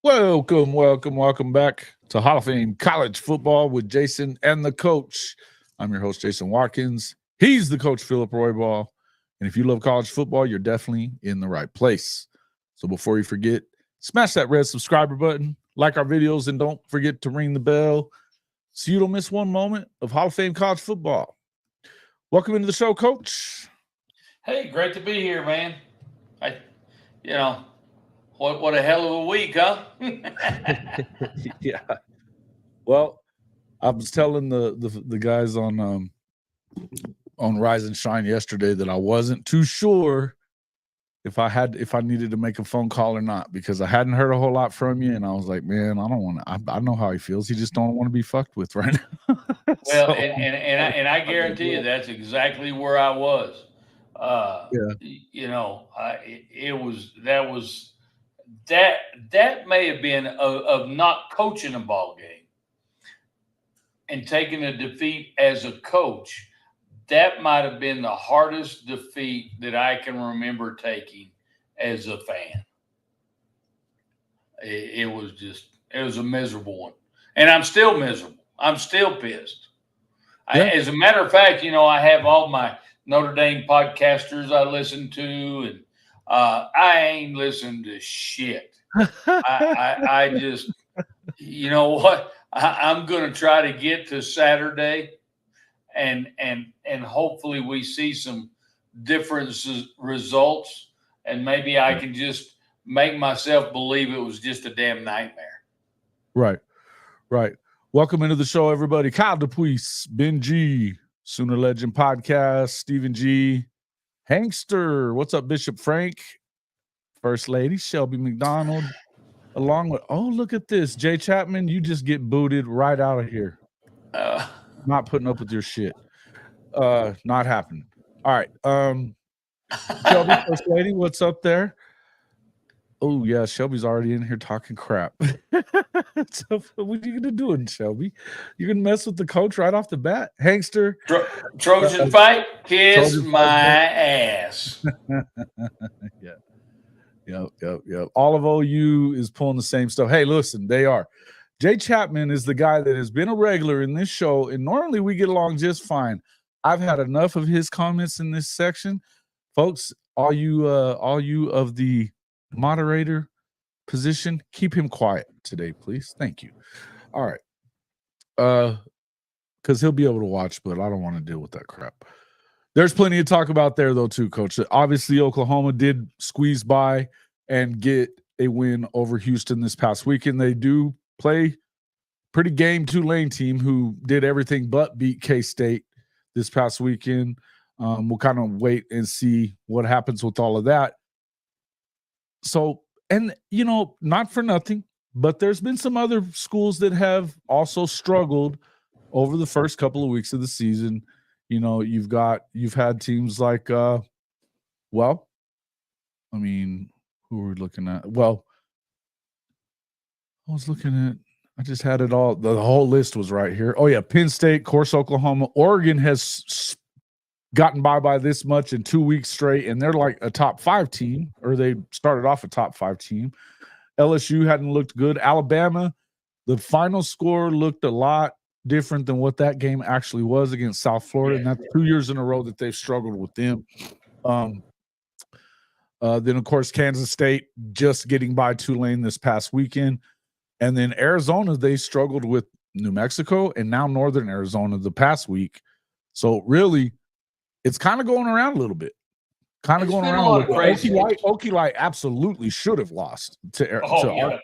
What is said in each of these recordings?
Welcome back to Hall of Fame College Football with Jason and the coach. I'm your host, Jason Watkins. He's the coach, Philip Roybal. And if you love college football, you're definitely in the right place. So before you forget, smash that red subscriber button, like our videos, and don't forget to ring the bell so you don't miss one moment of Hall of Fame College Football. Welcome into the show, Coach. Hey, great to be here, man. What a hell of a week, huh? Yeah. Well, I was telling the guys on Rise and Shine yesterday that I wasn't too sure if I needed to make a phone call or not, because I hadn't heard a whole lot from you, and I was like, man, I don't want to. I know how he feels. He just don't want to be fucked with right now. Well, I guarantee you that's exactly where I was. That may have been of not coaching a ball game and taking a defeat as a coach. That might have been the hardest defeat that I can remember taking as a fan. It was a miserable one, and I'm still miserable. I'm still pissed. Yeah. As a matter of fact, I have all my Notre Dame podcasters I listen to, and I ain't listened to shit. I just, you know what? I'm going to try to get to Saturday, and hopefully we see some different results, and maybe I can just make myself believe it was just a damn nightmare. Right. Welcome into the show, everybody. Kyle DePuis, Ben G, Sooner Legend Podcast, Stephen G, Hankster. What's up, Bishop Frank? First Lady Shelby McDonald, along with, oh, look at this, Jay Chapman. You just get booted right out of here. Not putting up with your shit. Not happening. All right. Shelby, First Lady, what's up there? Oh, yeah, Shelby's already in here talking crap. So what are you going to do, Shelby? You're going to mess with the coach right off the bat? Hankster. Trojan fight? Kiss Trojan my ass. Yeah. Yep. All of OU is pulling the same stuff. Hey, listen, they are. Jay Chapman is the guy that has been a regular in this show, and normally we get along just fine. I've had enough of his comments in this section. Folks, all you of the moderator position, keep him quiet today, please. Thank you. All right. Because he'll be able to watch, but I don't want to deal with that crap. There's plenty to talk about there, though, too, Coach. Obviously, Oklahoma did squeeze by and get a win over Houston this past weekend. They do play pretty game Tulane team who did everything but beat K-State this past weekend. We'll kind of wait and see what happens with all of that. So, and, not for nothing, but there's been some other schools that have also struggled over the first couple of weeks of the season. You've had teams like, who are we looking at? Well, I just had it all. The whole list was right here. Oh, yeah, Penn State, of course, Oklahoma. Oregon has gotten by this much in 2 weeks straight, and they're like a top 5 team, or they started off a top 5 team. LSU hadn't looked good. Alabama, the final score looked a lot different than what that game actually was against South Florida, and that's 2 years in a row that they've struggled with them. Then, of course, Kansas State just getting by Tulane this past weekend. And then Arizona, they struggled with New Mexico and now Northern Arizona the past week. So, really, it's kind of going around a little bit. Okie Light absolutely should have lost to Arkansas.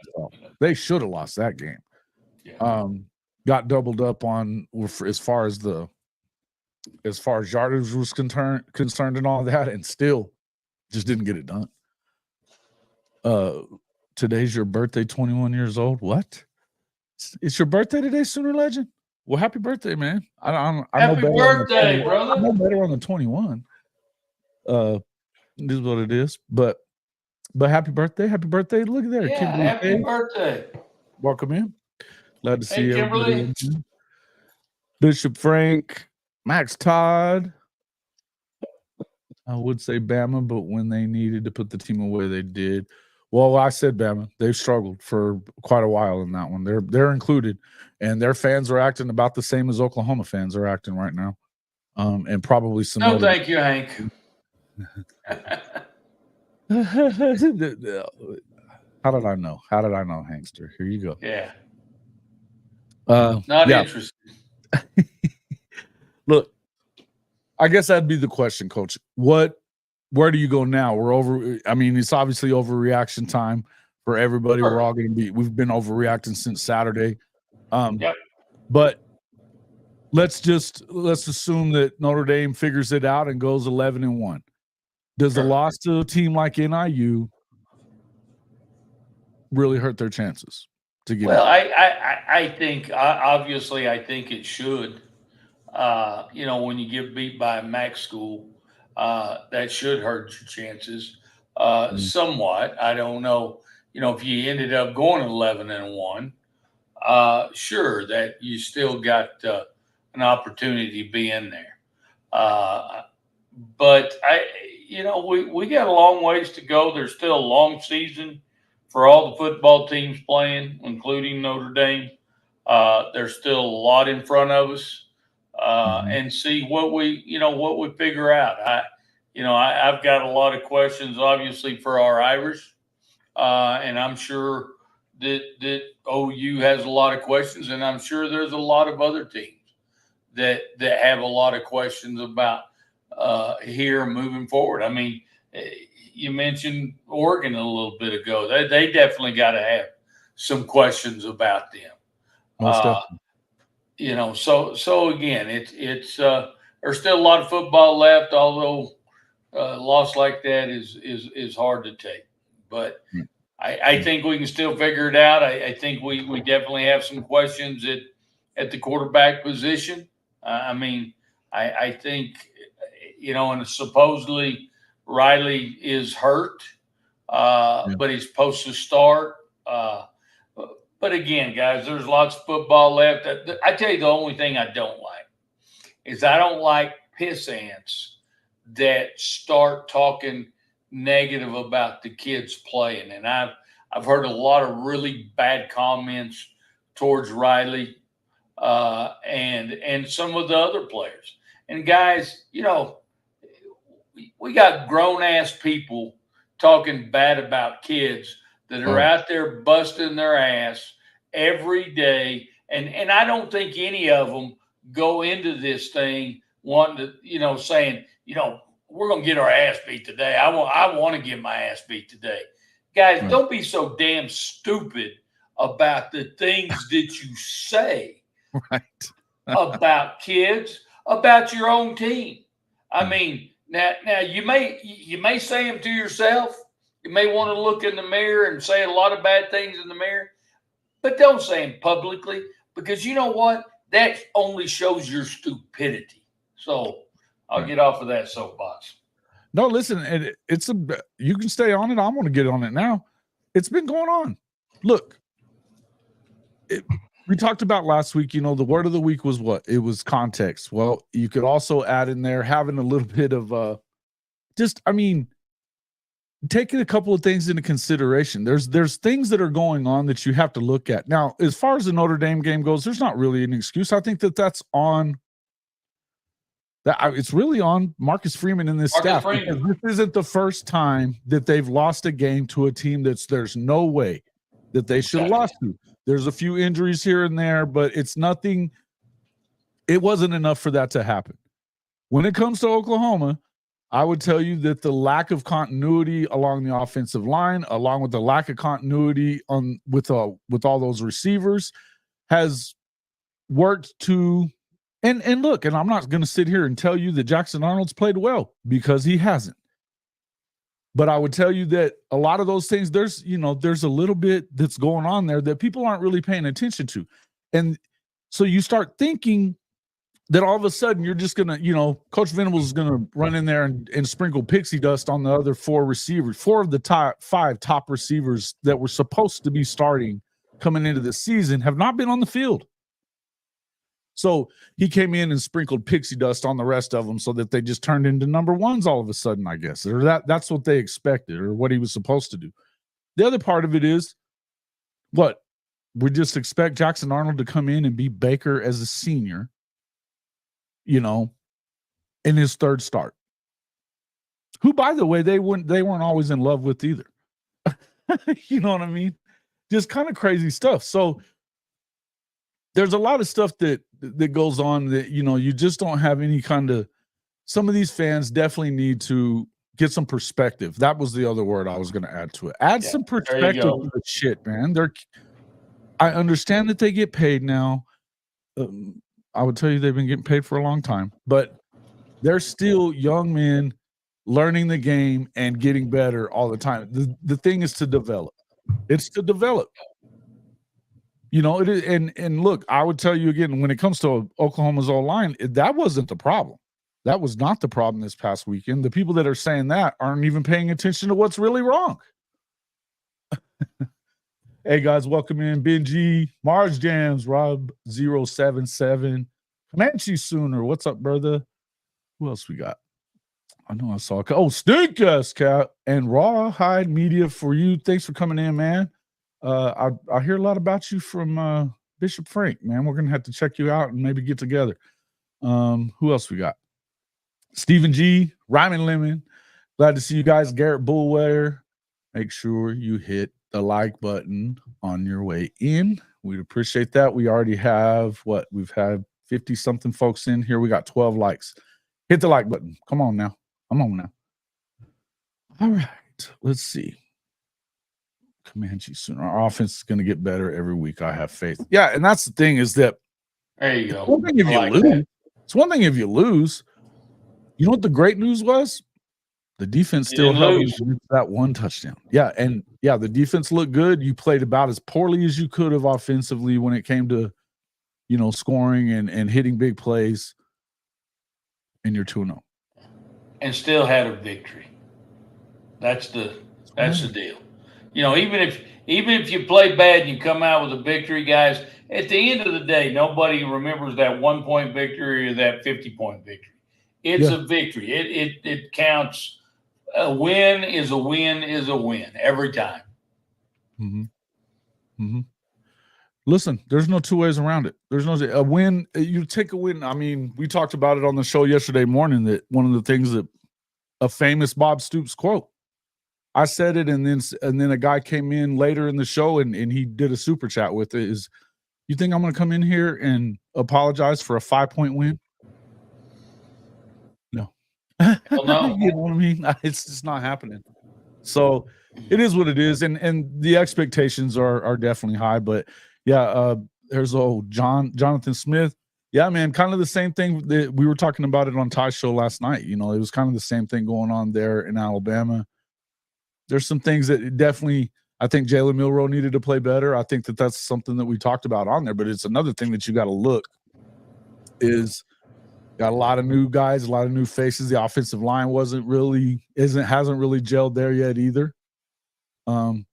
They should have lost that game. Yeah. Got doubled up on as far as yardage was concerned and all that, and still just didn't get it done. Today's your birthday, 21 years old. What? It's your birthday today, Sooner Legend? Well, happy birthday, man. Happy birthday, brother. I know better on the 21. It is what it is. But happy birthday. Look at there. Yeah, Kimberly, happy birthday. Welcome in. Glad to see you, Kimberly. Bishop Frank, Max Todd. I would say Bama, but when they needed to put the team away, they did. Well, I said Bama. They've struggled for quite a while in that one. They're included, and their fans are acting about the same as Oklahoma fans are acting right now, and probably some. No, thank you, Hank. How did I know? How did I know, Hankster? Here you go. Yeah. Not interested. Look, I guess that'd be the question, Coach. Where do you go now? We're over. I mean, it's obviously overreaction time for everybody. Sure. We're all going to be. We've been overreacting since Saturday. Yep. But let's assume that Notre Dame figures it out and goes 11-1. Does a loss to a team like NIU really hurt their chances to get? Well, I think obviously I think it should. When you get beat by a MAC school, that should hurt your chances somewhat. I don't know. If you ended up going 11-1, sure, that you still got an opportunity to be in there. But we got a long ways to go. There's still a long season for all the football teams playing, including Notre Dame. There's still a lot in front of us, and see what we figure out. I've got a lot of questions, obviously, for our Irish, and I'm sure that OU has a lot of questions, and I'm sure there's a lot of other teams that have a lot of questions about here moving forward. I mean, you mentioned Oregon a little bit ago. They definitely got to have some questions about them. So again, it's there's still a lot of football left, although a loss like that is hard to take. But I think we can still figure it out. I think we definitely have some questions at the quarterback position. I think, and supposedly Riley is hurt, but he's supposed to start. But again, guys, there's lots of football left. I tell you, the only thing I don't like is I don't like piss ants that start talking negative about the kids playing. And I've heard a lot of really bad comments towards Riley and some of the other players. And guys, we got grown ass people talking bad about kids that are out there busting their ass every day. And I don't think any of them go into this thing wanting to, saying, we're going to get our ass beat today. I want to get my ass beat today. Guys, don't be so damn stupid about the things that you say about kids, about your own team. I mean, now you may say them to yourself. You may want to look in the mirror and say a lot of bad things in the mirror, but don't say them publicly, because you know what? That only shows your stupidity. So I'll get off of that soapbox. No, listen, you can stay on it. I'm going to get on it now. It's been going on. Look, we talked about last week, the word of the week was what? It was context. Well, you could also add in there having a little bit of taking a couple of things into consideration. There's things that are going on that you have to look at. Now, as far as the Notre Dame game goes, there's not really an excuse. I think that's on it's really on Marcus Freeman and this staff. Because this isn't the first time that they've lost a game to a team there's no way that they should have lost to. There's a few injuries here and there, but it's nothing. It wasn't enough for that to happen. When it comes to Oklahoma, I would tell you that the lack of continuity along the offensive line, along with the lack of continuity with all those receivers, has worked to. And look, and I'm not going to sit here and tell you that Jackson Arnold's played well, because he hasn't. But I would tell you that a lot of those things, there's a little bit that's going on there that people aren't really paying attention to. And so you start thinking that all of a sudden you're just going to, Coach Venables is going to run in there and sprinkle pixie dust on the other four receivers. 4 of the 5 top receivers that were supposed to be starting coming into the season have not been on the field. So he came in and sprinkled pixie dust on the rest of them so that they just turned into number ones all of a sudden, I guess. Or that's what they expected, or what he was supposed to do. The other part of it is what we just expect Jackson Arnold to come in and be Baker as a senior, in his third start. Who, by the way, they weren't always in love with either. You know what I mean? Just kind of crazy stuff. So there's a lot of stuff that goes on that, you just don't have any kind of, some of these fans definitely need to get some perspective. That was the other word I was going to add to it. Add some perspective to the shit, man. I understand that they get paid now. I would tell you they've been getting paid for a long time, but they're still young men learning the game and getting better all the time. The thing is to develop. It's to develop. It is, and look, I would tell you again, when it comes to Oklahoma's O-line, that wasn't the problem. That was not the problem this past weekend. The people that are saying that aren't even paying attention to what's really wrong. Hey guys, welcome in. Benji, Mars Jams, Rob 077, Comanche Sooner. What's up, brother? Who else we got? I know I saw. Stink Ass Cat and Rawhide Media for you. Thanks for coming in, man. I hear a lot about you from Bishop Frank, man. We're gonna have to check you out and maybe get together. Who else we got? Stephen G, Ryman Lemon. Glad to see you guys. Garrett Bullwear. Make sure you hit the like button on your way in. We'd appreciate that. We already have we've had 50 something folks in here. We got 12 likes. Hit the like button. Come on now. All right. Let's see. Comanche Sooner. Our offense is going to get better every week. I have faith. Yeah, and that's the thing is that there you go. It's one thing if you lose. It's one thing if you lose. You know what the great news was? The defense still held that one touchdown. Yeah, and the defense looked good. You played about as poorly as you could have offensively when it came to, scoring and hitting big plays. And you're 2-0. And still had a victory. That's the deal. Even if you play bad and you come out with a victory, guys, at the end of the day, nobody remembers that 1-point victory or that 50-point victory. It's a victory. It counts. A win is a win is a win every time. Mm-hmm. Mm-hmm. Listen, there's no two ways around it. There's a win. You take a win. I mean, we talked about it on the show yesterday morning that one of the things that a famous Bob Stoops quote. I said it, and then a guy came in later in the show and he did a super chat with it. Is, you think I'm going to come in here and apologize for a 5-point win? No. Well, no. You know what I mean? It's just not happening. So it is what it is, and the expectations are definitely high. But yeah, there's Jonathan Smith. Yeah, man, kind of the same thing that we were talking about it on Ty's show last night. It was kind of the same thing going on there in Alabama. There's some things that definitely, I think Jalen Milroe needed to play better. I think that's something that we talked about on there, but it's another thing that you got to look is got a lot of new guys, a lot of new faces. The offensive line hasn't really gelled there yet either. And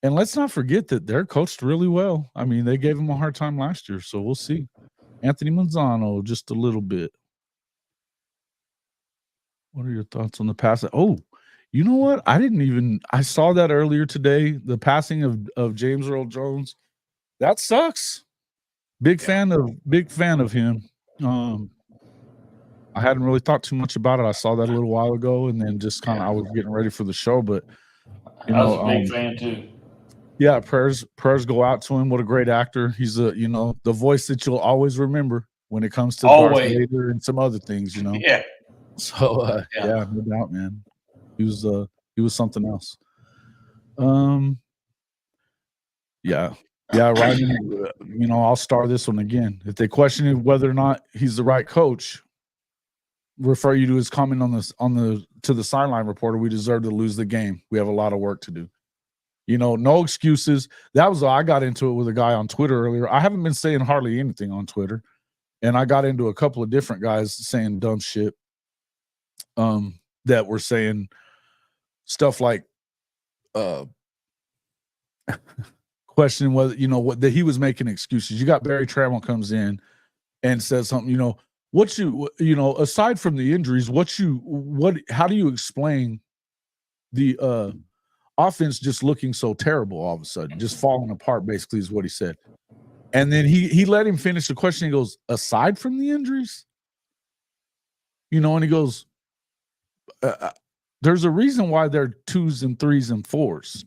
let's not forget that they're coached really well. I mean, they gave him a hard time last year, so we'll see. Anthony Manzano, just a little bit. What are your thoughts on the pass? Oh, you know what? I saw that earlier today. The passing of James Earl Jones. That sucks. Big fan of him. I hadn't really thought too much about it. I saw that a little while ago, and then just kind of I was getting ready for the show, but I was a big fan too. Yeah, prayers go out to him. What a great actor. He's the voice that you'll always remember when it comes to Darth Vader and some other things, Yeah. So yeah, no doubt, man. He was something else. Yeah, Ryan, I'll start this one again. If they question whether or not he's the right coach, refer you to his comment to the sideline reporter. We deserve to lose the game. We have a lot of work to do. No excuses. I got into it with a guy on Twitter earlier. I haven't been saying hardly anything on Twitter, and I got into a couple of different guys saying dumb shit. That were saying stuff like, questioning whether that he was making excuses. You got Barry Trammell comes in and says something. Aside from the injuries, how do you explain the offense just looking so terrible all of a sudden, just falling apart, basically, is what he said. And then he let him finish the question. He goes, aside from the injuries? And he goes, there's a reason why they're 2s and 3s and 4s,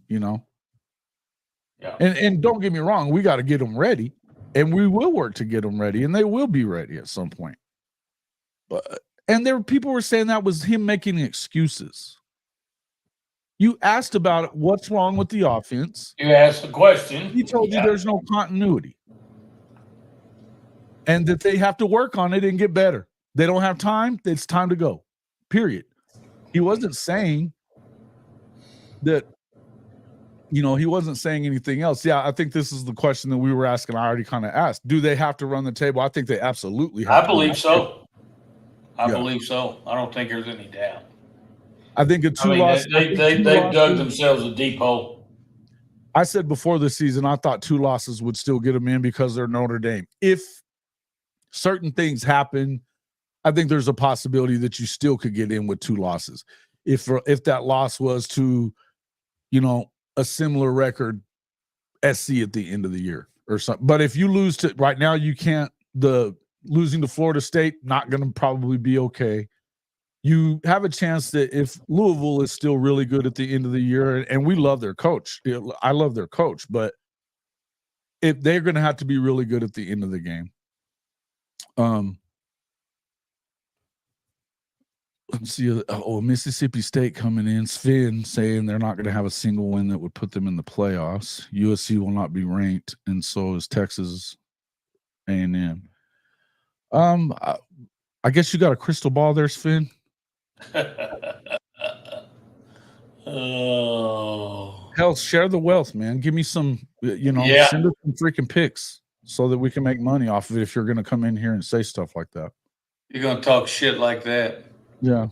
Yeah. And don't get me wrong, we got to get them ready, and we will work to get them ready, and they will be ready at some point. And people were saying that was him making excuses. You asked about it, what's wrong with the offense. You asked the question. He told you there's no continuity, and that they have to work on it and get better. They don't have time. It's time to go. Period. He wasn't saying that. He wasn't saying anything else. Yeah, I think this is the question that we were asking. I already kind of asked. Do they have to run the table? I think they absolutely have. I believe so. I believe so. I don't think there's any doubt. I think they've dug themselves a deep hole. I said before the season, I thought 2 losses would still get them in because they're Notre Dame. If certain things happen, I think there's a possibility that you still could get in with 2 losses. If that loss was to, a similar record SC at the end of the year or something. But if you lose to right now, you can't. The losing to Florida State, not going to probably be okay. You have a chance that if Louisville is still really good at the end of the year, and we love their coach, I love their coach, but if they're going to have to be really good at the end of the game. Let's see. Mississippi State coming in. Sven saying they're not going to have a single win that would put them in the playoffs. USC will not be ranked, and so is Texas A&M. I guess you got a crystal ball there, Sven. Oh. Hell, share the wealth, man. Give me some, send us some freaking picks so that we can make money off of it if you're going to come in here and say stuff like that. You're going to talk shit like that. Yeah.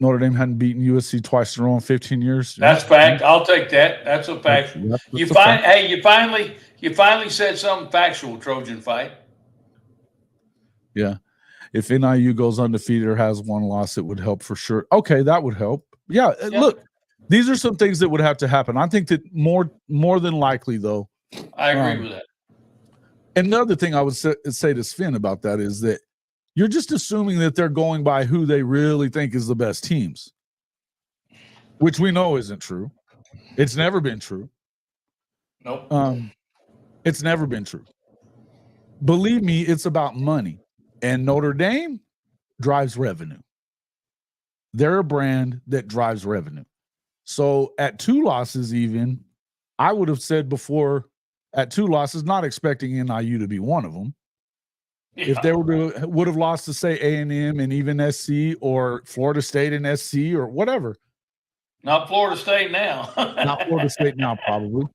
Notre Dame hadn't beaten USC twice in a row in 15 years. That's fact. I'll take that. That's a fact. You finally said something factual, Trojan Fight. Yeah. If NIU goes undefeated or has 1 loss, it would help for sure. Okay, that would help. Yeah. Look, these are some things that would have to happen. I think that more than likely, though. I agree with that. And the other thing I would say to Sven about that is that you're just assuming that they're going by who they really think is the best teams, which we know isn't true. It's never been true. Nope. It's never been true. Believe me, it's about money. And Notre Dame drives revenue. They're a brand that drives revenue. So at 2 losses even, I would have said before, at 2 losses, not expecting NIU to be one of them. Yeah. If they would have lost to, say, A&M and even SC or Florida State and SC or whatever. Not Florida State now. Not Florida State now, probably.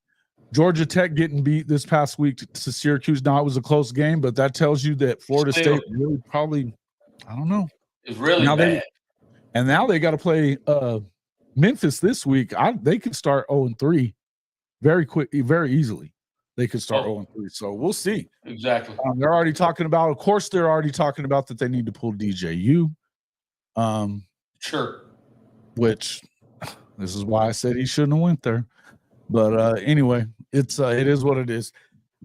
Georgia Tech getting beat this past week to Syracuse. Now, it was a close game, but that tells you that Florida State really probably, I don't know. It's really bad. And now they got to play Memphis this week. They could start 0-3 very quick, very easily. They could start 0-3. So we'll see. Exactly. They're already talking about, of course, that they need to pull DJU. Sure. Which this is why I said he shouldn't have went there. But anyway, it is what it is.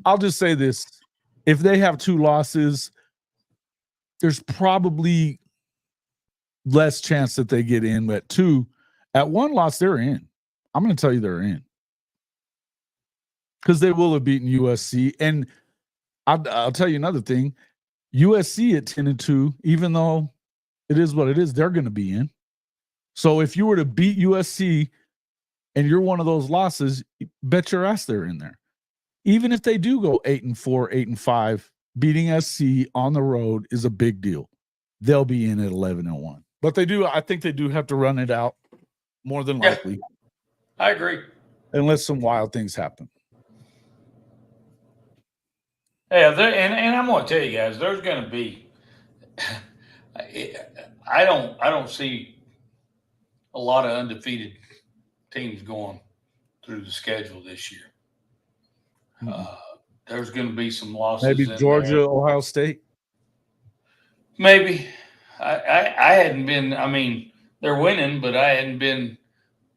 I'll just say this. If they have 2 losses, there's probably less chance that they get in. But 2, at 1 loss, they're in. I'm going to tell you they're in. Because they will have beaten USC. And I'll tell you another thing. USC at 10-2, even though it is what it is, they're going to be in. So if you were to beat USC and you're one of those losses, bet your ass they're in there. Even if they do go 8-4, 8-5, beating SC on the road is a big deal. They'll be in at 11-1. But I think they do have to run it out more than likely. I agree. Unless some wild things happen. Yeah, and I'm going to tell you guys, there's going to be. I don't see a lot of undefeated teams going through the schedule this year. There's going to be some losses. Maybe Georgia, there. Ohio State. Maybe. I hadn't been. I mean, they're winning, but I hadn't been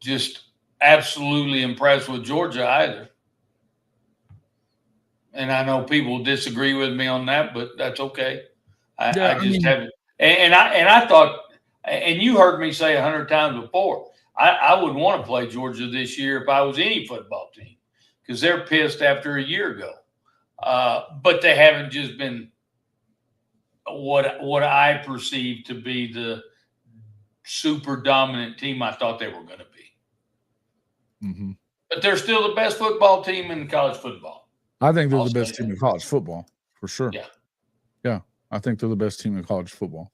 just absolutely impressed with Georgia either. And I know people disagree with me on that, but that's okay. I just haven't. And I thought, and you heard me say 100 times before, I would want to play Georgia this year if I was any football team, because they're pissed after a year ago. But they haven't just been what I perceive to be the super dominant team I thought they were going to be. Mm-hmm. But they're still the best football team in college football. I think they're the best team in college football, for sure. Yeah. Yeah. I think they're the best team in college football.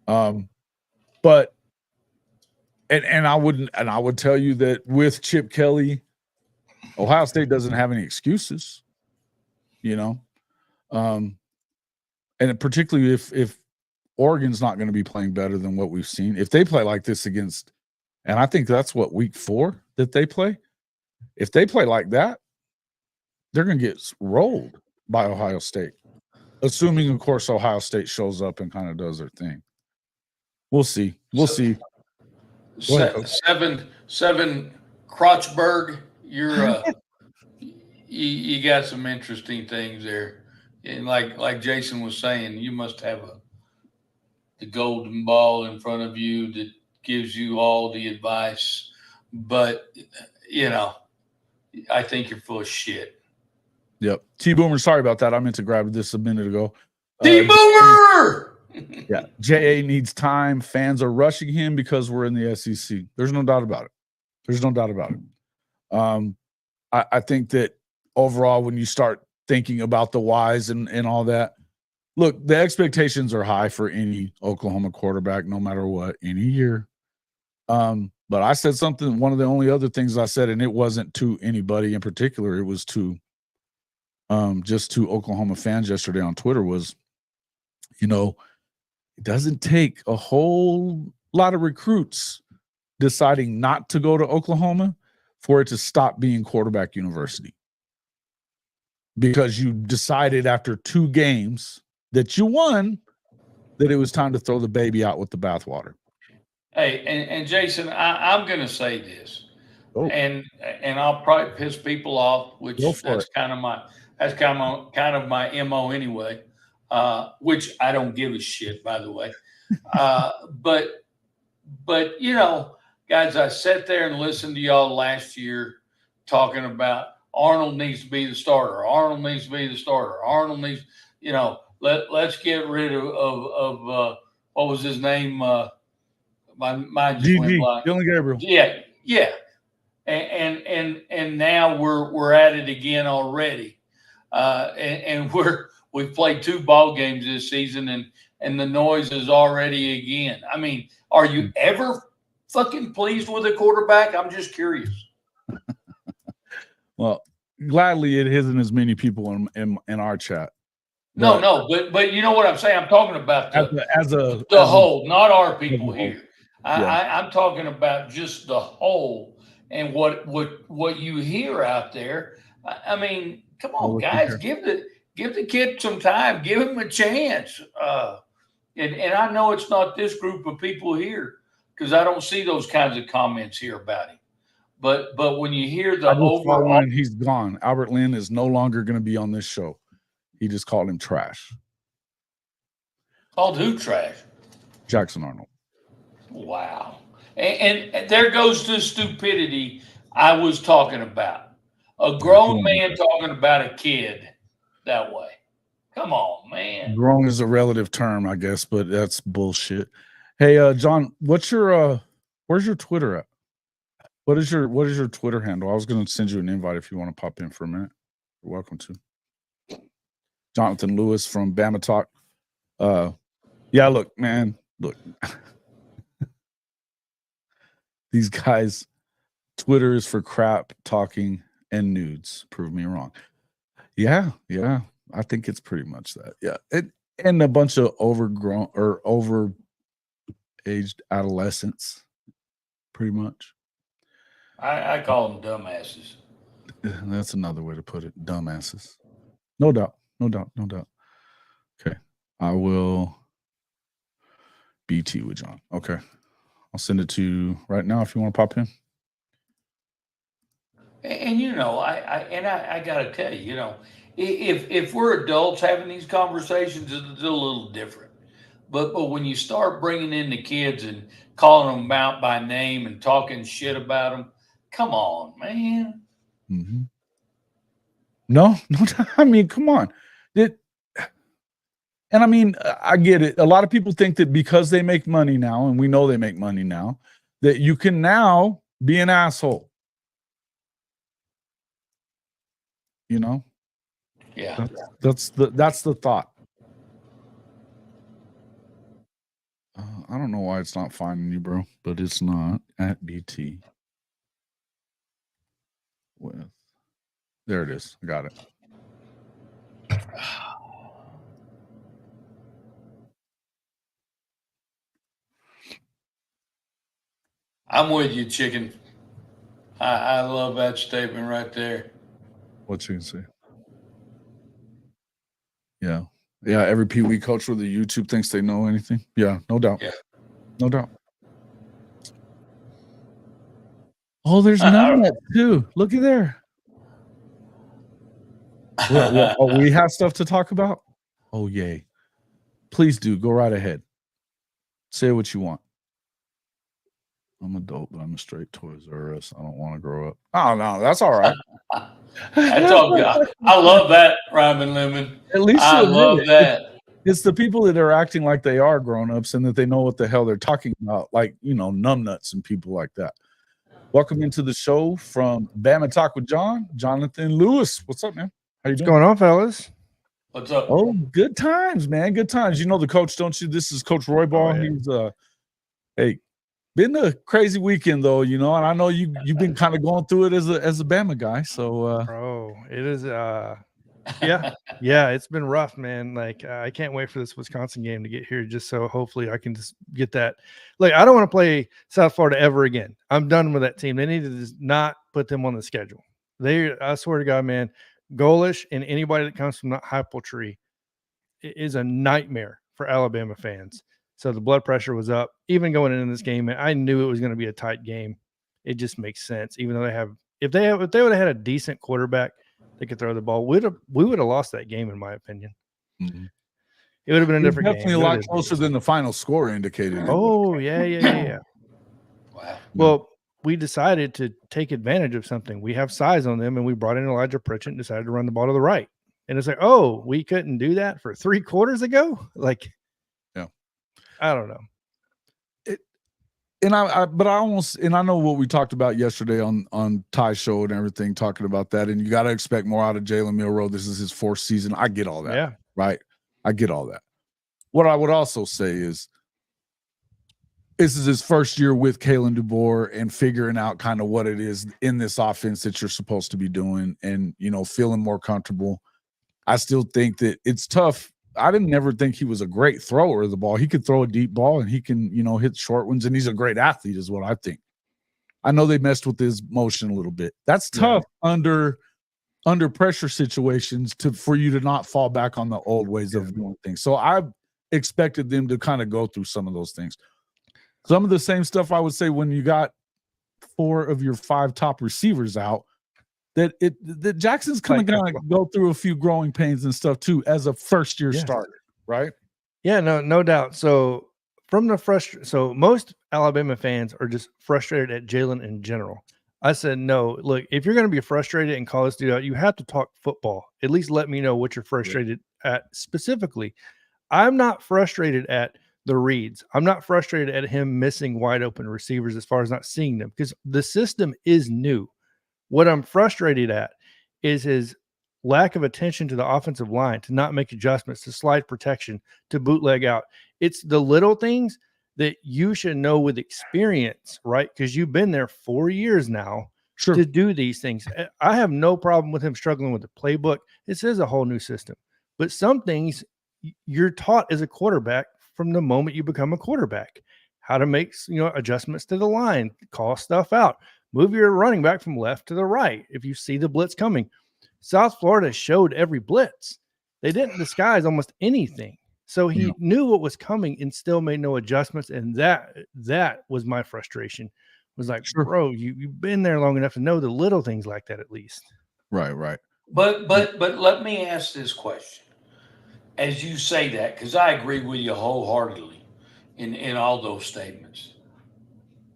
But I would tell you that with Chip Kelly, Ohio State doesn't have any excuses, you know. And particularly if Oregon's not going to be playing better than what we've seen. If they play like this against, and I think that's what week 4 that they play. If they play like that, they're going to get rolled by Ohio State. Assuming, of course, Ohio State shows up and kind of does their thing. We'll see. We'll see. Seven Crotchberg, you're you got some interesting things there. And like Jason was saying, you must have the golden ball in front of you that gives you all the advice. But, you know, I think you're full of shit. Yep. T-Boomer, sorry about that. I meant to grab this a minute ago. T-Boomer! Yeah. J.A. needs time. Fans are rushing him because we're in the SEC. There's no doubt about it. There's no doubt about it. I think that overall, when you start thinking about the whys and all that, look, the expectations are high for any Oklahoma quarterback, no matter what, any year. But I said something, one of the only other things I said, and it wasn't to anybody in particular, it was to just to Oklahoma fans yesterday on Twitter, was, you know, it doesn't take a whole lot of recruits deciding not to go to Oklahoma for it to stop being quarterback university. Because you decided after 2 games that you won that it was time to throw the baby out with the bathwater. Hey, and Jason, I'm going to say this, and I'll probably piss people off, which that's kind of my MO anyway. Which I don't give a shit, by the way. But you know, guys, I sat there and listened to y'all last year talking about Arnold needs to be the starter. Arnold needs to be the starter. Arnold needs, you know, let's get rid of what was his name? My mind just went blank. Dylan Gabriel. Yeah. And now we're at it again already. And we've played 2 ball games this season, and the noise is already again. I mean, are you ever fucking pleased with a quarterback? I'm just curious. Well, gladly it isn't as many people in our chat. No, but you know what I'm saying? I'm talking about the whole, not our people here. I'm talking about just the whole and what you hear out there. I mean, come on, guys, give the kid some time, give him a chance. And I know it's not this group of people here, because I don't see those kinds of comments here about him. But when you hear the overall, he's gone. Albert Lynn is no longer going to be on this show. He just called him trash. Called who trash? Jackson Arnold. Wow. And there goes the stupidity I was talking about. A grown man talking about a kid that way. Come on, man. Grown is a relative term, I guess, but that's bullshit. Hey, John, what's your where's your Twitter at? What is your Twitter handle? I was going to send you an invite if you want to pop in for a minute. You're welcome to. Jonathan Lewis from Bama Talk. Yeah, look, man, look. These guys, Twitter is for crap talking and nudes. Prove me wrong. Yeah. I think it's pretty much that. Yeah. And a bunch of overgrown or over-aged adolescents, pretty much. I call them dumbasses. That's another way to put it. Dumbasses. No doubt. Okay. I will BT with John. Okay. I'll send it to you right now if you want to pop in. And I gotta tell you, if we're adults having these conversations, it's a little different. But when you start bringing in the kids and calling them out by name and talking shit about them, come on, man. Mm-hmm. No, I mean, come on. And I mean, I get it. A lot of people think that because they make money now, and we know they make money now, that you can now be an asshole. Yeah. That's the thought. I don't know why it's not finding you, bro, but it's not at BT. There it is. I got it. I'm with you, chicken. I love that statement right there. What you can say. Yeah. Yeah. Every Pee Wee coach with the YouTube thinks they know anything. Yeah, no doubt. Yeah. No doubt. Oh, there's none that too. Looky there. We have stuff to talk about. Oh, yay. Please do. Go right ahead. Say what you want. I'm adult, but I'm a straight Toys R Us. I don't want to grow up. Oh, no, that's all right. That's all good. I love that, Ryman Lemon. At least I love that. It's the people that are acting like they are grown-ups and that they know what the hell they're talking about, like, numbnuts and people like that. Welcome into the show from Bama Talk with Jonathan Lewis. What's up, man? How you doing? What's going on, fellas? What's up? Oh, good times, man. Good times. You know the coach, don't you? This is Coach Roy Ball. Oh, yeah. He's been a crazy weekend though, and I know you've been kind of going through it as a Bama guy. So bro, it is yeah, it's been rough, man. Like I can't wait for this Wisconsin game to get here, just so hopefully I can just get that. Like I don't want to play South Florida ever again. I'm done with that team. They need to just not put them on the schedule. I swear to God, man, Golish and anybody that comes from that Heupel tree is a nightmare for Alabama fans. So the blood pressure was up. Even going into this game, I knew it was going to be a tight game. It just makes sense. Even though if they would have had a decent quarterback that could throw the ball, we would have lost that game, in my opinion. mm-hmm. It would have been a different definitely game. A lot closer than the final score indicated. Oh, yeah. Wow. Well, we decided to take advantage of something. We have size on them, and we brought in Elijah Pritchett and decided to run the ball to the right. And it's like, oh, we couldn't do that for 3 quarters ago? Like, yeah. I don't know. I know what we talked about yesterday on Ty's show and everything, talking about that. And you got to expect more out of Jalen Milroe. This is his 4th season. I get all that. Yeah. Right. I get all that. What I would also say is this is his first year with Kalen DeBoer and figuring out kind of what it is in this offense that you're supposed to be doing and, feeling more comfortable. I still think that it's tough. I didn't never think he was a great thrower of the ball. He could throw a deep ball and he can, hit short ones, and he's a great athlete is what I think. I know they messed with his motion a little bit. That's tough under pressure situations for you to not fall back on the old ways of doing things. So I expected them to kind of go through some of those things. Some of the same stuff I would say when you got 4 of your 5 top receivers out, that Jackson's going to go through a few growing pains and stuff too as a first-year starter, right? Yeah, no doubt. So so most Alabama fans are just frustrated at Jalen in general. I said, no, look, if you're going to be frustrated and call this dude out, you have to talk football. At least let me know what you're frustrated at specifically. I'm not frustrated at the reads. I'm not frustrated at him missing wide open receivers as far as not seeing them, because the system is new. What I'm frustrated at is his lack of attention to the offensive line, to not make adjustments, to slide protection, to bootleg out. It's the little things that you should know with experience, right? Because you've been there 4 years now to do these things. I have no problem with him struggling with the playbook. This is a whole new system. But some things you're taught as a quarterback from the moment you become a quarterback. How to make adjustments to the line, call stuff out. Move your running back from left to the right if you see the blitz coming. South Florida showed every blitz. They didn't disguise almost anything. So he knew what was coming and still made no adjustments. And that was my frustration was like, Sure. bro, you've been there long enough to know the little things like that at least. Right. But let me ask this question. As you say that, because I agree with you wholeheartedly in all those statements.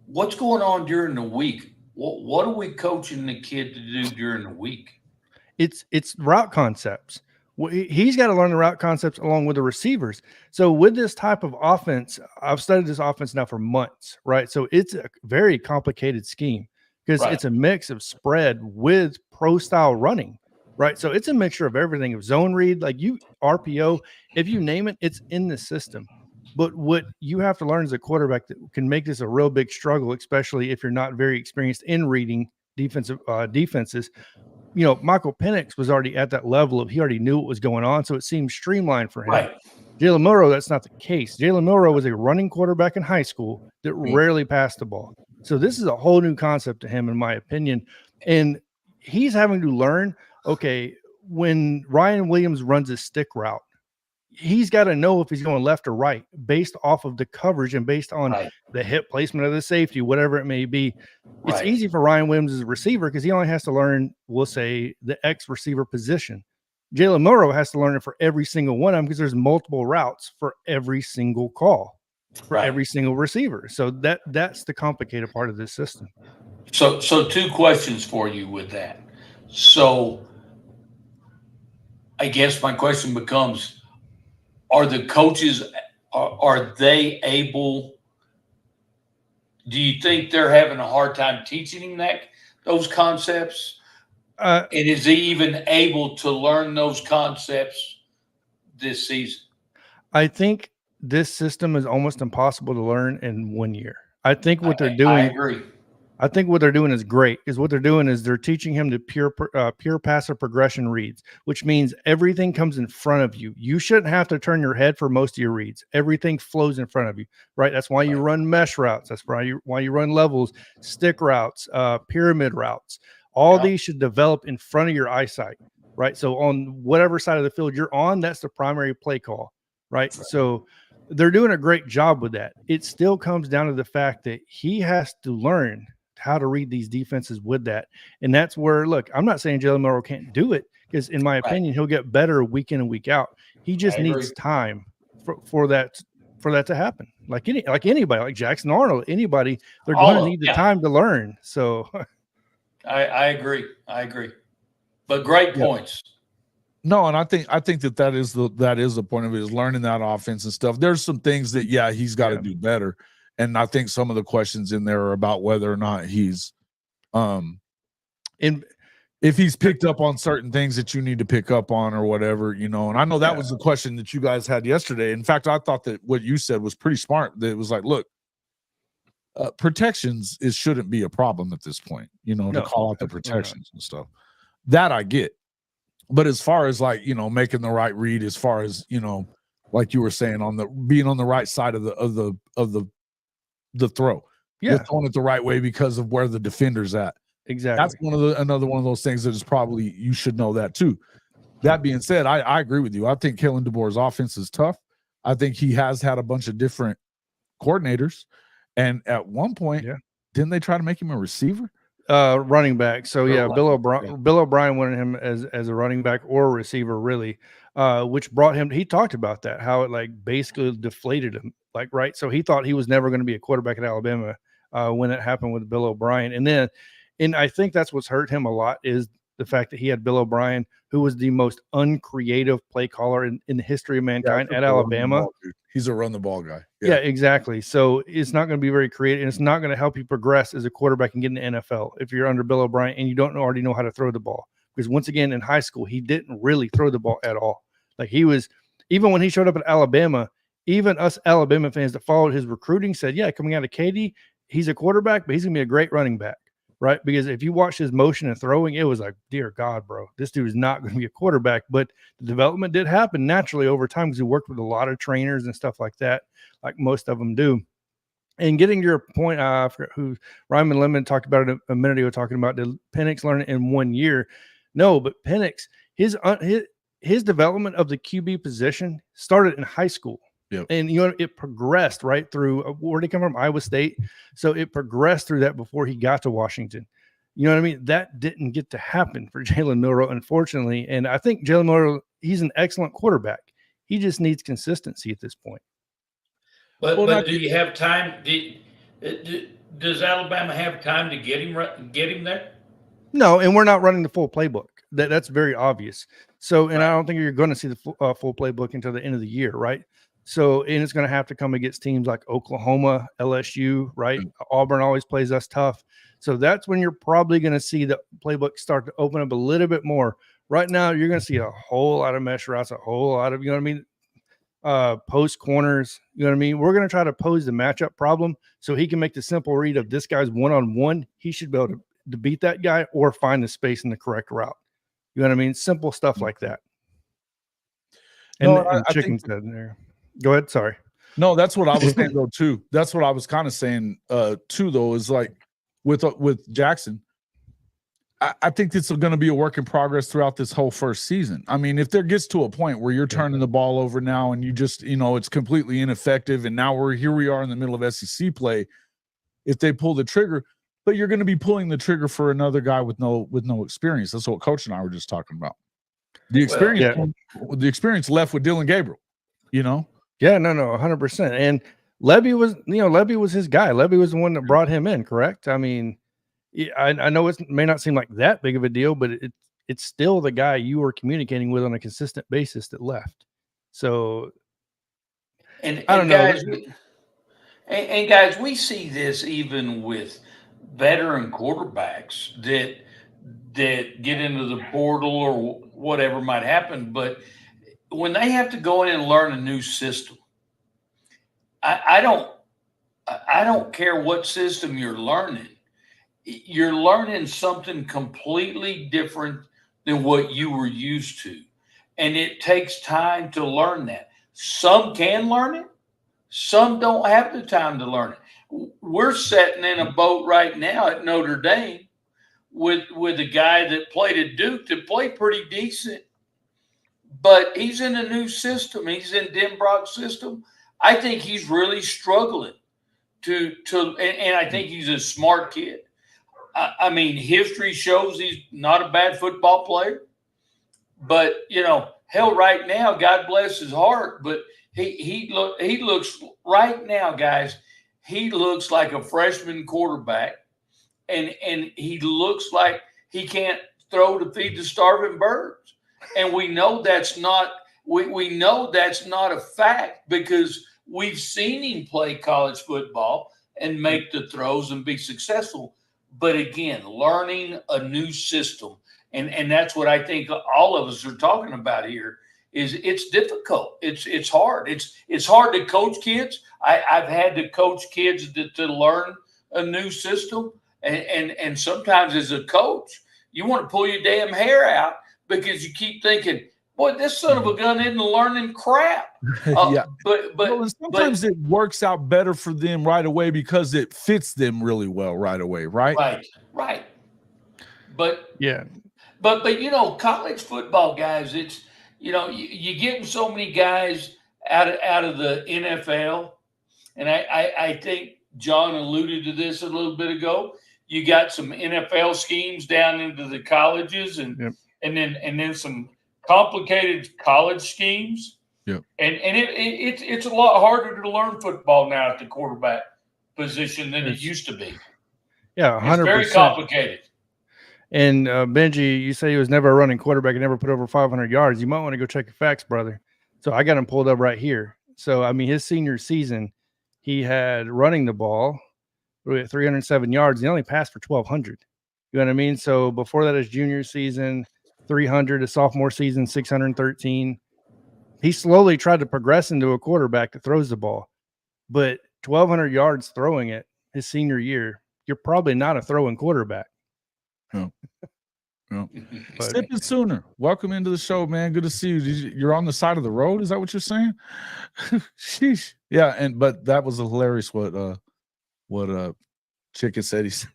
What's going on during the week? What are we coaching the kid to do during the week? It's route concepts. He's got to learn the route concepts along with the receivers. So with this type of offense, I've studied this offense now for months, right? So it's a very complicated scheme because it's a mix of spread with pro style running, right? So it's a mixture of everything, of zone read, like you RPO, if you name it, it's in the system. But what you have to learn as a quarterback that can make this a real big struggle, especially if you're not very experienced in reading defenses. You know, Michael Penix was already at that level of he already knew what was going on, so it seemed streamlined for him. Right. Jalen Milroe, that's not the case. Jalen Milroe was a running quarterback in high school that rarely passed the ball. So this is a whole new concept to him, in my opinion. And he's having to learn, okay, when Ryan Williams runs a stick route, he's got to know if he's going left or right based off of the coverage and based on the hip placement of the safety, whatever it may be. It's easy for Ryan Williams as a receiver because he only has to learn, we'll say, the X receiver position. Jalen Milroe has to learn it for every single one of them because there's multiple routes for every single call, for every single receiver. So that's the complicated part of this system. So two questions for you with that. So I guess my question becomes, are the coaches, are they able, do you think they're having a hard time teaching him those concepts? And is he even able to learn those concepts this season? I think this system is almost impossible to learn in 1 year. I think what they're doing, I agree. I think what they're doing is great. Is what they're doing is they're teaching him to pure passive progression reads, which means everything comes in front of you. You shouldn't have to turn your head for most of your reads. Everything flows in front of you, right? That's why you run mesh routes. That's why you run levels, stick routes, pyramid routes. All these should develop in front of your eyesight, right? So on whatever side of the field you're on, that's the primary play call, right? So they're doing a great job with that. It still comes down to the fact that he has to learn how to read these defenses with that. And that's where, look, I'm not saying Jalen Milroe can't do it because in my opinion, he'll get better week in and week out. He just needs time for that to happen. Like anybody, like Jackson Arnold, anybody, they're going to need the time to learn. So I agree. But great points. No, and I think that is the point of it, is learning that offense and stuff. There's some things that he's got to do better. And I think some of the questions in there are about whether or not he's if he's picked up on certain things that you need to pick up on or whatever, you know. And I know that was the question that you guys had yesterday. In fact, I thought that what you said was pretty smart. That it was like, look, protections shouldn't be a problem at this point, you know, to call out the protections and stuff. That I get. But as far as like, you know, making the right read, as far as, you know, like you were saying, on the being on the right side of the throw. You're throwing it the right way because of where the defender's at. Exactly. That's another one of those things that is probably, you should know that too. That being said, I agree with you. I think Kalen DeBoer's offense is tough. I think he has had a bunch of different coordinators. And at one point, didn't they try to make him a receiver? Running back. So Bill O'Brien wanted him as a running back or a receiver, really, which brought him. He talked about that, how it like basically deflated him, like, right. So he thought he was never going to be a quarterback at Alabama when it happened with Bill O'Brien. And I think that's what's hurt him a lot is the fact that he had Bill O'Brien, who was the most uncreative play caller in the history of mankind at Alabama. He's a run the ball guy. Yeah, exactly. So it's not going to be very creative, and it's not going to help you progress as a quarterback and get in the NFL if you're under Bill O'Brien and you don't already know how to throw the ball. Because once again, in high school, he didn't really throw the ball at all. Like he was, even when he showed up at Alabama, even us Alabama fans that followed his recruiting said, coming out of Katy, he's a quarterback, but he's going to be a great running back. Right. Because if you watch his motion and throwing, it was like, dear God, bro, this dude is not going to be a quarterback. But the development did happen naturally over time because he worked with a lot of trainers and stuff like that, like most of them do. And getting to your point, I forgot who Ryman Lemon talked about it a minute ago, talking about did Penix learn it in 1 year? No, but Penix, his development of the QB position started in high school Yep. And it progressed right through. Where did he come from? Iowa State. So it progressed through that before he got to Washington. You know what I mean? That didn't get to happen for Jalen Milroe, unfortunately. And I think Jalen Milroe, he's an excellent quarterback. He just needs consistency at this point. But do you have time? Does Alabama have time to get him there? No, and we're not running the full playbook. That's very obvious. So, and I don't think you're going to see the full playbook until the end of the year, right? So, and it's going to have to come against teams like Oklahoma, LSU, right? Auburn always plays us tough. So that's when you're probably going to see the playbook start to open up a little bit more. Right now, you're going to see a whole lot of mesh routes, a whole lot of, you know what I mean, post corners. You know what I mean? We're going to try to pose the matchup problem so he can make the simple read of this guy's one-on-one. He should be able to beat that guy or find the space in the correct route. You know what I mean? Simple stuff like that. And, No, and I chicken think said there. Go ahead. Sorry. No, that's what I was saying though too. That's what I was kind of saying too though, is like with Jackson, I think it's going to be a work in progress throughout this whole first season. I mean, if there gets to a point where you're turning the ball over now and you just, you know, it's completely ineffective, and now we are in the middle of SEC play, if they pull the trigger, but you're going to be pulling the trigger for another guy with no experience. That's what Coach and I were just talking about. The experience left with Dylan Gabriel, you know? Yeah, no, 100%. And Levy was his guy. Levy was the one that brought him in, correct? I mean, I know it may not seem like that big of a deal, but it's still the guy you were communicating with on a consistent basis that left. So, and I don't guys, know. And guys, we see this even with veteran quarterbacks that get into the portal or whatever might happen. But when they have to go in and learn a new system, I don't care what system you're learning. You're learning something completely different than what you were used to. And it takes time to learn that. Some can learn it. Some don't have the time to learn it. We're sitting in a boat right now at Notre Dame with a guy that played at Duke that played pretty decent, but he's in a new system. He's in Denbrock's system. I think he's really struggling and I think he's a smart kid. I mean, history shows he's not a bad football player, but you know, hell, right now, God bless his heart, but he looks right now, guys. He looks like a freshman quarterback, and he looks like he can't throw to feed the starving birds. And we know that's not we know that's not a fact because we've seen him play college football and make the throws and be successful. But again, learning a new system, and that's what I think all of us are talking about here. Is it's difficult. It's hard. It's hard to coach kids. I've had to coach kids to learn a new system, and sometimes as a coach, you want to pull your damn hair out because you keep thinking, boy, this son of a gun isn't learning crap. Yeah, but sometimes it works out better for them right away because it fits them really well right away, right? Right. But yeah, but you know, college football, guys, it's. You know, you getting so many guys out of the NFL, and I think John alluded to this a little bit ago. You got some NFL schemes down into the colleges, and then some complicated college schemes. Yep. And it's a lot harder to learn football now at the quarterback position than it used to be. Yeah, 100%. It's very complicated. And Benji, you say he was never a running quarterback and never put over 500 yards. You might want to go check your facts, brother. So I got him pulled up right here. So, I mean, his senior season, he had running the ball with 307 yards. He only passed for 1,200. You know what I mean? So before that, his junior season, 300. His sophomore season, 613. He slowly tried to progress into a quarterback that throws the ball. But 1,200 yards throwing it his senior year, you're probably not a throwing quarterback. No. Sipping Sooner, welcome into the show, man. Good to see you. You're on the side of the road. Is that what you're saying? Sheesh. Yeah, but that was hilarious. What Chicken said. He said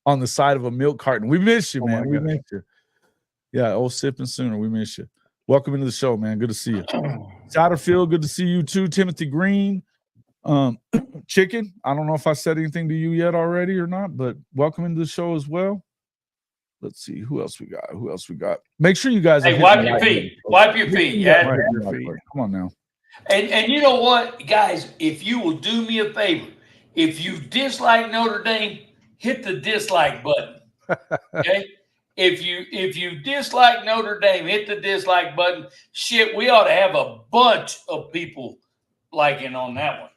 on the side of a milk carton. We miss you, man. We miss you. Yeah, old Sipping Sooner. We miss you. Welcome into the show, man. Good to see you. Satterfield, good to see you too. Timothy Green. Chicken, I don't know if I said anything to you yet already or not, but welcome into the show as well. Let's see who else we got. Make sure you guys wipe your feet. Wipe your feet. Yeah. Come on now. And you know what, guys, if you will do me a favor, if you dislike Notre Dame, hit the dislike button. Okay? If you dislike Notre Dame, hit the dislike button. Shit, we ought to have a bunch of people liking on that one.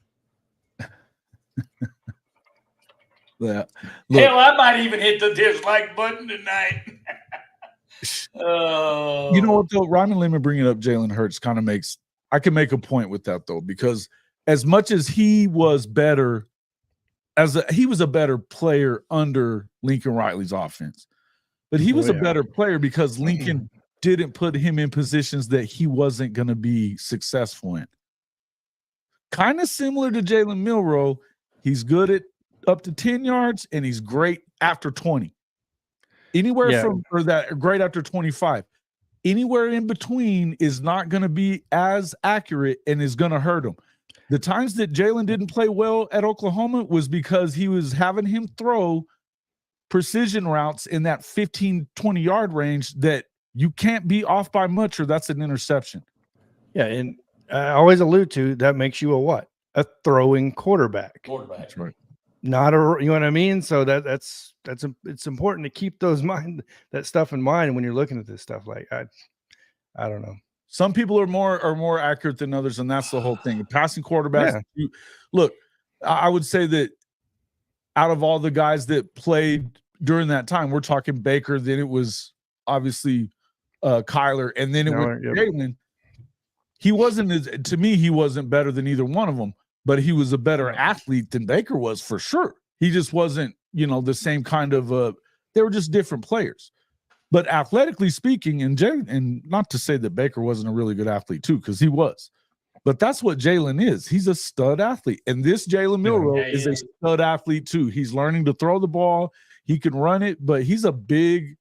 Yeah. Hell, I might even hit the dislike button tonight. You know what though? Ryman Lemon bringing up Jalen Hurts kind of makes I can make a point with that though, because as much as he was better he was a better player under Lincoln Riley's offense, but he was a better player because Lincoln didn't put him in positions that he wasn't going to be successful in. Kind of similar to Jalen Milroe. He's good at up to 10 yards and he's great after 20. Anywhere from or that great after 25. Anywhere in between is not going to be as accurate and is going to hurt him. The times that Jalen didn't play well at Oklahoma was because he was having him throw precision routes in that 15, 20-yard range that you can't be off by much or that's an interception. Yeah, and I always allude to that makes you a what? A throwing quarterback. That's right. Not a, you know what I mean? So it's important to keep that stuff in mind when you're looking at this stuff. Like I don't know. Some people are more accurate than others, and that's the whole thing. Passing quarterbacks. Look, I would say that out of all the guys that played during that time, we're talking Baker, then it was obviously Kyler, and then it was Jalen. He wasn't to me, he wasn't better than either one of them. But he was a better athlete than Baker was for sure. He just wasn't, the same kind of they were just different players. But athletically speaking, and not to say that Baker wasn't a really good athlete too, because he was. But that's what Jalen is. He's a stud athlete. And this Jalen Milroe is a stud athlete too. He's learning to throw the ball. He can run it, but he's a big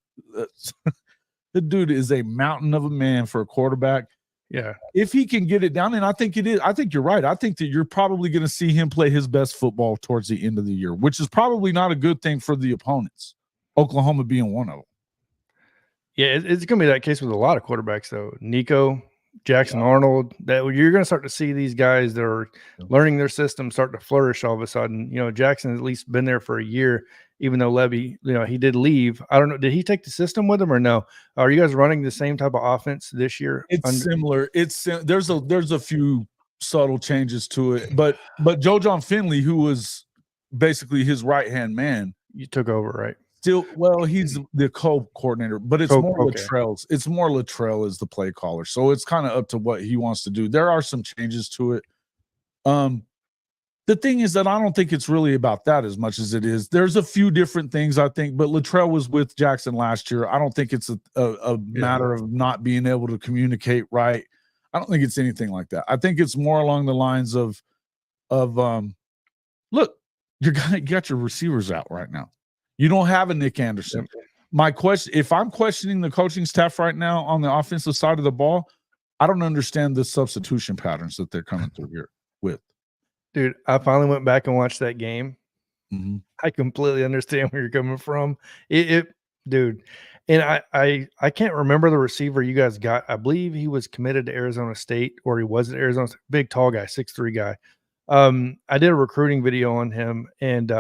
the dude is a mountain of a man for a quarterback. Yeah. If he can get it down, and I think it is, I think you're right. I think that you're probably going to see him play his best football towards the end of the year, which is probably not a good thing for the opponents, Oklahoma being one of them. Yeah, it's going to be that case with a lot of quarterbacks, though. Nico, Jackson Arnold, that you're going to start to see these guys that are learning their system start to flourish all of a sudden. Jackson has at least been there for a year, even though Levy, he did leave. I don't know. Did he take the system with him or no? Are you guys running the same type of offense this year? It's similar. There's a few subtle changes to it, but Joe John Finley, who was basically his right-hand man, you took over, right? Still, well, he's the co-coordinator, but it's more Luttrell's. It's more Luttrell as the play caller, so it's kind of up to what he wants to do. There are some changes to it. The thing is that I don't think it's really about that as much as it is. There's a few different things I think, but Luttrell was with Jackson last year. I don't think it's a matter of not being able to communicate right. I don't think it's anything like that. I think it's more along the lines of look, you got your receivers out right now. You don't have a Nick Anderson. My question, if I'm questioning the coaching staff right now on the offensive side of the ball, I don't understand the substitution patterns that they're coming through here with. Dude, I finally went back and watched that game. Mm-hmm. I completely understand where you're coming from. Dude, and I can't remember the receiver you guys got. I believe he was committed to Arizona State, or he was at Arizona State. Big, tall guy, 6'3" guy. I did a recruiting video on him, and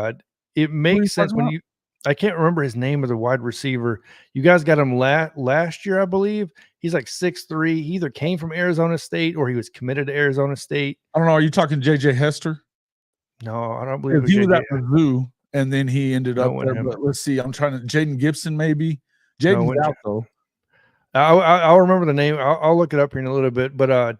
it makes sense when you – I can't remember his name of the wide receiver. You guys got him last year, I believe. He's like 6'3". He either came from Arizona State or he was committed to Arizona State. I don't know. Are you talking J.J. Hester? No, I don't believe he was at Mizzou, and then he ended up there. But let's see. I'm trying to – Jaden Gibson maybe. Jaden's out, though. I'll remember the name. I'll look it up here in a little bit. But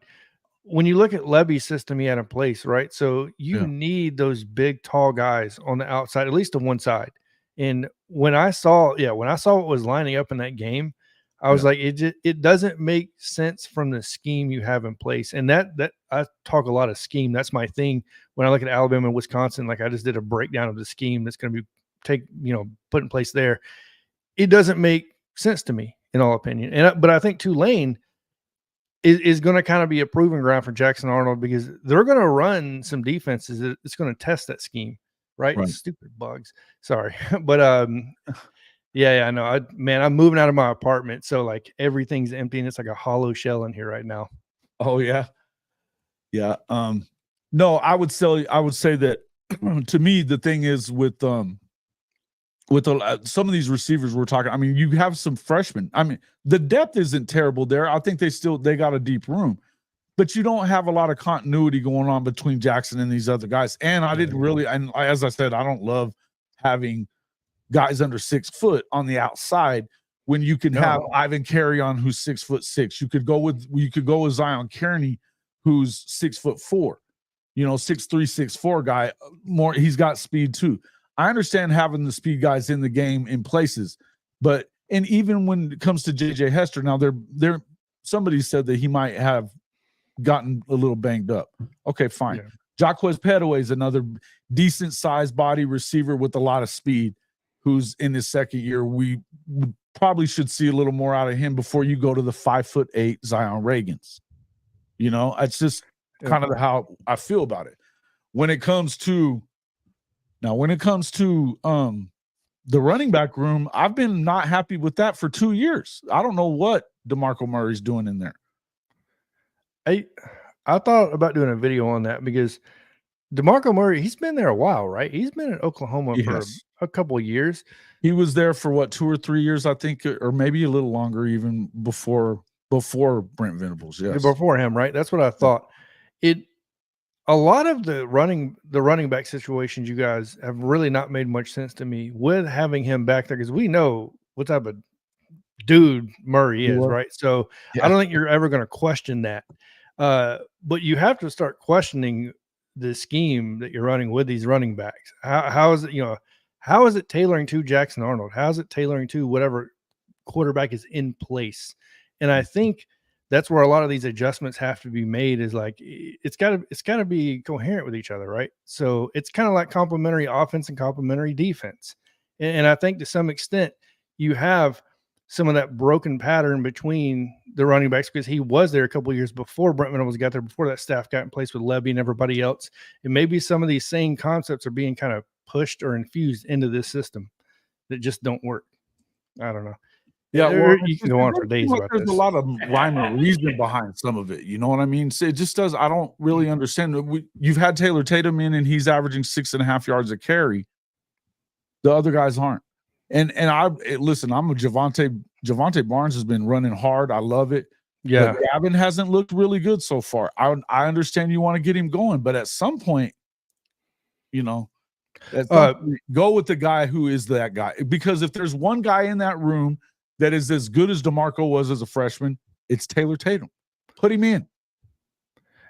when you look at Levy's system he had in place, right, so you need those big, tall guys on the outside, at least on one side. And when I saw what was lining up in that game, I was like, it doesn't make sense from the scheme you have in place. And that I talk a lot of scheme. That's my thing. When I look at Alabama and Wisconsin, like I just did a breakdown of the scheme that's going to be put in place there. It doesn't make sense to me, in all opinion. But I think Tulane, is going to kind of be a proving ground for Jackson Arnold because they're going to run some defenses. It's going to test that scheme, right? Stupid bugs. Sorry. But yeah, I know. I'm moving out of my apartment, so like everything's empty and it's like a hollow shell in here right now. Oh yeah. Yeah. No, I would say that to me the thing is with some of these receivers we're talking, I mean, you have some freshmen. I mean, the depth isn't terrible there. I think they got a deep room, but you don't have a lot of continuity going on between Jackson and these other guys. And I didn't really, and as I said, I don't love having guys under 6 foot on the outside when you can have Ivan Carrion who's 6'6". You could go with Zion Kearney who's 6'4", 6'3", 6'4" guy. More, he's got speed too. I understand having the speed guys in the game in places, and even when it comes to JJ Hester, now somebody said that he might have gotten a little banged up. Okay, fine. Yeah. Jaquez Petaway is another decent sized body receiver with a lot of speed who's in his second year. We probably should see a little more out of him before you go to the 5'8" Zion Reagans. It's just kind of how I feel about it. When it comes to the running back room, I've been not happy with that for 2 years. I don't know what DeMarco Murray's doing in there. I thought about doing a video on that because DeMarco Murray, he's been there a while, right? He's been in Oklahoma for a couple of years. He was there for what, 2 or 3 years, I think, or maybe a little longer, even before Brent Venables. Yes, before him, right? That's what I thought. A lot of the running back situations, you guys have really not made much sense to me with having him back there because we know what type of dude Murray is, right? So I don't think you're ever going to question that. But you have to start questioning the scheme that you're running with these running backs. How is it, how is it tailoring to Jackson Arnold? How is it tailoring to whatever quarterback is in place? And I think that's where a lot of these adjustments have to be made is like, it's gotta be coherent with each other. Right. So it's kind of like complementary offense and complementary defense. And I think to some extent you have some of that broken pattern between the running backs because he was there a couple of years before Brent Venables got there, before that staff got in place with Levy and everybody else. And maybe some of these same concepts are being kind of pushed or infused into this system that just don't work. I don't know. Yeah, well, you can go on for days about there's this. a lot of rhyme or reason behind some of it. You know what I mean? So it just does. I don't really understand. You've had Taylor Tatum in, and he's averaging 6.5 yards a carry. The other guys aren't. And listen, I'm a Javonte Barnes has been running hard. I love it. Yeah, but Gavin hasn't looked really good so far. I understand you want to get him going, but at some point, go with the guy who is that guy. Because if there's one guy in that room that is as good as DeMarco was as a freshman, it's Taylor Tatum. Put him in.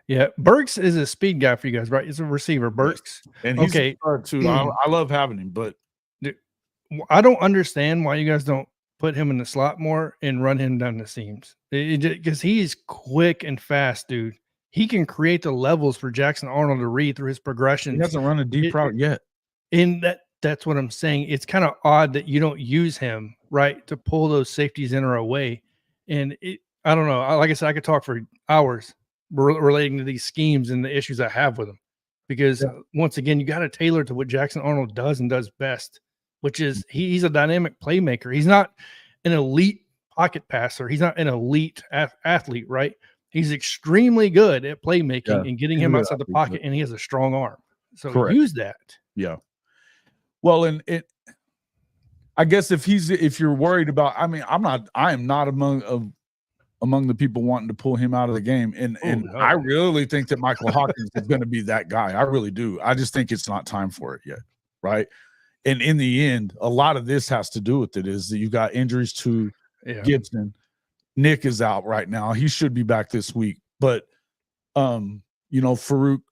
Yeah, Burks is a speed guy for you guys, right? He's a receiver, Burks. And he's a star too. I love having him, but I don't understand why you guys don't put him in the slot more and run him down the seams. Because he's quick and fast, dude. He can create the levels for Jackson Arnold to read through his progressions. He hasn't run a deep route yet. And that's what I'm saying. It's kind of odd that you don't use him, right, to pull those safeties in or away. And I don't know. Like I said, I could talk for hours relating to these schemes and the issues I have with them. Because once again, you got to tailor to what Jackson Arnold does and does best, which is he's a dynamic playmaker. He's not an elite pocket passer. He's not an elite athlete, right? He's extremely good at playmaking and getting him outside the pocket, and he has a strong arm. So use that. Yeah. Well, and I guess if you're worried about, I mean, I am not among the people wanting to pull him out of the game. And I really think that Michael Hawkins is going to be that guy. I really do. I just think it's not time for it yet. Right. And in the end, a lot of this has to do with it is that you got injuries to Gibson. Nick is out right now. He should be back this week. But, Farouk,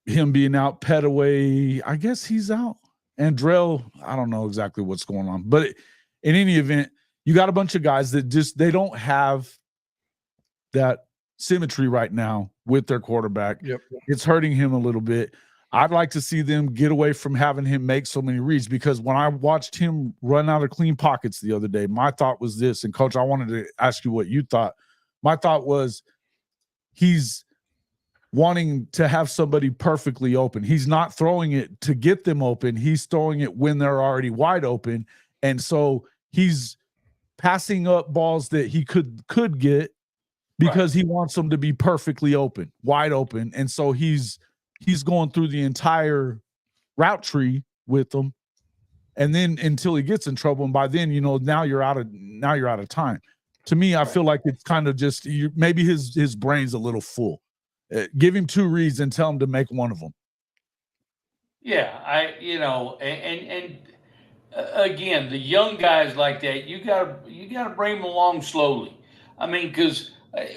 him being out, Petaway, I guess he's out. Andrell, I don't know exactly what's going on. But in any event, you got a bunch of guys that they don't have that symmetry right now with their quarterback. Yep. It's hurting him a little bit. I'd like to see them get away from having him make so many reads because when I watched him run out of clean pockets the other day, my thought was this, and Coach, I wanted to ask you what you thought My thought was he's wanting to have somebody perfectly open. He's not throwing it to get them open. He's throwing it when they're already wide open. And so he's passing up balls that he could get because he wants them to be perfectly open, wide open. And so he's going through the entire route tree with them. And then until he gets in trouble. And by then, now you're out of time. To me, I feel like it's kind of just maybe his brain's a little full. Give him 2 reads and tell him to make one of them. Yeah, again, the young guys like that, you gotta bring them along slowly. I mean, because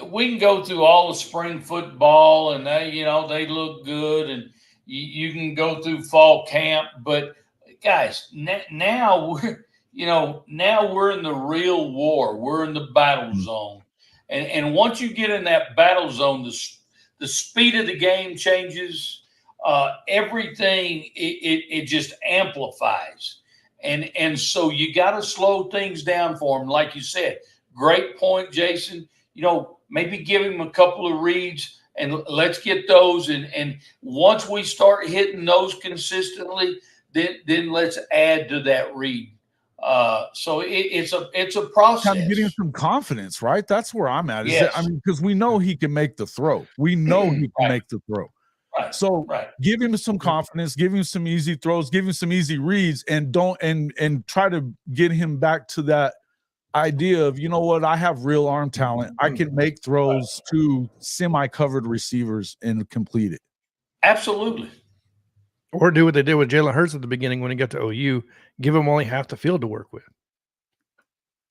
we can go through all the spring football and they look good, and you can go through fall camp, but guys, now we're in the real war. We're in the battle zone, and once you get in that battle zone, the speed of the game changes. Everything it just amplifies, and so you got to slow things down for him, like you said. Great point, Jason. Maybe give him a couple of reads and let's get those. And once we start hitting those consistently, then let's add to that read. So it's a process. Kind of getting some confidence, right? That's where I'm at. Yes. Because we know he can make the throw. We know he can make the throw. Right. So give him some confidence, give him some easy throws, give him some easy reads, and try to get him back to that idea of, I have real arm talent. I can make throws to semi-covered receivers and complete it. Absolutely. Or do what they did with Jalen Hurts at the beginning when he got to OU. Give him only half the field to work with.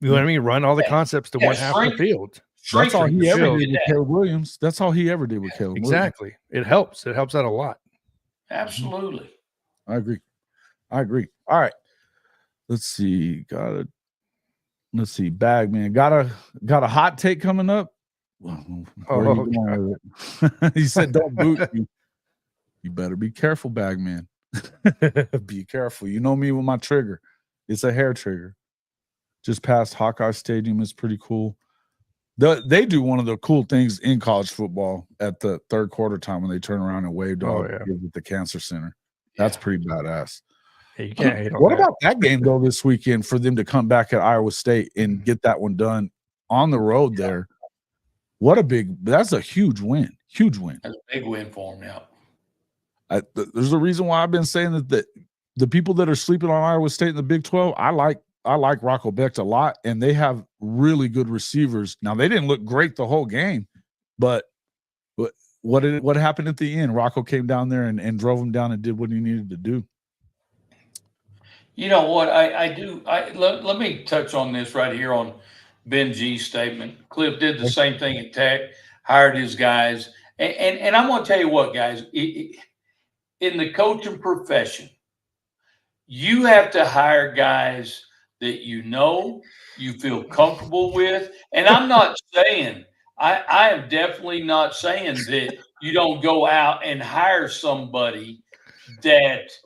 You know what I mean? Run all the concepts to one half of the field. That's all he ever did with Caleb Williams. That's all he ever did with Caleb Williams. Exactly. It helps. It helps out a lot. Absolutely. I agree. All right. Let's see. Bagman. Got a hot take coming up. He said, "Don't boot you. You better be careful, Bagman. Be careful. You know me with my trigger. It's a hair trigger. Just past Hawkeye Stadium is pretty cool. They do one of the cool things in college football at the third quarter time when they turn around and wave dog at the Cancer Center. That's pretty badass. Hey, you can't hate on what that. about that game though this weekend for them to come back at Iowa State and get that one done on the road there? That's a huge win. Huge win. That's a big win for them now. There's a reason why I've been saying that the people that are sleeping on Iowa State in the Big 12, I like Rocco Becht a lot, and they have really good receivers. Now, they didn't look great the whole game, but what happened at the end? Rocco came down there and drove him down and did what he needed to do. You know what? Let me touch on this right here on Ben G's statement. Cliff did the same thing at Tech, hired his guys. And I'm going to tell you what, guys, in the coaching profession, you have to hire guys that you feel comfortable with. And I'm not saying, I am definitely not saying that you don't go out and hire somebody that's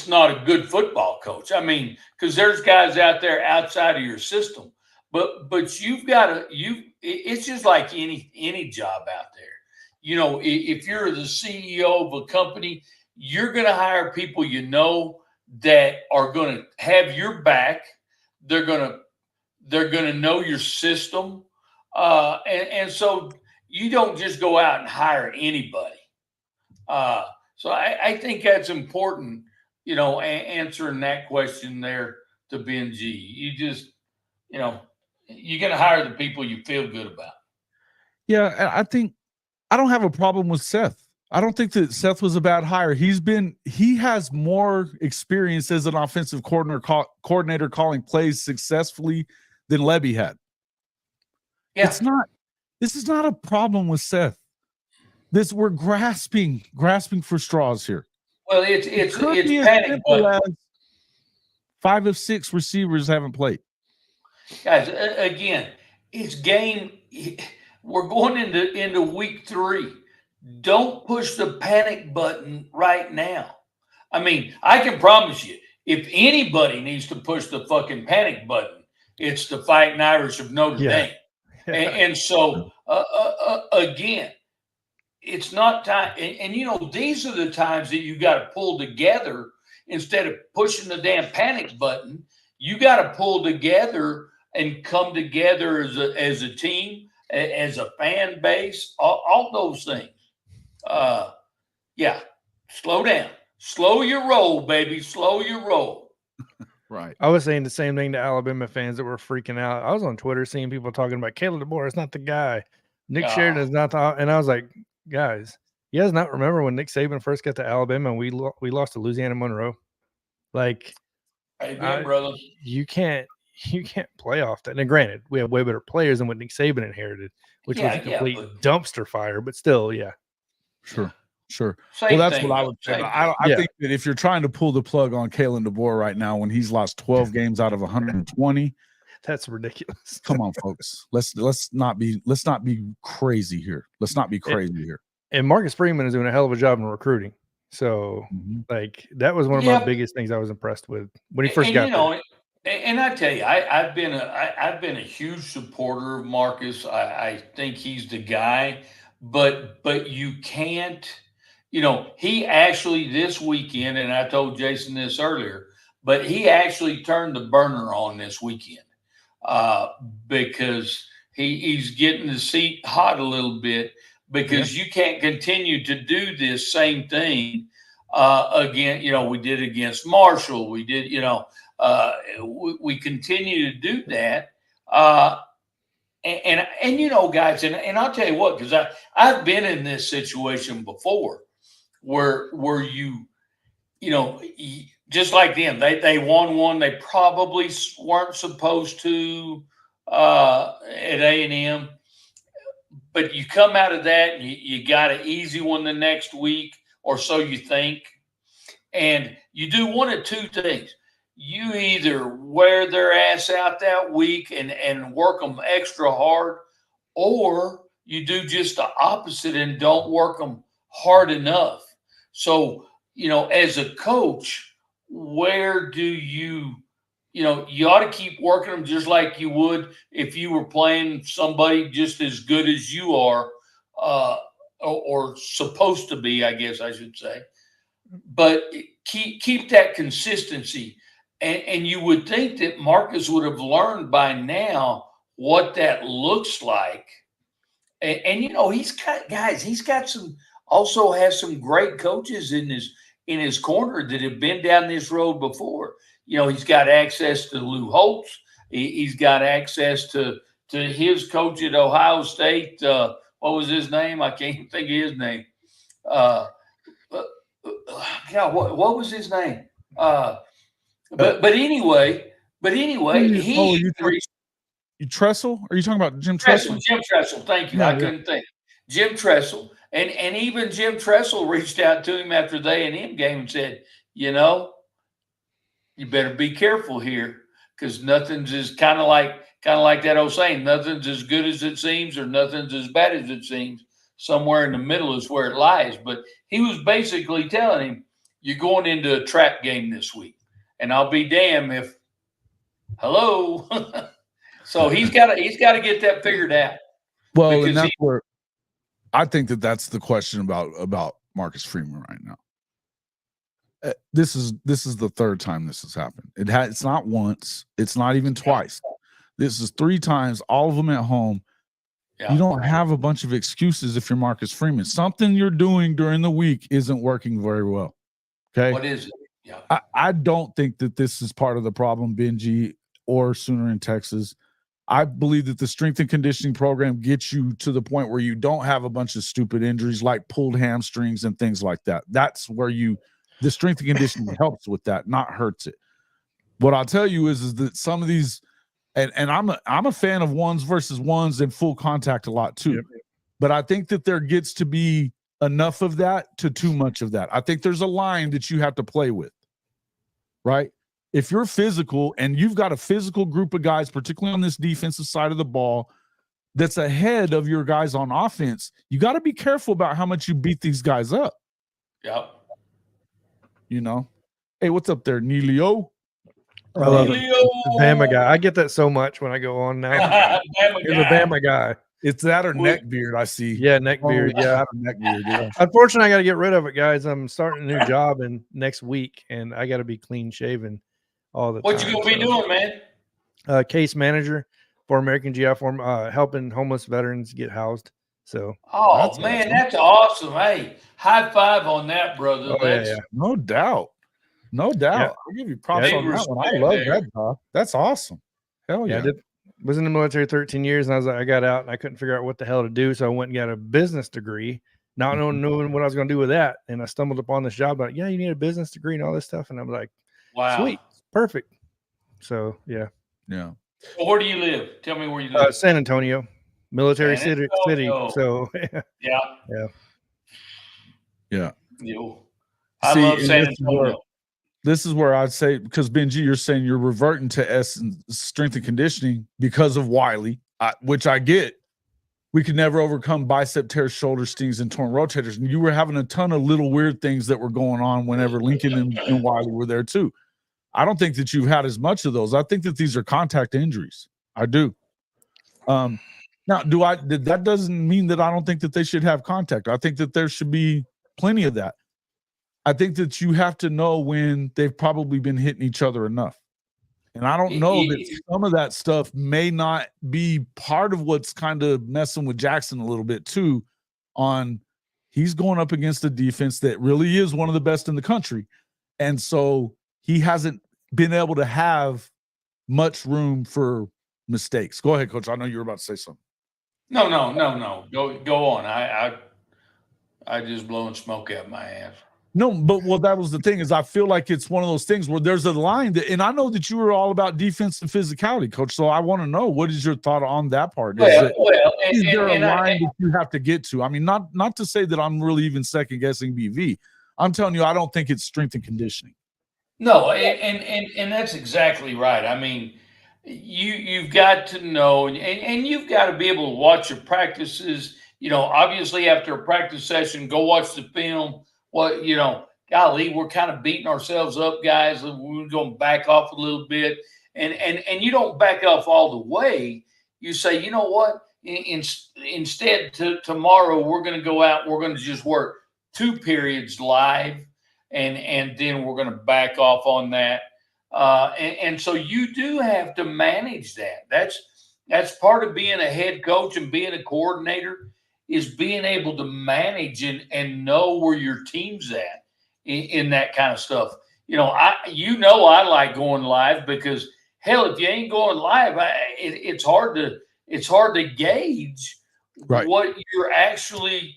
not a good football coach. I mean, because there's guys out there outside of your system. But you've got to it's just like any job out there. If you're the CEO of a company, you're going to hire people that are going to have your back. They're going to know your system, and so you don't just go out and hire anybody. So I think that's important. Answering that question there to Ben G. You just you're going to hire the people you feel good about. Yeah, I don't have a problem with Seth. I don't think that Seth was a bad hire. He has more experience as an offensive coordinator calling plays successfully than Levy had. Yeah. This is not a problem with Seth. We're grasping for straws here. Well, it's panic. But 5 of 6 receivers haven't played. Guys, again, it's game. We're going into week 3. Don't push the panic button right now. I mean, I can promise you, if anybody needs to push the fucking panic button, it's the Fighting Irish of Notre Dame. And so again, it's not time. And you know, these are the times that you got to pull together instead of pushing the damn panic button. You got to pull together and come together as a team, as a fan base, all those things. Yeah, slow down, slow your roll, baby, slow your roll. Right. I was saying the same thing to Alabama fans that were freaking out. I was on Twitter seeing people talking about Caleb DeBoer is not the guy. Nick Sheridan is not the, and I was like, guys, you guys not remember when Nick Saban first got to Alabama and we lost to Louisiana Monroe? Like, Amen, brother. You can't play off that. And granted, we have way better players than what Nick Saban inherited, which was a complete dumpster fire. But still, yeah, sure. Same well, that's what I would say. I think that if you're trying to pull the plug on Kalen DeBoer right now when he's lost 12 games out of 120, that's ridiculous. Come on, folks. Let's not be crazy here. Let's not be crazy here. And Marcus Freeman is doing a hell of a job in recruiting. So, like, that was one of my biggest things I was impressed with when he first got there. And I tell you, I've been a huge supporter of Marcus. I think he's the guy, but you can't. You know, he actually this weekend, and I told Jason this earlier, but he actually turned the burner on this weekend because he's getting the seat hot a little bit because you can't continue to do this same thing again. You know, we did against Marshall. We did, we continue to do that. And you know, guys, and I'll tell you what, because I've been in this situation before. Where you know, just like them, they won one they probably weren't supposed to at A&M, but you come out of that and you got an easy one the next week or so you think, and you do one of two things. You either wear their ass out that week and work them extra hard, or you do just the opposite and don't work them hard enough. So, you know, as a coach, where do you ought to keep working them just like you would if you were playing somebody just as good as you are, or supposed to be, I guess I should say. But keep that consistency. And you would think that Marcus would have learned by now what that looks like. And you know, he's got some. Also has some great coaches in his corner that have been down this road before. You know, he's got access to Lou Holtz. He's got access to his coach at Ohio State. What was his name? I can't think of his name. God, what was his name? But anyway, you Tressel? Are you talking about Jim Tressel? Jim Tressel. Thank you. I couldn't think. Jim Tressel. And even Jim Tressel reached out to him after the A&M game and said, you know, you better be careful here because nothing's is kind of like that old saying, nothing's as good as it seems or nothing's as bad as it seems. Somewhere in the middle is where it lies. But he was basically telling him, you're going into a trap game this week. And I'll be damned if, hello. So he's got to get that figured out. Well, and that's where I think that's the question about Marcus Freeman right now. This is the third time this has happened. It's not once. It's not even twice. This is 3 times, all of them at home. Yeah. You don't have a bunch of excuses if you're Marcus Freeman. Something you're doing during the week isn't working very well. Okay. What is it? Yeah. I don't think that this is part of the problem, Benji or Sooner in Texas. I believe that the strength and conditioning program gets you to the point where you don't have a bunch of stupid injuries like pulled hamstrings and things like that. That's where the strength and conditioning helps with that, not hurts it. What I'll tell you is that some of these, and I'm a fan of ones versus ones and full contact a lot too. Yep. But I think that there gets to be enough of that to too much of that. I think there's a line that you have to play with, right? If you're physical and you've got a physical group of guys, particularly on this defensive side of the ball, that's ahead of your guys on offense, you got to be careful about how much you beat these guys up. Yep. You know, hey, what's up there, Neilio? I love it. Leo. Bama guy. I get that so much when I go on now. Bama You're the guy. Bama guy. It's that or Well, neck beard. I see. Yeah, neck beard. Oh, Yeah. neck beard. Yeah. Unfortunately, I got to get rid of it, guys. I'm starting a new job in next week, and I got to be clean shaven all the What time. you gonna be doing, man? Case manager for American GI Form, helping homeless veterans get housed. So, Oh That's man, awesome. that's awesome. Hey, high five on that, brother. oh, That's yeah. No doubt. No doubt. Yeah. I'll give you props Yeah. on that one. I Respect love there. that job. That's awesome. Hell Yeah, yeah. I was in the military 13 years, and I was like, I got out and I couldn't figure out what the hell to do. So I went and got a business degree, not knowing what I was going to do with that. And I stumbled upon this job. Like, yeah, you need a business degree and all this stuff. And I'm like, wow. sweet, perfect. So yeah, Yeah. Well, where do you live? Tell me where you live. San Antonio, military San city. Antonio. So Yeah. Yeah. You. I See, love and San this is where- Antonio. This is where I'd say, because Benji, you're saying you're reverting to strength and conditioning because of Wiley, which I get. We could never overcome bicep tears, shoulder stings, and torn rotators. And you were having a ton of little weird things that were going on whenever Lincoln and Wiley were there too. I don't think that you've had as much of those. I think that these are contact injuries. I do. Now, that doesn't mean that I don't think that they should have contact. I think that there should be plenty of that. I think that you have to know when they've probably been hitting each other enough. And I don't know that some of that stuff may not be part of what's kind of messing with Jackson a little bit too. He's going up against a defense that really is one of the best in the country. And so he hasn't been able to have much room for mistakes. Go ahead, Coach. I know you were about to say something. No. Go on. I just blowing smoke out my ass. No, but that was the thing is I feel like it's one of those things where there's a line that, and I know that you were all about defense and physicality, Coach. So I want to know, what is your thought on that part? Is there a line that you have to get to? I mean, not to say that I'm really even second guessing BV. I'm telling you, I don't think it's strength and conditioning. No, and that's exactly right. I mean, you've got to know, and you've got to be able to watch your practices. You know, obviously after a practice session, go watch the film. Well, you know, golly, we're kind of beating ourselves up, guys. We're going to back off a little bit, and you don't back off all the way. You say, you know what? Instead, tomorrow we're going to go out. We're going to just work 2 periods live, and then we're going to back off on that. And so you do have to manage that. That's part of being a head coach and being a coordinator, is being able to manage and know where your team's at in that kind of stuff. You know, I like going live because, hell, if you ain't going live, it's hard to gauge what you're actually,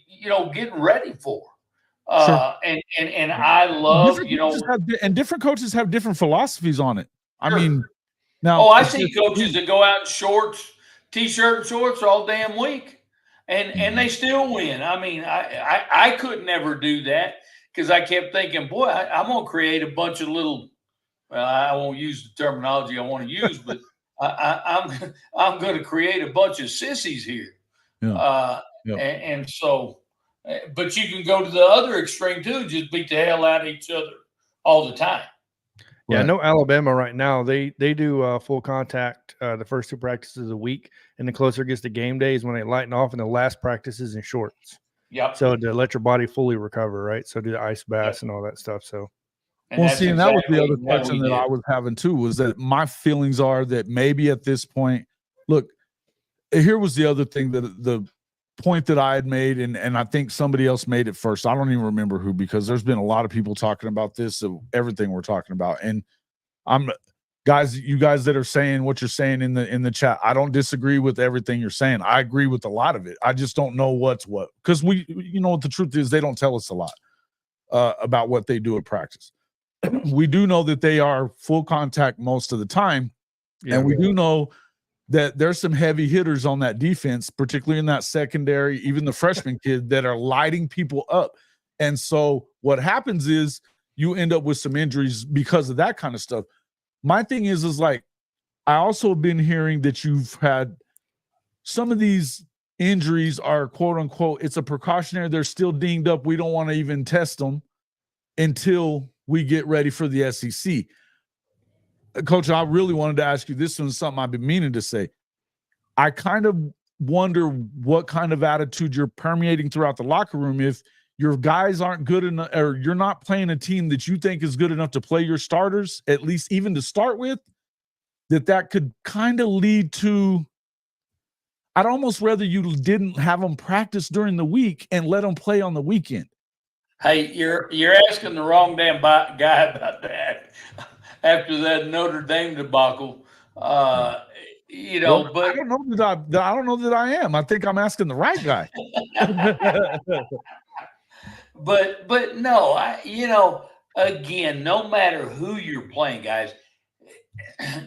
getting ready for. Sure. And I love, and different coaches have different philosophies on it. I Sure. mean, now I see coaches that go out in shorts, t-shirt and shorts all damn week. And they still win. I mean, I could never do that because I kept thinking, boy, I'm going to create a bunch of little, well, I won't use the terminology I want to use, but I'm going to create a bunch of sissies here. Yeah. And so, but you can go to the other extreme too, just beat the hell out of each other all the time. Yeah, I know Alabama right now, they do full contact the first 2 practices a week, and the closer it gets to game day is when they lighten off, and the last practice is in shorts. Yep. So to let your body fully recover, right? So do the ice baths and all that stuff. So, and that was the other what question we that did. I was having too, was that my feelings are that maybe at this point, look, here was the other thing, that the point that I had made, and I think somebody else made it first. I don't even remember who, because there's been a lot of people talking about this, of everything we're talking about. And you guys that are saying what you're saying in the chat, I don't disagree with everything you're saying. I agree with a lot of it. I just don't know what's what, because what the truth is, they don't tell us a lot about what they do at practice. We do know that they are full contact most of the time, and we do know that there's some heavy hitters on that defense, particularly in that secondary, even the freshman kid, that are lighting people up. And so what happens is you end up with some injuries because of that kind of stuff. My thing is like, I also have been hearing that you've had some of these injuries are, quote unquote, it's a precautionary. They're still dinged up. We don't want to even test them until we get ready for the SEC. Coach, I really wanted to ask you this one, something I've been meaning to say. I kind of wonder what kind of attitude you're permeating throughout the locker room if your guys aren't good enough, or you're not playing a team that you think is good enough to play your starters, at least even to start with, that could kind of lead to, I'd almost rather you didn't have them practice during the week and let them play on the weekend. Hey, you're asking the wrong damn guy about that. After that Notre Dame debacle, you know, Well, but I don't know that I am. I think I'm asking the right guy. but no, again, no matter who you're playing, guys,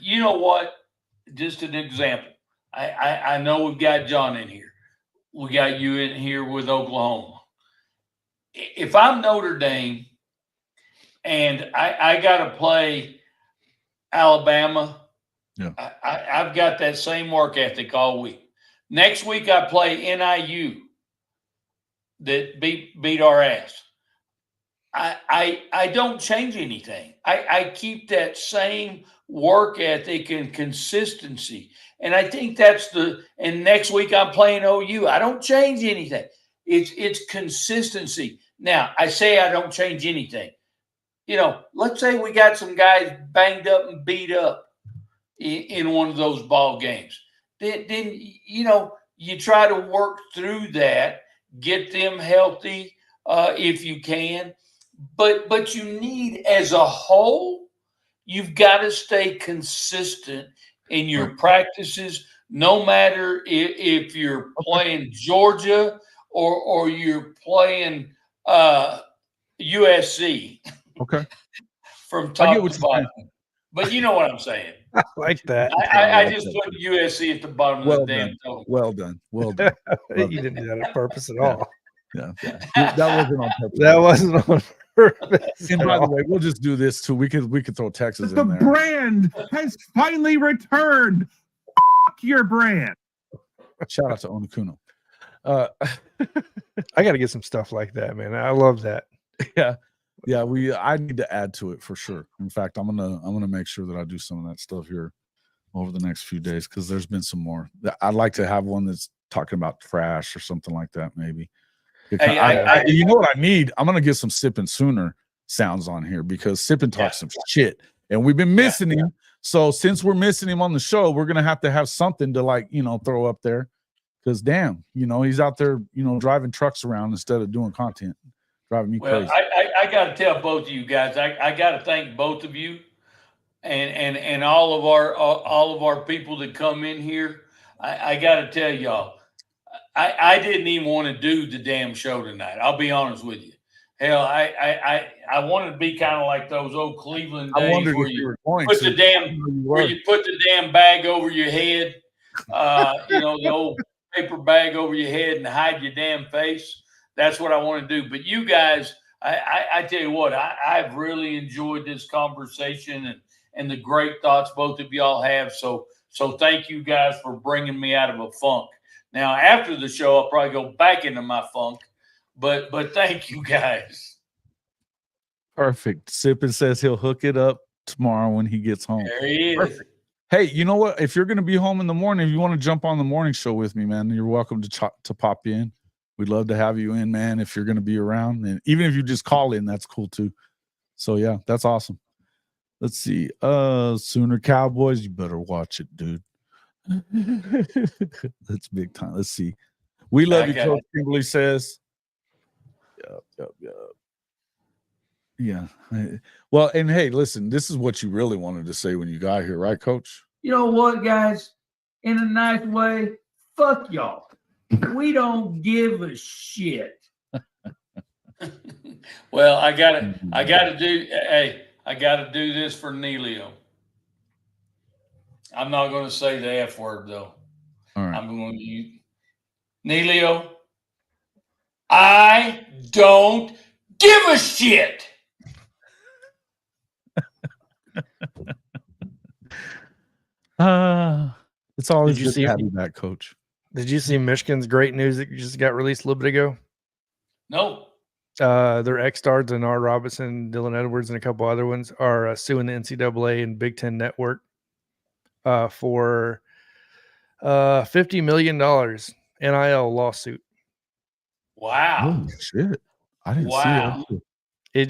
you know what? Just an example. I know we've got John in here. We got you in here with Oklahoma. If I'm Notre Dame and I got to play Alabama, yeah, I've got that same work ethic all week. Next week I play NIU that beat our ass. I don't change anything. I keep that same work ethic and consistency. And I think and next week I'm playing OU. I don't change anything. It's consistency. Now, I say I don't change anything. You know, let's say we got some guys banged up and beat up in one of those ball games. Then you know, you try to work through that, get them healthy if you can. But you need, as a whole, you've got to stay consistent in your practices, no matter if you're playing Georgia or you're playing USC. Okay. From top to bottom. But you know what I'm saying. I like that. I just put USC at the bottom of the damn total. Well done. You didn't do that on purpose at all. Yeah. That wasn't on purpose. That wasn't on purpose. And by the way, we'll just do this too. We could throw Texas in there. The brand has finally returned. Fuck your brand. Shout out to Onukuno. I got to get some stuff like that, man. I love that. Yeah. I need to add to it for sure. In fact, I'm gonna make sure that I do some of that stuff here over the next few days, because there's been some more. I'd like to have one that's talking about trash or something like that, maybe. Hey, you know what I need? I'm gonna get some Sippin' Sooner sounds on here, because Sippin' talks some shit, and we've been missing him. So since we're missing him on the show, we're gonna have to have something to throw up there, because damn, he's out there, driving trucks around instead of doing content. Driving me crazy. I got to tell both of you guys, I got to thank both of you and all of our people that come in here. I got to tell y'all, I didn't even want to do the damn show tonight. I'll be honest with you. Hell, I wanted to be kind of like those old Cleveland days where you put the damn bag over your head, the old paper bag over your head and hide your damn face. That's what I want to do. But you guys, I tell you what, I've really enjoyed this conversation and the great thoughts both of y'all have. So thank you guys for bringing me out of a funk. Now, after the show, I'll probably go back into my funk. But thank you guys. Perfect. Sippin' says he'll hook it up tomorrow when he gets home. There he is. Perfect. Hey, you know what? If you're going to be home in the morning, if you want to jump on the morning show with me, man, you're welcome to pop in. We'd love to have you in, man, if you're going to be around. And even if you just call in, that's cool too. So, yeah, that's awesome. Let's see. Sooner Cowboys, you better watch it, dude. That's big time. Let's see. We love you, Coach Kimberly says. Yep. Yeah. Well, and hey, listen, this is what you really wanted to say when you got here, right, Coach? You know what, guys? In a nice way, fuck y'all. We don't give a shit. Well, I gotta do this for Neilio. I'm not going to say the F word though. All right. I'm going to use Neilio. I don't give a shit. It's always good to have you back, Coach. Did you see Michigan's great news that just got released a little bit ago? No. Their ex-stars, Denard Robinson, Dylan Edwards, and a couple other ones are suing the NCAA and Big Ten Network for $50 million NIL lawsuit. Wow. Holy shit. I didn't Wow. see that.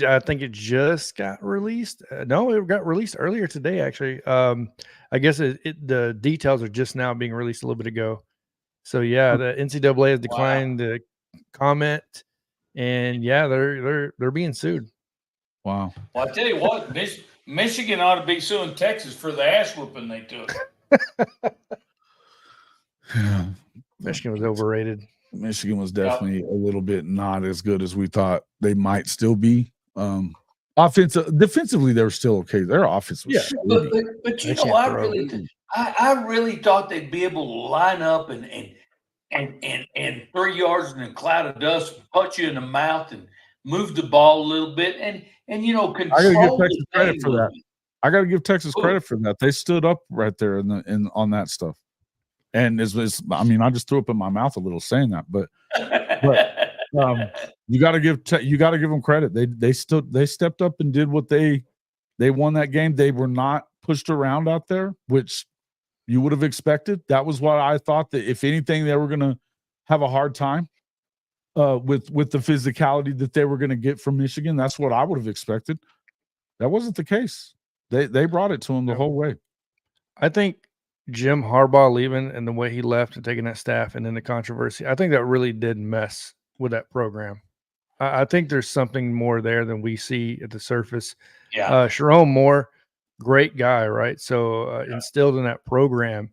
I think it just got released. No, it got released earlier today, actually. I guess the details are just now being released a little bit ago. So yeah, the NCAA has declined to comment, and yeah, they're being sued. Wow. Well, I tell you what, Michigan ought to be suing Texas for the ass whooping they took. Yeah. Michigan was overrated. Michigan was definitely a little bit not as good as we thought they might still be. Defensively, they were still okay. Their offense was shitty. But you know, I really thought they'd be able to line up and 3 yards in a cloud of dust, punch you in the mouth, and move the ball a little bit, and you know, control. I gotta give Texas credit for that. I gotta give Texas credit for that. They stood up right there on that stuff. And I mean, I just threw up in my mouth a little saying that, but you got to give them credit. They stepped up and did what they won that game. They were not pushed around out there, which you would have expected. That was what I thought, that if anything, they were going to have a hard time with the physicality that they were going to get from Michigan. That's what I would have expected. That wasn't the case. They brought it to them the whole way. I think Jim Harbaugh leaving and the way he left and taking that staff and then the controversy, I think that really did mess with that program. I think there's something more there than we see at the surface. Yeah. Sharon Moore, great guy, right? So instilled in that program.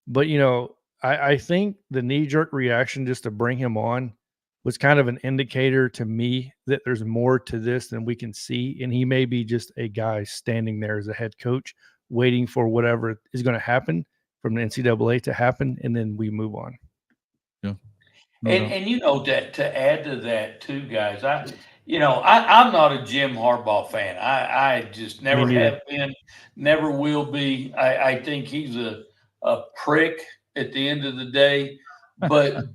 But, you know, I think the knee-jerk reaction just to bring him on was kind of an indicator to me that there's more to this than we can see. And he may be just a guy standing there as a head coach waiting for whatever is going to happen from the NCAA to happen, and then we move on. Yeah. And you know, that to add to that too, guys, I'm not a Jim Harbaugh fan. I just never have been, never will be. I think he's a prick at the end of the day. But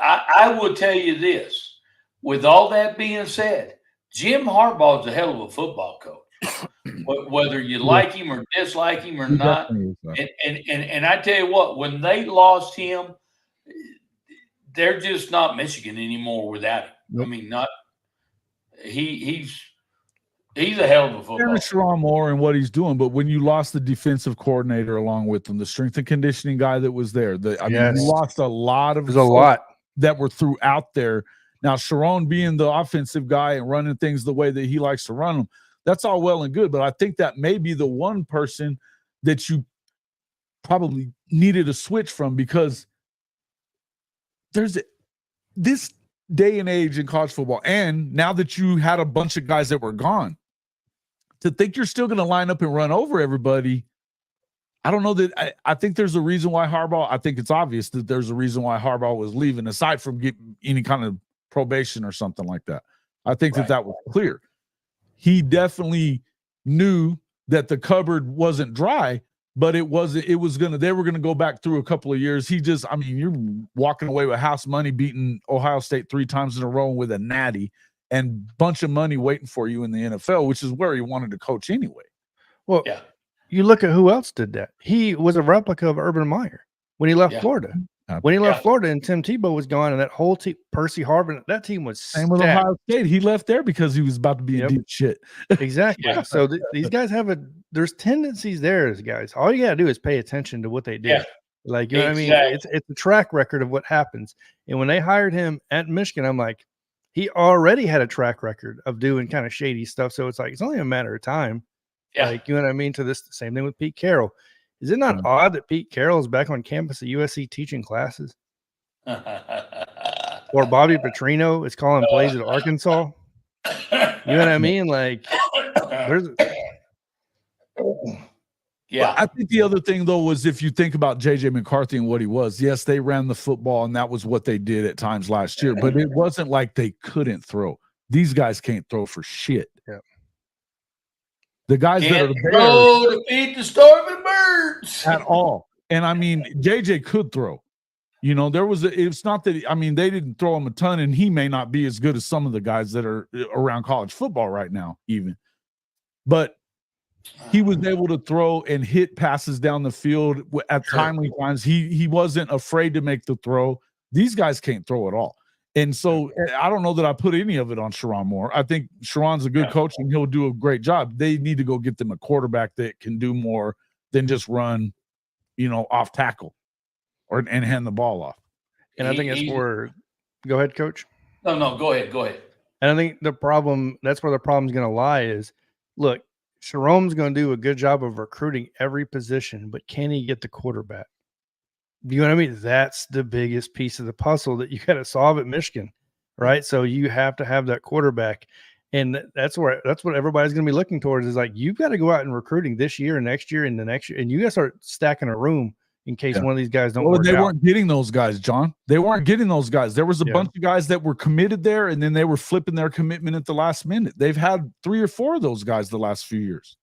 I will tell you this, with all that being said, Jim Harbaugh is a hell of a football coach. Whether you like him or dislike him or not, and I tell you what, when they lost him, they're just not Michigan anymore without him. Nope. I mean, he's a hell of a football. Sharon Moore and what he's doing, but when you lost the defensive coordinator along with them, the strength and conditioning guy that was there, mean, you lost a lot of that were throughout there. Now, Sharon being the offensive guy and running things the way that he likes to run them, that's all well and good, but I think that may be the one person that you probably needed a switch from, because there's this day and age in college football, and now that you had a bunch of guys that were gone, to think you're still going to line up and run over everybody, I don't know that I think there's a reason why Harbaugh, I think it's obvious that there's a reason why Harbaugh was leaving, aside from getting any kind of probation or something like that. I think that was clear. He definitely knew that the cupboard wasn't dry, but they were going to go back through a couple of years. You're walking away with house money, beating Ohio State 3 times in a row with a natty, and bunch of money waiting for you in the NFL, which is where he wanted to coach anyway. Well, you look at who else did that. He was a replica of Urban Meyer when he left Florida. When he left Florida and Tim Tebow was gone, and that whole team, Percy Harvin, that team was same with Ohio State. He left there because he was about to be in deep shit. Exactly. So these guys there's tendencies there, guys. All you gotta do is pay attention to what they do. Yeah. Like, you know what I mean? It's a track record of what happens. And when they hired him at Michigan, I'm like, he already had a track record of doing kind of shady stuff. So it's like, it's only a matter of time. Yeah. Like, you know what I mean? To this, same thing with Pete Carroll. Is it not odd that Pete Carroll is back on campus at USC teaching classes? Or Bobby Petrino is calling plays at Arkansas? You know what I mean? Like, Yeah. I think the other thing, though, was if you think about J.J. McCarthy and what he was, yes, they ran the football, and that was what they did at times last year, but it wasn't like they couldn't throw. These guys can't throw for shit. Yeah. The guys that are there to feed the starving birds at all. And I mean, JJ could throw. You know, it's not that, I mean, they didn't throw him a ton, and he may not be as good as some of the guys that are around college football right now, even. But he was able to throw and hit passes down the field at timely times. He wasn't afraid to make the throw. These guys can't throw at all. And so I don't know that I put any of it on Sherrone Moore. I think Sherrone's a good coach, and he'll do a great job. They need to go get them a quarterback that can do more than just run, off tackle and hand the ball off. And I think that's where – go ahead, Coach. No, go ahead. And I think that's where the problem's going to lie is, look, Sherrone's going to do a good job of recruiting every position, but can he get the quarterback? You know what I mean? That's the biggest piece of the puzzle that you got to solve at Michigan, right? So you have to have that quarterback, and that's what everybody's going to be looking towards is like, you've got to go out and recruiting this year and next year and the next year, and you got to start stacking a room in case one of these guys don't work out. They weren't getting those guys, John. They weren't getting those guys. There was a bunch of guys that were committed there, and then they were flipping their commitment at the last minute. They've had 3 or 4 of those guys the last few years.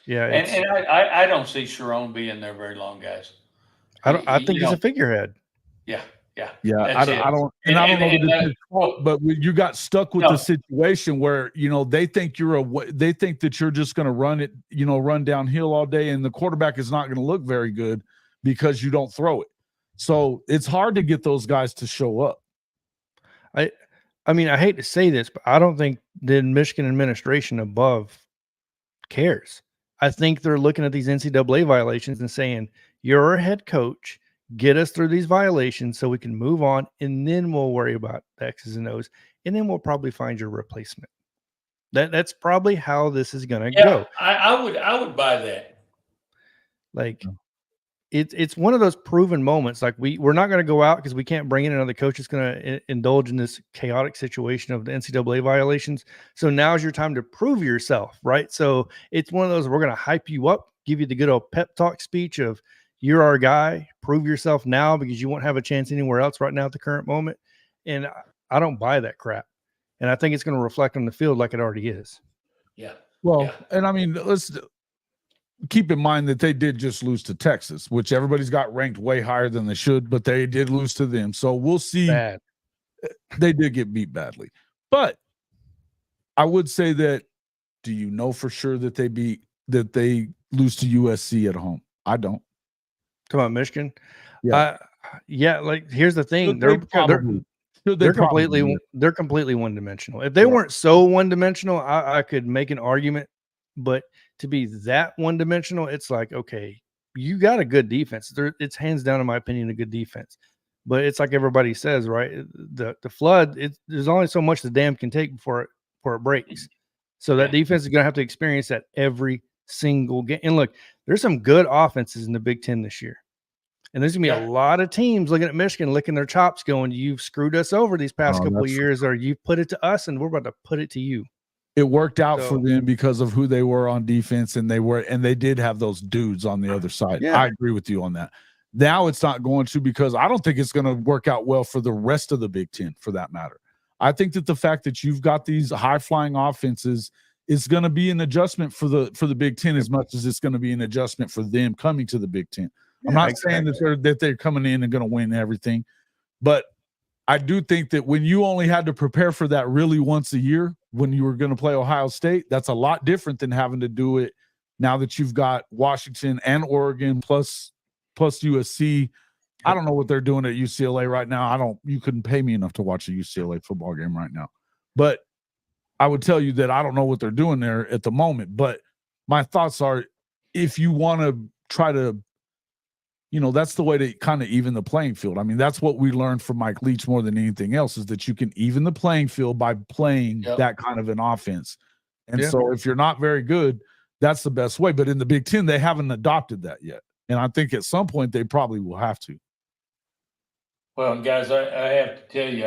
Yeah. And I don't see Sherrone being there very long, guys. I think he's a figurehead. Yeah. I don't know, but you got stuck with the situation where they think they think that you're just going to run downhill all day, and the quarterback is not going to look very good because you don't throw it. So it's hard to get those guys to show up. I mean, I hate to say this, but I don't think the Michigan administration above cares. I think they're looking at these NCAA violations and saying, you're our head coach, get us through these violations so we can move on, and then we'll worry about the X's and O's, and then we'll probably find your replacement. That's probably how this is going to go. I would buy that. Like, it's one of those proven moments. Like, we're not going to go out because we can't bring in another coach that's going to indulge in this chaotic situation of the NCAA violations. So now's your time to prove yourself, right? So it's one of those, we're going to hype you up, give you the good old pep talk speech of, you're our guy, prove yourself now because you won't have a chance anywhere else right now at the current moment. And I don't buy that crap. And I think it's going to reflect on the field like it already is. Yeah. Well, and I mean, let's keep in mind that they did just lose to Texas, which everybody's got ranked way higher than they should, but they did lose to them. So we'll see. Bad. They did get beat badly. But I would say that, do you know for sure that they lose to USC at home? I don't. Come on, Michigan. Yeah. Like, here's the thing. They're completely one-dimensional. If they weren't so one-dimensional, I could make an argument, but to be that one-dimensional, it's like, okay, you got a good defense. It's hands down, in my opinion, a good defense. But it's like everybody says, right? The flood, there's only so much the dam can take before it breaks. So that defense is going to have to experience that every single game. And look, there's some good offenses in the Big Ten this year. And there's going to be a lot of teams looking at Michigan, licking their chops, going, you've screwed us over these past couple of years, or you've put it to us, and we're about to put it to you. It worked out for them because of who they were on defense, and they did have those dudes on the other side. I agree with you on that. Now it's not going to, because I don't think it's going to work out well for the rest of the Big Ten, for that matter. I think that the fact that you've got these high-flying offenses is going to be an adjustment for the Big Ten as much as it's going to be an adjustment for them coming to the Big Ten. I'm not saying that they're coming in and going to win everything, but I do think that when you only had to prepare for that really once a year, when you were going to play Ohio State, that's a lot different than having to do it now that you've got Washington and Oregon plus USC. I don't know what they're doing at UCLA right now. You couldn't pay me enough to watch a UCLA football game right now, but I would tell you that I don't know what they're doing there at the moment. But my thoughts are, if you want to try to, that's the way to kind of even the playing field. I mean, that's what we learned from Mike Leach more than anything else, is that you can even the playing field by playing that kind of an offense. And so if you're not very good, that's the best way. But in the Big Ten, they haven't adopted that yet. And I think at some point they probably will have to. Well, guys, I have to tell you,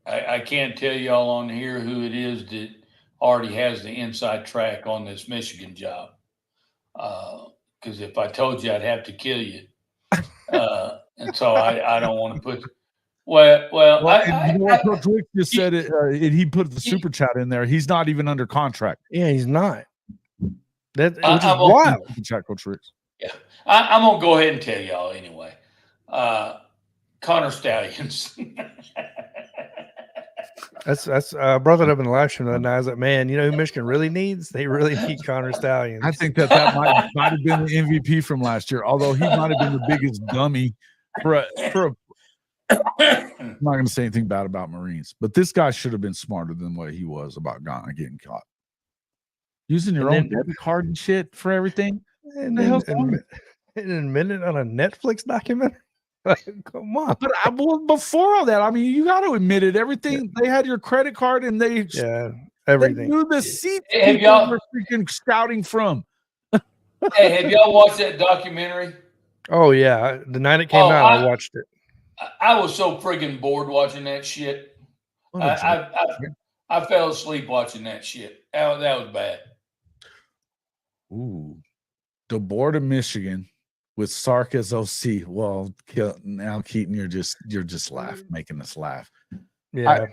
I can't tell y'all on here who it is that already has the inside track on this Michigan job. Because if I told you, I'd have to kill you. And so I don't want to put. Coach Rick just said it. He put the super chat in there. He's not even under contract. Yeah, he's not. Which is wild. Chat, Coach Rick. Yeah, I'm gonna go ahead and tell y'all anyway. Connor Stallions. That's I brought that up in the live stream the other night. I was like, man, you know who Michigan really needs? They really need Connor Stallions. I think that might have been the MVP from last year, although he might have been the biggest dummy for a I'm not going to say anything bad about Marines, but this guy should have been smarter than what he was about getting caught. Using your own debit card and shit for everything. And then admitted on a Netflix documentary. Come on. But before all that, I mean, you got to admit it. Everything they had your credit card and everything. They knew the seat people were freaking scouting from. Hey, have y'all watched that documentary? Oh yeah, the night it came out, I watched it. I was so friggin' bored watching that shit. I fell asleep watching that shit. That was bad. Ooh, the Board of Michigan with Sark as OC. Well, now Keaton, you're just making us laugh. Yeah,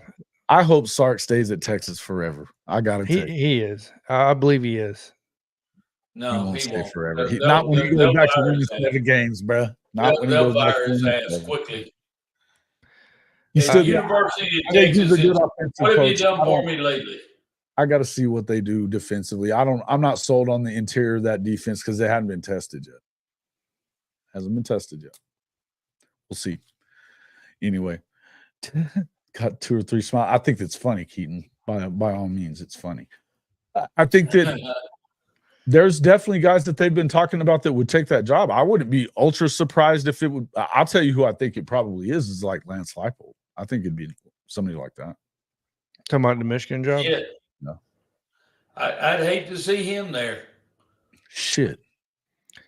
I hope Sark stays at Texas forever. I gotta tell you, he is. I believe he is. No, he won't stay won't. forever. Not when he goes back to winning 7 games, bro. Not when he goes back to winning his ass quickly. He's still University of Texas. What have you done for me lately? I got to see what they do defensively. I'm not sold on the interior of that defense because they hadn't been tested yet. Hasn't been tested yet. We'll see. Anyway, got 2 or 3 smiles. I think it's funny, Keaton. By all means, it's funny. I think that there's definitely guys that they've been talking about that would take that job. I wouldn't be ultra surprised if it would. I'll tell you who I think it probably is like Lance Leipold. I think it'd be somebody like that. Talking about the Michigan job? Yeah. No. I'd hate to see him there. Shit.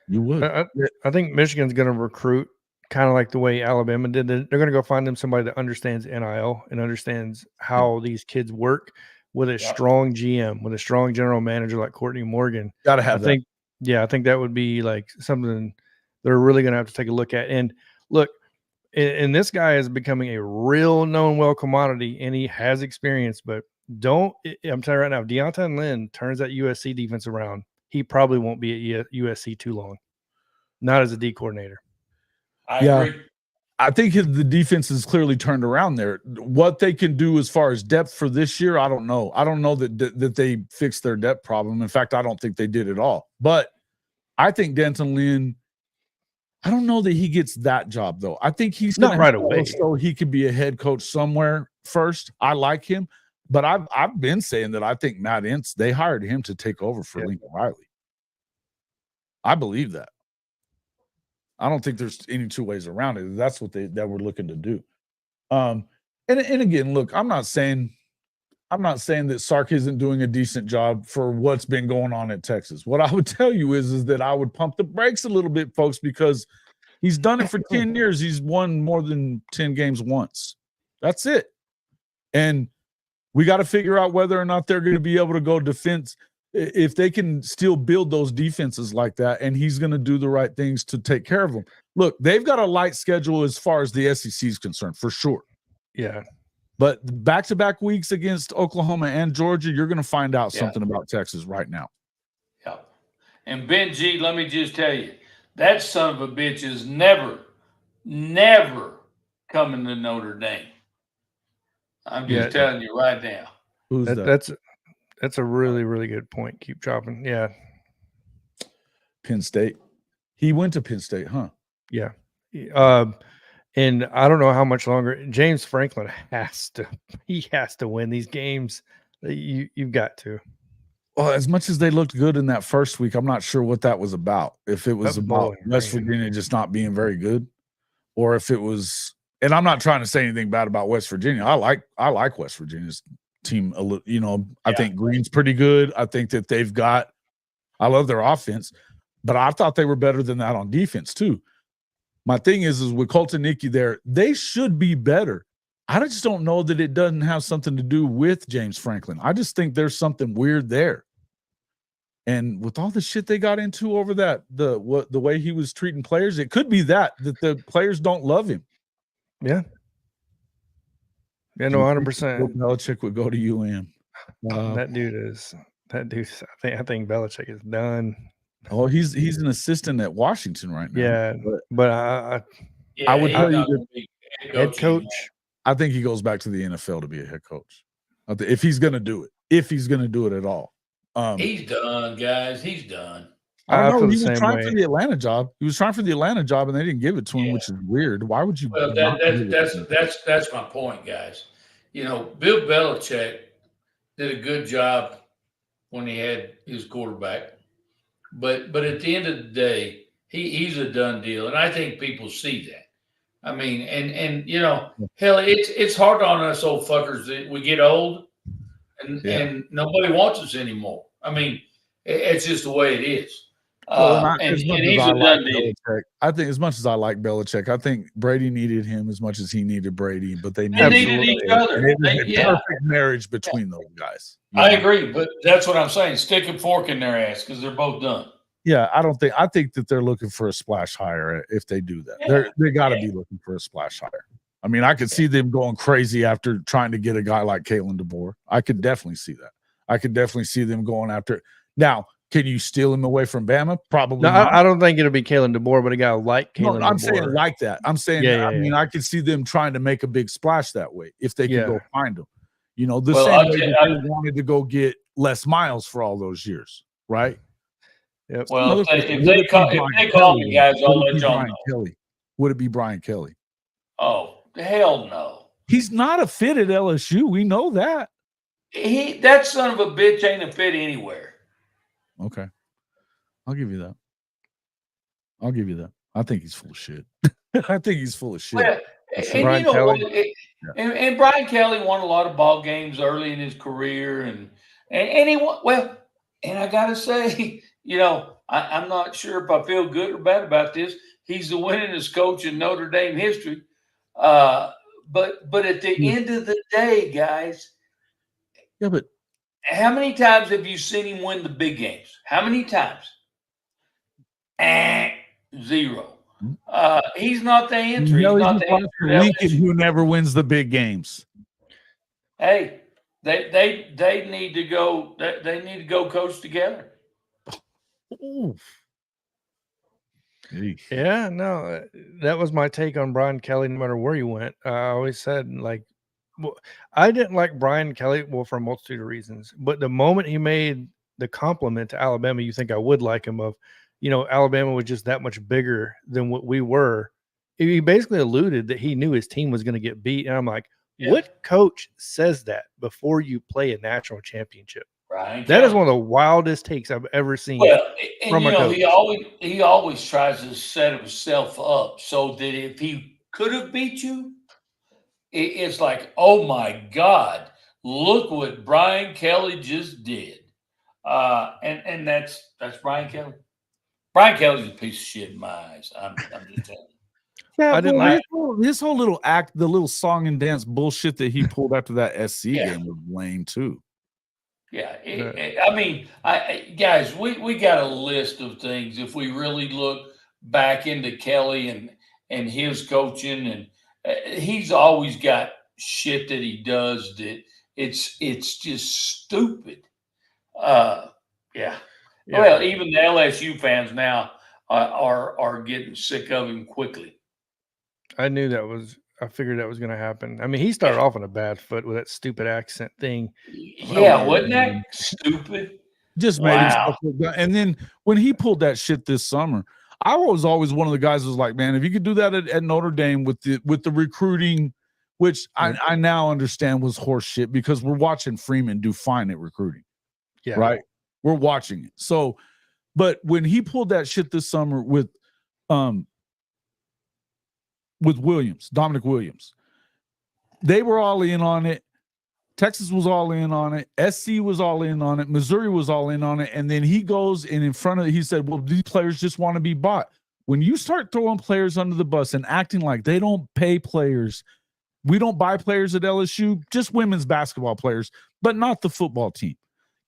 You would. I think Michigan's going to recruit kind of like the way Alabama did. They're going to go find them somebody that understands NIL and understands how these kids work with a strong GM, with a strong general manager like Courtney Morgan. Got to have that. I think that would be like something they're really going to have to take a look at. And look, and this guy is becoming a real known well commodity, and he has experience. But I'm telling you right now, if Deontay Lynn turns that USC defense around, he probably won't be at USC too long. Not as a D coordinator. I agree. I think the defense is clearly turned around there. What they can do as far as depth for this year, I don't know. I don't know that they fixed their depth problem. In fact, I don't think they did at all. But I think Denton Lynn, I don't know that he gets that job, though. I think he's not right away. So he could be a head coach somewhere first. I like him. But I've been saying that I think Matt Entz, they hired him to take over for Lincoln Riley. I believe that. I don't think there's any 2 ways around it. That's what that we're looking to do. And again, look, I'm not saying that Sark isn't doing a decent job for what's been going on at Texas. What I would tell you is that I would pump the brakes a little bit, folks, because he's done it for 10 years. He's won more than 10 games once. That's it. And we got to figure out whether or not they're going to be able to go defense. If they can still build those defenses like that, and he's going to do the right things to take care of them. Look, they've got a light schedule as far as the SEC is concerned, for sure. Yeah. But back-to-back weeks against Oklahoma and Georgia, you're going to find out something about Texas right now. Yeah. And Benji, let me just tell you, that son of a bitch is never coming to Notre Dame. I'm just telling you right now. Who's that? That's a really, really good point. Keep chopping. Yeah. Penn State. He went to Penn State, huh? Yeah. And I don't know how much longer. James Franklin has to win these games. You've got to. Well, as much as they looked good in that first week, I'm not sure what that was about. If it was about West Virginia just not being very good, or if it was. And I'm not trying to say anything bad about West Virginia. I like West Virginia's team a little. You know, I think Green's pretty good. I think that they've got. I love their offense, but I thought they were better than that on defense too. My thing is with Colton Nicky there, they should be better. I just don't know that it doesn't have something to do with James Franklin. I just think there's something weird there. And with all the shit they got into over that, the way he was treating players, it could be that the players don't love him. Yeah. Yeah, no, 100%. Belichick would go to UM. That dude. I think Belichick is done. Oh, he's an assistant at Washington right now. Yeah, but Yeah, I would he's tell you not that gonna be Head anymore. coach. I think he goes back to the NFL to be a head coach. If he's going to do it. If he's going to do it at all. He's done, guys. He's done. I don't I know. feel He the was same trying way. for the Atlanta job. He was trying for the Atlanta job, and they didn't give it to him, Yeah. which is weird. Why would you? Well, not give it to him? that's my point, guys. You know, Bill Belichick did a good job when he had his quarterback, but at the end of the day, he's a done deal, and I think people see that. I mean, and you know, hell, it's hard on us old fuckers that we get old, and nobody wants us anymore. I mean, it's just the way it is. Well, And as much as he's I a like done deal. Belichick, I think as much as I like Belichick, I think Brady needed him as much as he needed Brady, but they They needed needed each and other. it was a Yeah, perfect marriage between those guys. you I know? agree, but that's what I'm saying. Stick a fork in their ass because they're both done. Yeah, I think that they're looking for a splash hire if they do that. Yeah, They got to be looking for a splash hire. I mean, I could see them going crazy after trying to get a guy like Kalen DeBoer. I could definitely see that. I could definitely see them going after. Now, can you steal him away from Bama? Probably No, not. I don't think it'll be Kalen DeBoer, but a guy like Kalen No, I'm DeBoer. saying like that. I'm saying, Yeah, I mean, I could see them trying to make a big splash that way if they could go find him. You know, the Well, same way that they wanted to go get Les Miles for all those years, right? Yep. Well, Look, if they call me, guys, I'll let y'all know. Kelly. Would it be Brian Kelly? Oh, hell no. He's not a fit at LSU. We know that. That son of a bitch ain't a fit anywhere. Okay. I'll give you that. I think he's full of shit. I think he's full of shit. Well, and Brian you know Kelly? what? And Brian Kelly won a lot of ball games early in his career, and he won well. And I gotta say, you know, I'm not sure if I feel good or bad about this. He's the winningest coach in Notre Dame history. But at the end of the day, guys, Yeah, but how many times have you seen him win the big games? How many times? Zero. He's not the answer. He's not the answer. Lincoln, who never wins the big games. Hey, they need to go. They need to go coach together. Ooh. Yeah, no, that was my take on Brian Kelly. No matter where you went, I always said I didn't like Brian Kelly for a multitude of reasons. But the moment he made the compliment to Alabama, you think I would like him. Alabama was just that much bigger than what we were. He basically alluded that he knew his team was going to get beat, and I'm like, what coach says that before you play a national championship? That is one of the wildest takes I've ever seen. Well, and from a coach. he always tries to set himself up so that if he could have beat you, it's like, oh my God, look what Brian Kelly just did. And that's Brian Kelly. Brian Kelly's a piece of shit in my eyes. I'm just telling you. Yeah, I didn't like his whole little act, the little song and dance bullshit that he pulled after that SC game was lame too. Yeah, I mean, guys, we got a list of things. If we really look back into Kelly and his coaching, and he's always got shit that he does that it's just stupid. Yeah. Well, even the LSU fans now are getting sick of him quickly. I figured that was going to happen. I mean, he started off on a bad foot with that stupid accent thing. Yeah, wasn't that stupid? Just made himself look good. And then when he pulled that shit this summer, I was always one of the guys who was like, man, if you could do that at Notre Dame with the recruiting, which I now understand was horse shit because we're watching Freeman do fine at recruiting. Yeah. Right? We're watching it. So, but when he pulled that shit this summer with Williams, Dominic Williams, they were all in on it. Texas was all in on it. SC was all in on it. Missouri was all in on it. And then he goes and in front of it, he said, well, these players just want to be bought. When you start throwing players under the bus and acting like they don't pay players, we don't buy players at LSU, just women's basketball players, but not the football team.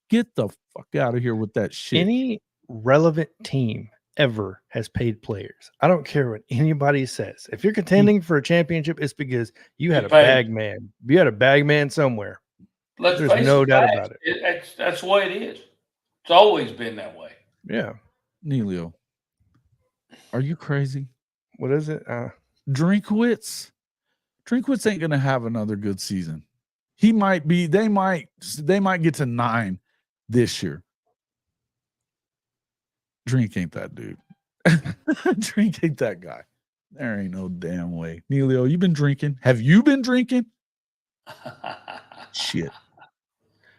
Get the fuck out of here with that shit. Any relevant team ever has paid players. I don't care what anybody says. If you're contending for a championship, it's because you had a bag man. You had a bag man somewhere. There's no doubt about it. That's the way it is. It's always been that way. Yeah. Neilio, are you crazy? What is it? Drinkwitz ain't gonna have another good season. He might be. They might get to 9 this year. Drink ain't that dude. Drink ain't that guy. There ain't no damn way. Neilio, you been drinking? Have you been drinking? Shit.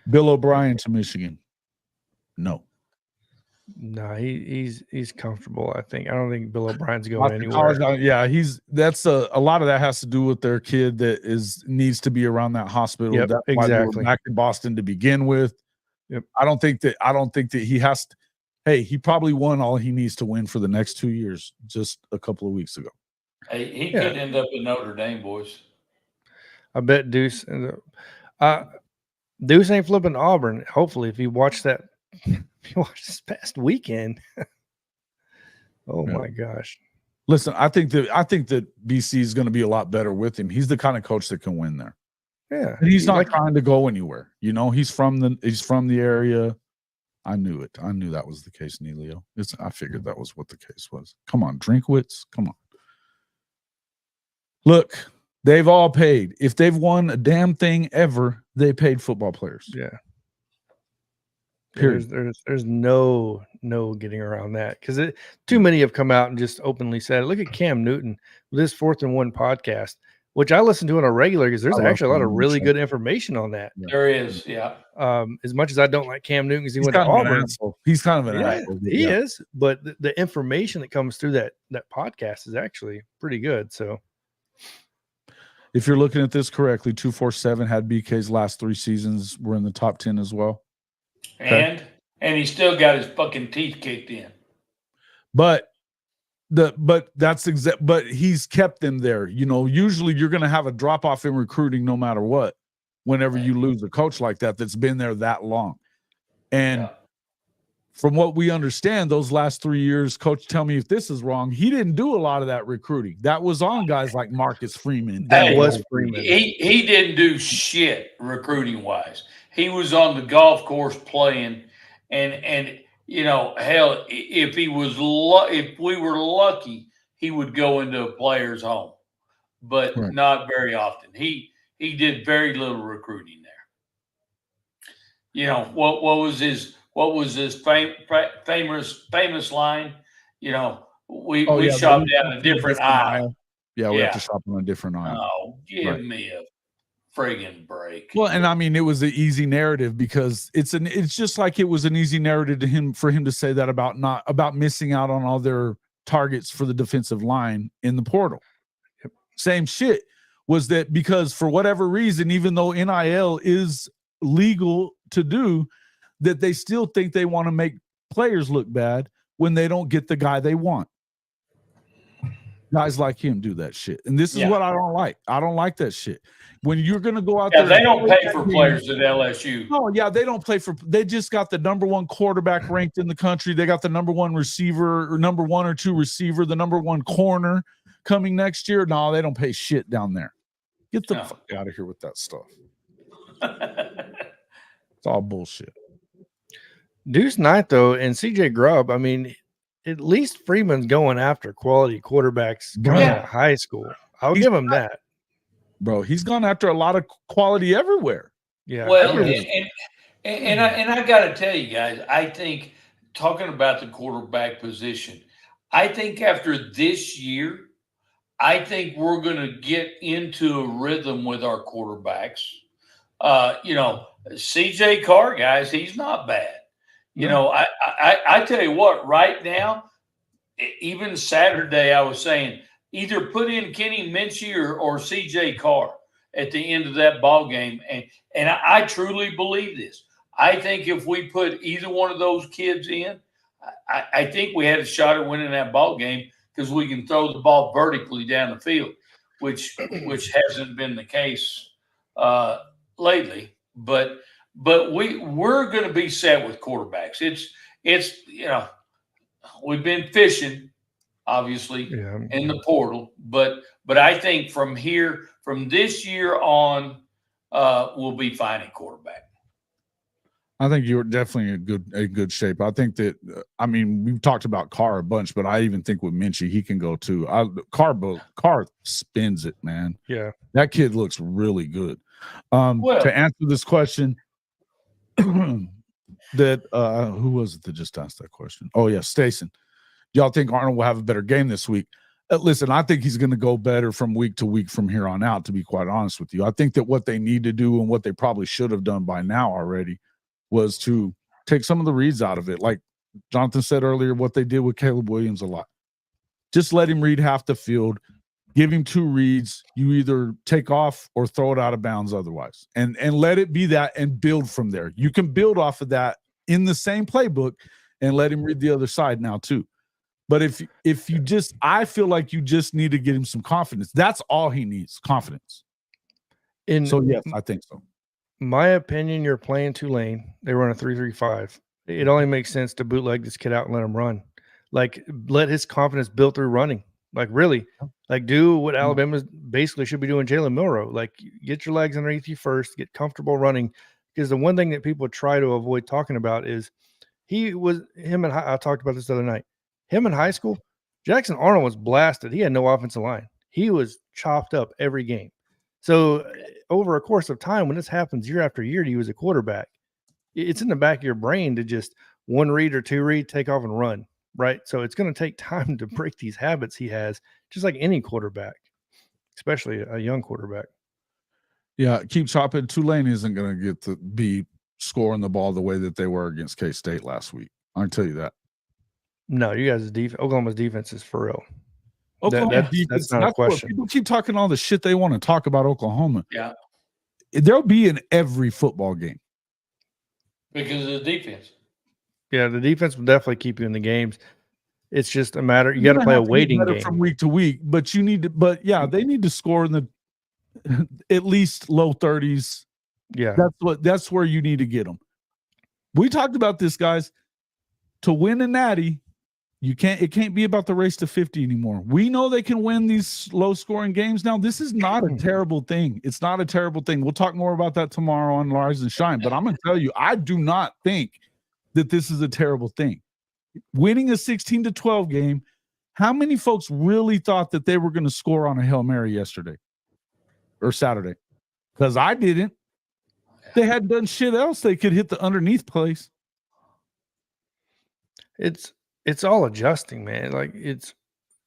Bill O'Brien to Michigan. No. No, he's comfortable. I think. I don't think Bill O'Brien's going anywhere. That's a lot of that has to do with their kid that needs to be around that hospital. Yep, That's why they were exactly. back in Boston to begin with. Yep. I don't think that he has to. Hey, he probably won all he needs to win for the next 2 years just a couple of weeks ago. Hey, he could end up in Notre Dame, boys. I bet Deuce Deuce ain't flipping Auburn. Hopefully, if you watch that, if you watch this past weekend. Oh my gosh! Listen, I think that BC is going to be a lot better with him. He's the kind of coach that can win there. Yeah, and he's not trying to go anywhere. You know, he's from the area. I knew it. I knew that was the case, Neilio. I figured that was what the case was. Come on, Drinkwitz. Come on. Look, they've all paid. If they've won a damn thing ever, they paid football players. Yeah. Period. There's no getting around that because too many have come out and just openly said, look at Cam Newton with his 4th and 1 podcast, which I listen to on a regular because there's actually a lot of really good information on that. There is, yeah. As much as I don't like Cam Newton because he went to Auburn, he's kind of an asshole. He is, but the information that comes through that podcast is actually pretty good. So, if you're looking at this correctly, 247 had BK's last 3 seasons were in the top 10 as well. And he still got his fucking teeth kicked in. But he's kept them there. You know, usually you're going to have a drop off in recruiting no matter what. Whenever you lose a coach like that's been there that long, and from what we understand, those last 3 years, coach, tell me if this is wrong. He didn't do a lot of that recruiting. That was on guys like Marcus Freeman. He didn't do shit recruiting wise. He was on the golf course playing, and you know, hell, if we were lucky, he would go into a player's home, but not very often. He did very little recruiting there. You know, what was his famous line? You know, we shop down a different aisle. Yeah, we have to shop on a different aisle. Oh, give me a friggin' break. Well, and I mean, it was an easy narrative because it's just like it was an easy narrative for him to say that about missing out on all their targets for the defensive line in the portal. Yep. Same shit was that because for whatever reason, even though NIL is legal to do, that they still think they want to make players look bad when they don't get the guy they want. Guys like him do that shit. And this is what I don't like. I don't like that shit. When you're going to go out there. They don't pay for players at LSU. No, they don't play for. They just got the number 1 quarterback ranked in the country. They got the number 1 receiver or number 1 or 2 receiver, the number 1 corner coming next year. No, they don't pay shit down there. Get the fuck out of here with that stuff. It's all bullshit. Deuce Knight, though, and CJ Grubb, I mean, at least Freeman's going after quality quarterbacks coming out of high school. I'll give him that. Bro, he's gone after a lot of quality everywhere. Yeah. Well, and I got to tell you guys, I think talking about the quarterback position, I think after this year, I think we're going to get into a rhythm with our quarterbacks. You know, CJ Carr, guys, he's not bad. You know, I tell you what, right now, even Saturday, I was saying either put in Kenny Minchie or CJ Carr at the end of that ball game, and I truly believe this. I think if we put either one of those kids in, I think we had a shot at winning that ball game because we can throw the ball vertically down the field, which hasn't been the case lately. But we're going to be set with quarterbacks. It's you know, we've been fishing obviously in the portal, but I think from this year on, we'll be fine at quarterback. I think you're definitely in good shape. I think that I mean we've talked about Carr a bunch, but I even think with Minchie he can go too. Carr spins it, man. Yeah, that kid looks really good. Well- To answer this question, that who was it that just asked that question? Oh yeah, Stason. Y'all think Arnold will have a better game this week? Listen, I think he's going to go better from week to week from here on out. To be quite honest with you, I think that what they need to do and what they probably should have done by now already was to take some of the reads out of it. Like Jonathan said earlier, what they did with Caleb Williams a lot. Just let him read half the field, give him 2 reads. You either take off or throw it out of bounds otherwise. And let it be that and build from there. You can build off of that in the same playbook and let him read the other side now too. But if you just, I feel like you just need to get him some confidence. That's all he needs, confidence. So yes, I think so. My opinion, you're playing Tulane. They run a 3-3-5. It only makes sense to bootleg this kid out and let him run. Like, let his confidence build through running. Like, really, like, do what Alabama basically should be doing. Jalen Milroe, like, get your legs underneath you first, get comfortable running. Because the one thing that people try to avoid talking about is I talked about this the other night. Him in high school, Jackson Arnold was blasted. He had no offensive line. He was chopped up every game. So over a course of time, when this happens year after year to you as a quarterback, it's in the back of your brain to just 1 read or 2 read, take off and run, right? So it's going to take time to break these habits he has, just like any quarterback, especially a young quarterback. Yeah, keep chopping. Tulane isn't going to get to be scoring the ball the way that they were against K-State last week. I can tell you that. No, you guys' Oklahoma's defense is for real. Oklahoma defense, that's not a question. People keep talking all the shit they want to talk about Oklahoma. Yeah. They'll be in every football game. Because of the defense. Yeah, the defense will definitely keep you in the games. It's just a matter. You got to play a waiting game from week to week, but you need to. But yeah, they need to score in the at least low 30s. Yeah, that's where you need to get them. We talked about this, guys. To win a natty, it can't be about the race to 50 anymore. We know they can win these low scoring games now. This is not a terrible thing. It's not a terrible thing. We'll talk more about that tomorrow on Rise and Shine, but I'm going to tell you, I do not think that this is a terrible thing. Winning a 16-12 game, how many folks really thought that they were going to score on a Hail Mary yesterday or Saturday? Because I didn't. They hadn't done shit else. They could hit the underneath place. It's all adjusting, man. Like,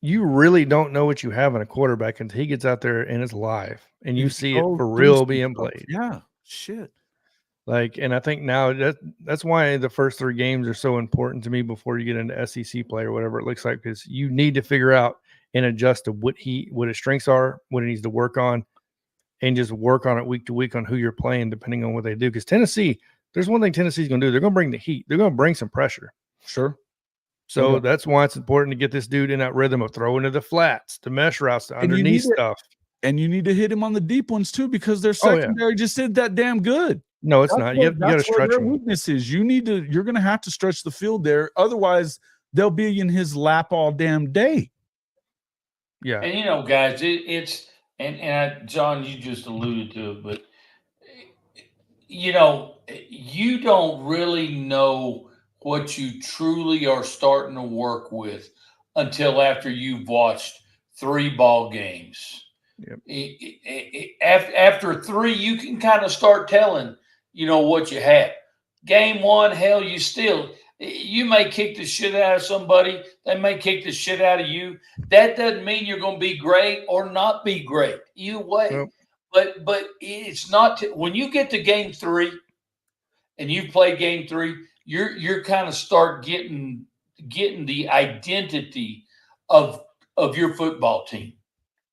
you really don't know what you have in a quarterback until he gets out there and it's live and you see it for real being played. Yeah, shit. Like, and I think now that's why the first 3 games are so important to me before you get into SEC play or whatever it looks like, because you need to figure out and adjust to what his strengths are, what he needs to work on, and just work on it week to week on who you're playing, depending on what they do. Because Tennessee, there's one thing Tennessee's going to do. They're going to bring the heat. They're going to bring some pressure. Sure. So that's why it's important to get this dude in that rhythm of throwing to the flats, to mesh routes, to underneath stuff. And you need to hit him on the deep ones too, because their secondary just did that damn good. No, it's not. You got to stretch them. Weakness is you're going to have to stretch the field there. Otherwise, they'll be in his lap all damn day. Yeah. And guys, it's John, you just alluded to it, but you don't really know what you truly are starting to work with until after you've watched 3 ball games. Yep. After 3, you can kind of start telling, what you have. Game 1, hell, you may kick the shit out of somebody. They may kick the shit out of you. That doesn't mean you're going to be great or not be great. Either way. Nope. But it's not when you get to game 3 and you play game 3, you're kind of start getting the identity of your football team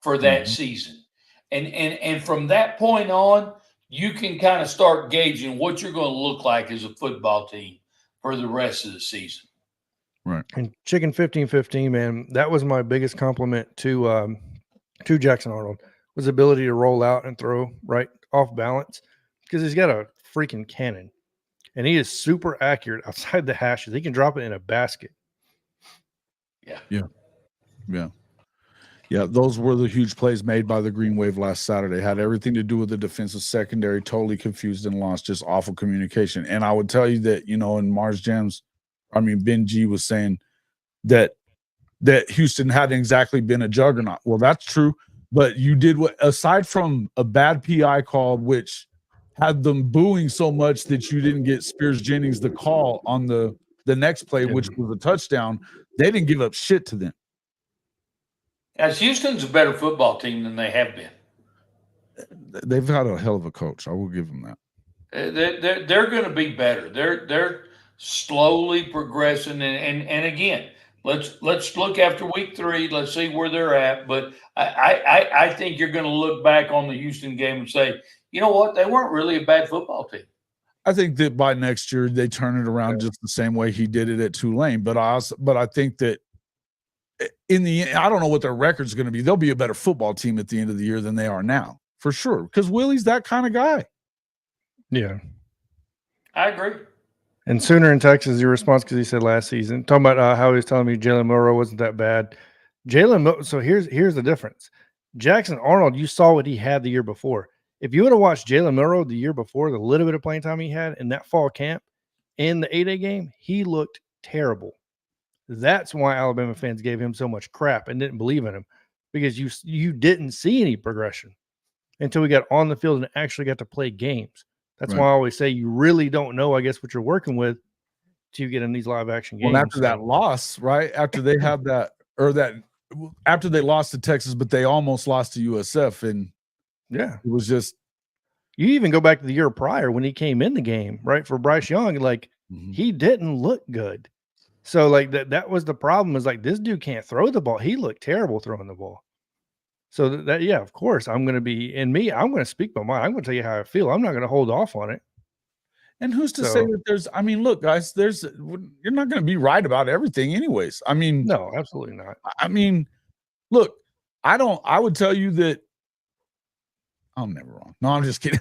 for that season. And from that point on, you can kind of start gauging what you're going to look like as a football team for the rest of the season. Right. And Chicken 15-15, man, that was my biggest compliment to Jackson Arnold, was the ability to roll out and throw right off balance, because he's got a freaking cannon. And he is super accurate outside the hashes. He can drop it in a basket. Yeah. Yeah. Yeah. Yeah, those were the huge plays made by the Green Wave last Saturday. Had everything to do with the defensive secondary, totally confused and lost, just awful communication. And I would tell you that, in Mars Jams, Ben G was saying that Houston hadn't exactly been a juggernaut. Well, that's true, but you did what, aside from a bad PI call, which had them booing so much that you didn't get Spears Jennings the call on the next play, which was a touchdown. They didn't give up shit to them. As Houston's a better football team than they have been. They've had a hell of a coach. I will give them that. They're going to be better. They're slowly progressing, and again, let's look after week 3. Let's see where they're at. But I think you're going to look back on the Houston game and say, you know what, they weren't really a bad football team. I think that by next year they turn it around just the same way he did it at Tulane. But I think that in the end, I don't know what their record's going to be. They'll be a better football team at the end of the year than they are now, for sure. Because Willie's that kind of guy. Yeah, I agree. And Sooner in Texas, your response, because he said last season, talking about how he was telling me Jalen Milroe wasn't that bad. So here's the difference. Jackson Arnold, you saw what he had the year before. If you would have watched Jalen Milroe the year before, the little bit of playing time he had in that fall camp, in the 8A game, he looked terrible. That's why Alabama fans gave him so much crap and didn't believe in him, because you didn't see any progression until we got on the field and actually got to play games. That's why I always say you really don't know, I guess, what you're working with till you get in these live action games. Well, after that loss, right? After they have after they lost to Texas, but they almost lost to USF, and yeah, it was just. You even go back to the year prior when he came in the game, right, for Bryce Young, he didn't look good. So that was the problem, is this dude can't throw the ball. He looked terrible throwing the ball. So yeah, of course I'm going to speak my mind. I'm going to tell you how I feel. I'm not going to hold off on it. And who's to say that look, guys, you're not going to be right about everything anyways. No, absolutely not. Look, I would tell you that I'm never wrong. No, I'm just kidding.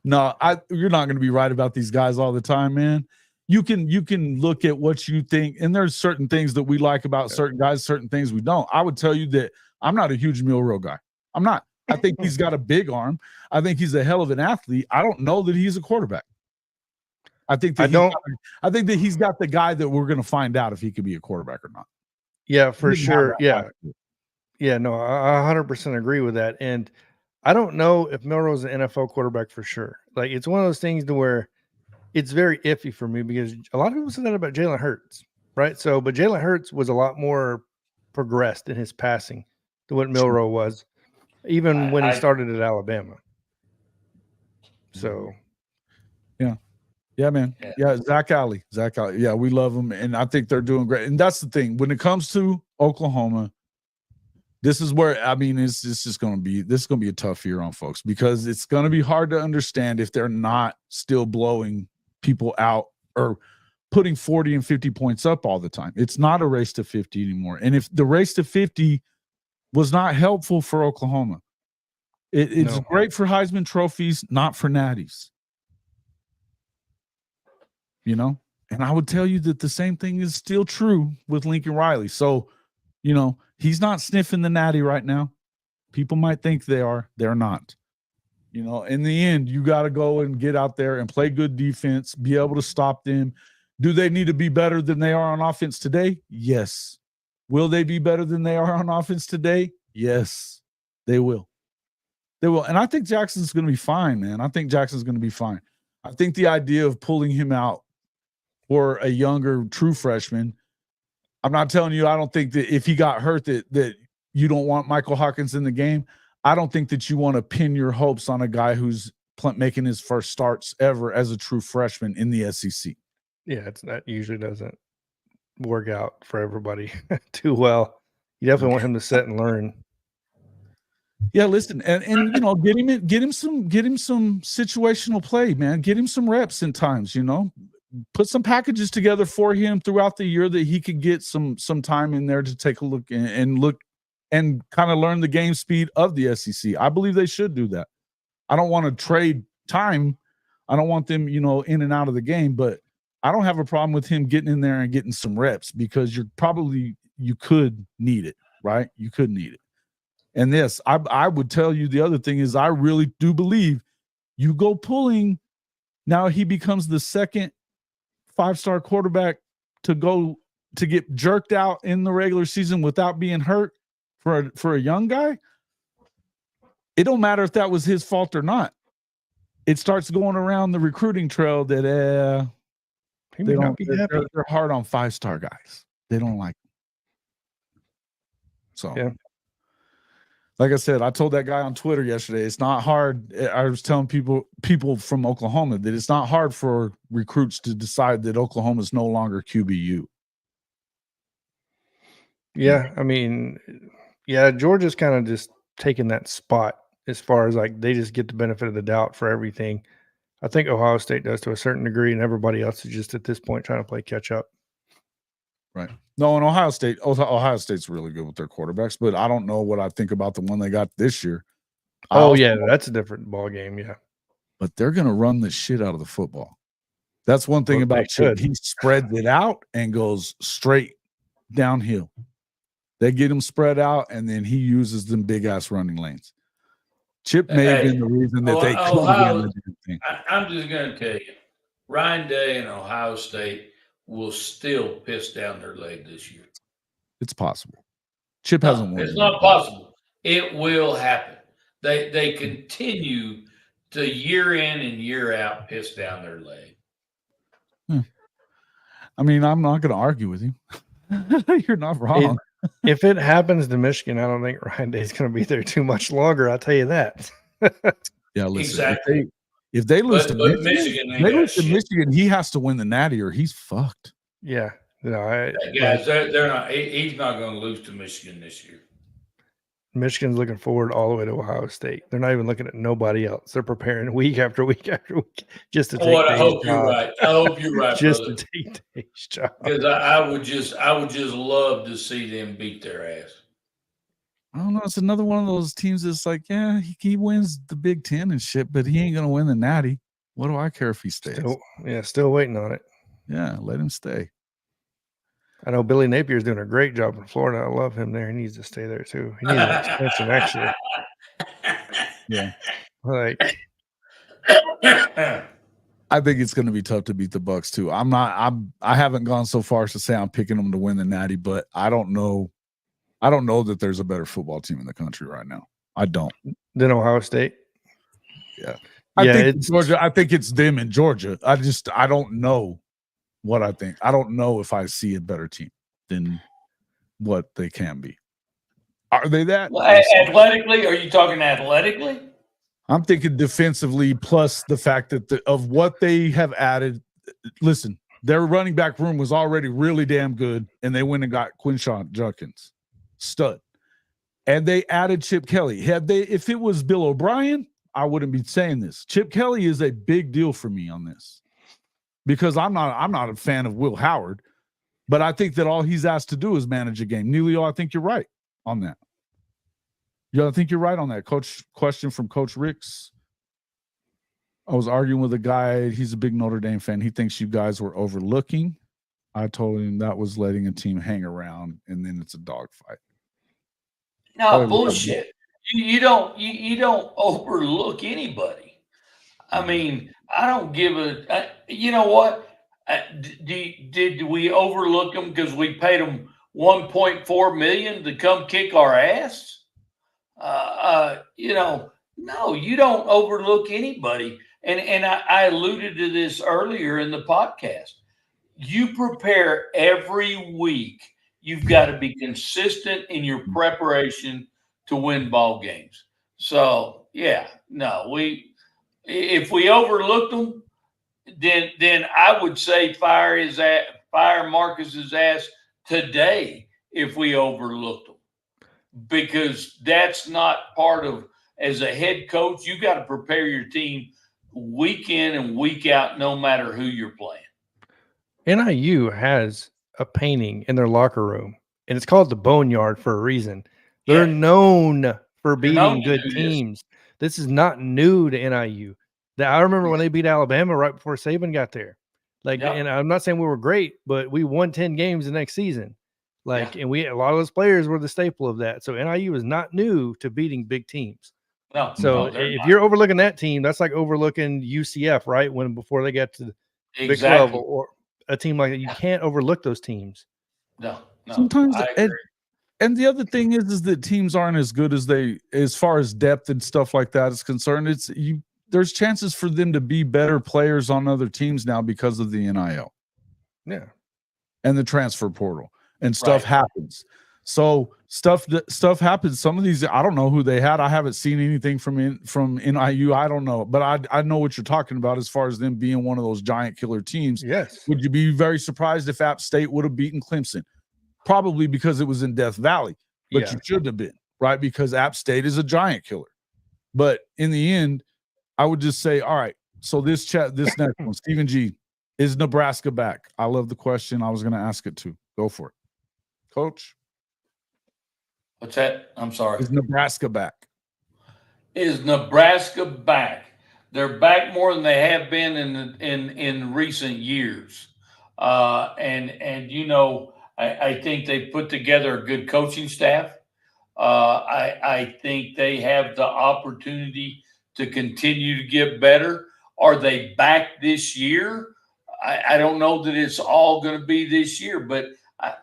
No, you're not going to be right about these guys all the time, man. You can look at what you think, and there's certain things that we like about certain guys, certain things we don't. I would tell you that I'm not a huge Milroe guy. I'm not. I think he's got a big arm. I think he's a hell of an athlete. I don't know that he's a quarterback. I think that he's got the guy that we're going to find out if he could be a quarterback or not. Yeah, for sure. Yeah. Yeah, no, I 100% agree with that. And I don't know if Milroe's an NFL quarterback for sure. It's one of those things to where it's very iffy for me, because a lot of people say that about Jalen Hurts, right? So, but Jalen Hurts was a lot more progressed in his passing than what Milroe was, even when he started at Alabama. So, yeah, man. Yeah, Zach Alley. Yeah, we love him, and I think they're doing great. And that's the thing. When it comes to Oklahoma, this is where it's just going to be a tough year on folks, because it's going to be hard to understand if they're not still blowing people out or putting 40 and 50 points up all the time. It's not a race to 50 anymore. And if the race to 50 was not helpful for Oklahoma, it's great for Heisman trophies, not for natties. And I would tell you that the same thing is still true with Lincoln Riley. So, he's not sniffing the natty right now. People might think they are. They're not. In the end, you got to go and get out there and play good defense, be able to stop them. Do they need to be better than they are on offense today? Yes. Will they be better than they are on offense today? Yes, they will. They will. And I think Jackson's going to be fine, man. I think Jackson's going to be fine. I think the idea of pulling him out for a younger true freshman, I'm not telling you, I don't think that if he got hurt that you don't want Michael Hawkins in the game. I don't think that you want to pin your hopes on a guy who's making his first starts ever as a true freshman in the SEC. Yeah, that usually doesn't work out for everybody too well. You definitely want him to sit and learn. Yeah, listen, and get him some situational play, man. Get him some reps in times, Put some packages together for him throughout the year that he could get some time in there to take a look and kind of learn the game speed of the SEC. I believe they should do that. I don't want to trade time. I don't want them, in and out of the game, but I don't have a problem with him getting in there and getting some reps, because you're probably you could need it, right? You could need it. And this, I would tell you the other thing is I really do believe you go pulling. Now he becomes the second 5-star quarterback to get jerked out in the regular season without being hurt for a young guy. It don't matter if that was his fault or not. It starts going around the recruiting trail that He may not be happy. they're hard on 5-star guys. They don't like them. So, yeah. Like I said, I told that guy on Twitter yesterday, it's not hard. I was telling people from Oklahoma that it's not hard for recruits to decide that Oklahoma is no longer QBU. Yeah, I mean, yeah, Georgia's kind of just taking that spot as far as like they just get the benefit of the doubt for everything. I think Ohio State does to a certain degree, and everybody else is just at this point trying to play catch up. Right. No, in Ohio State's really good with their quarterbacks, but I don't know what I think about the one they got this year. That's a different ball game. Yeah, but they're going to run the shit out of the football. That's one thing about Chip. He spreads it out and goes straight downhill. They get him spread out, and then he uses them big ass running lanes. Chip may have been the reason that they couldn't win the thing. I'm just going to tell you, Ryan Day and Ohio State will still piss down their leg this year. It's possible. Chip hasn't won. It's not possible. It will happen. They continue to year in and year out piss down their leg. I mean, I'm not going to argue with you. You're not wrong. If it happens to Michigan, I don't think Ryan Day's going to be there too much longer. I'll tell you that. Yeah, listen. Exactly. If they lose to Michigan, Michigan, he has to win the Natty or he's fucked. Yeah. No, guys, they're not. He's not going to lose to Michigan this year. Michigan's looking forward all the way to Ohio State. They're not even looking at nobody else. They're preparing week after week after week just to take I hope you're right. I hope you're right, just brother. to take Dave's job. Because I would just love to see them beat their ass. I don't know. It's another one of those teams that's like, yeah, he wins the Big Ten and shit, but he ain't going to win the Natty. What do I care if he stays? Still waiting on it. Yeah, let him stay. I know Billy Napier's doing a great job in Florida. I love him there. He needs to stay there too. He needs an extension next year. Yeah. Like, I think it's going to be tough to beat the Bucks too. I haven't gone so far as to say I'm picking them to win the Natty, but I don't know that there's a better football team in the country right now. I don't. Than Ohio State. Yeah. I think Georgia. I think it's them in Georgia. I don't know what I think. I don't know if I see a better team than what they can be. Are they that? Well, athletically, are you talking athletically? I'm thinking defensively, plus the fact that of what they have added. Listen, their running back room was already really damn good, and they went and got Quinshon Judkins, stud, and they added Chip Kelly. If it was Bill O'Brien, I wouldn't be saying this. Chip Kelly is a big deal for me on this because I'm not a fan of Will Howard, but I think that all he's asked to do is manage a game. Neilio, I think you're right on that. Yeah, I think you're right on that. Coach, question from Coach Ricks. I was arguing with a guy. He's a big Notre Dame fan. He thinks you guys were overlooking. I told him that was letting a team hang around, and then it's a dogfight. No, bullshit. You don't overlook anybody. I mean, I don't give a. You know what? Did we overlook them because we paid them $1.4 million to come kick our ass? No, you don't overlook anybody. And I alluded to this earlier in the podcast. You prepare every week. You've got to be consistent in your preparation to win ball games. So yeah, no, if we overlooked them, then I would say fire Marcus's ass today if we overlooked them, because that's not part of, as a head coach, you got to prepare your team week in and week out, no matter who you're playing. NIU has a painting in their locker room, and it's called the Boneyard for a reason. They're known for beating good teams. This is not new to NIU. I remember when they beat Alabama right before Saban got there. And I'm not saying we were great, but we won 10 games the next season. Like, and a lot of those players were the staple of that. So NIU is not new to beating big teams. No, So if you're overlooking that team, that's like overlooking UCF, right? Before they got to the Big 12 or a team like that, you can't overlook those teams. No. Sometimes, and the other thing is that teams aren't as good as far as depth and stuff like that is concerned. There's chances for them to be better players on other teams now because of the NIL. Yeah. And the transfer portal and stuff happens. So stuff happens. Some of these, I don't know who they had. I haven't seen anything from NIU. I don't know, but I know what you're talking about as far as them being one of those giant killer teams. Yes. Would you be very surprised if App State would have beaten Clemson? Probably because it was in Death Valley, but you shouldn't have been, right? Because App State is a giant killer. But in the end, I would just say, all right, so this next one, Stephen G, is Nebraska back? I love the question. I was going to ask it too. Go for it. Coach? What's that? I'm sorry. Is Nebraska back? Is Nebraska back? They're back more than they have been in recent years. And you know, I think they put together a good coaching staff. I think they have the opportunity to continue to get better. Are they back this year? I don't know that it's all going to be this year, but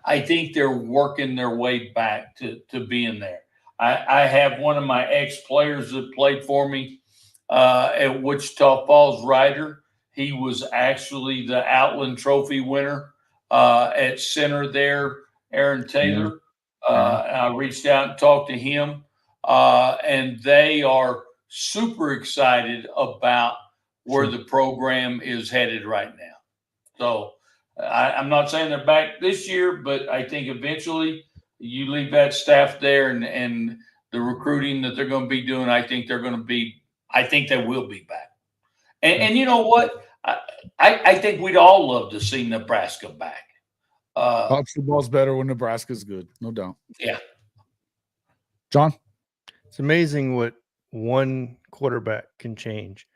I think they're working their way back to being there. I have one of my ex-players that played for me at Wichita Falls Rider. He was actually the Outland Trophy winner at center there, Aaron Taylor. I reached out and talked to him, and they are super excited about where the program is headed right now. So I'm not saying they're back this year, but I think eventually you leave that staff there and the recruiting that they're going to be doing, I think they will be back. And you know what? I think we'd all love to see Nebraska back. College football's better when Nebraska's good, no doubt. Yeah. John? It's amazing what one quarterback can change.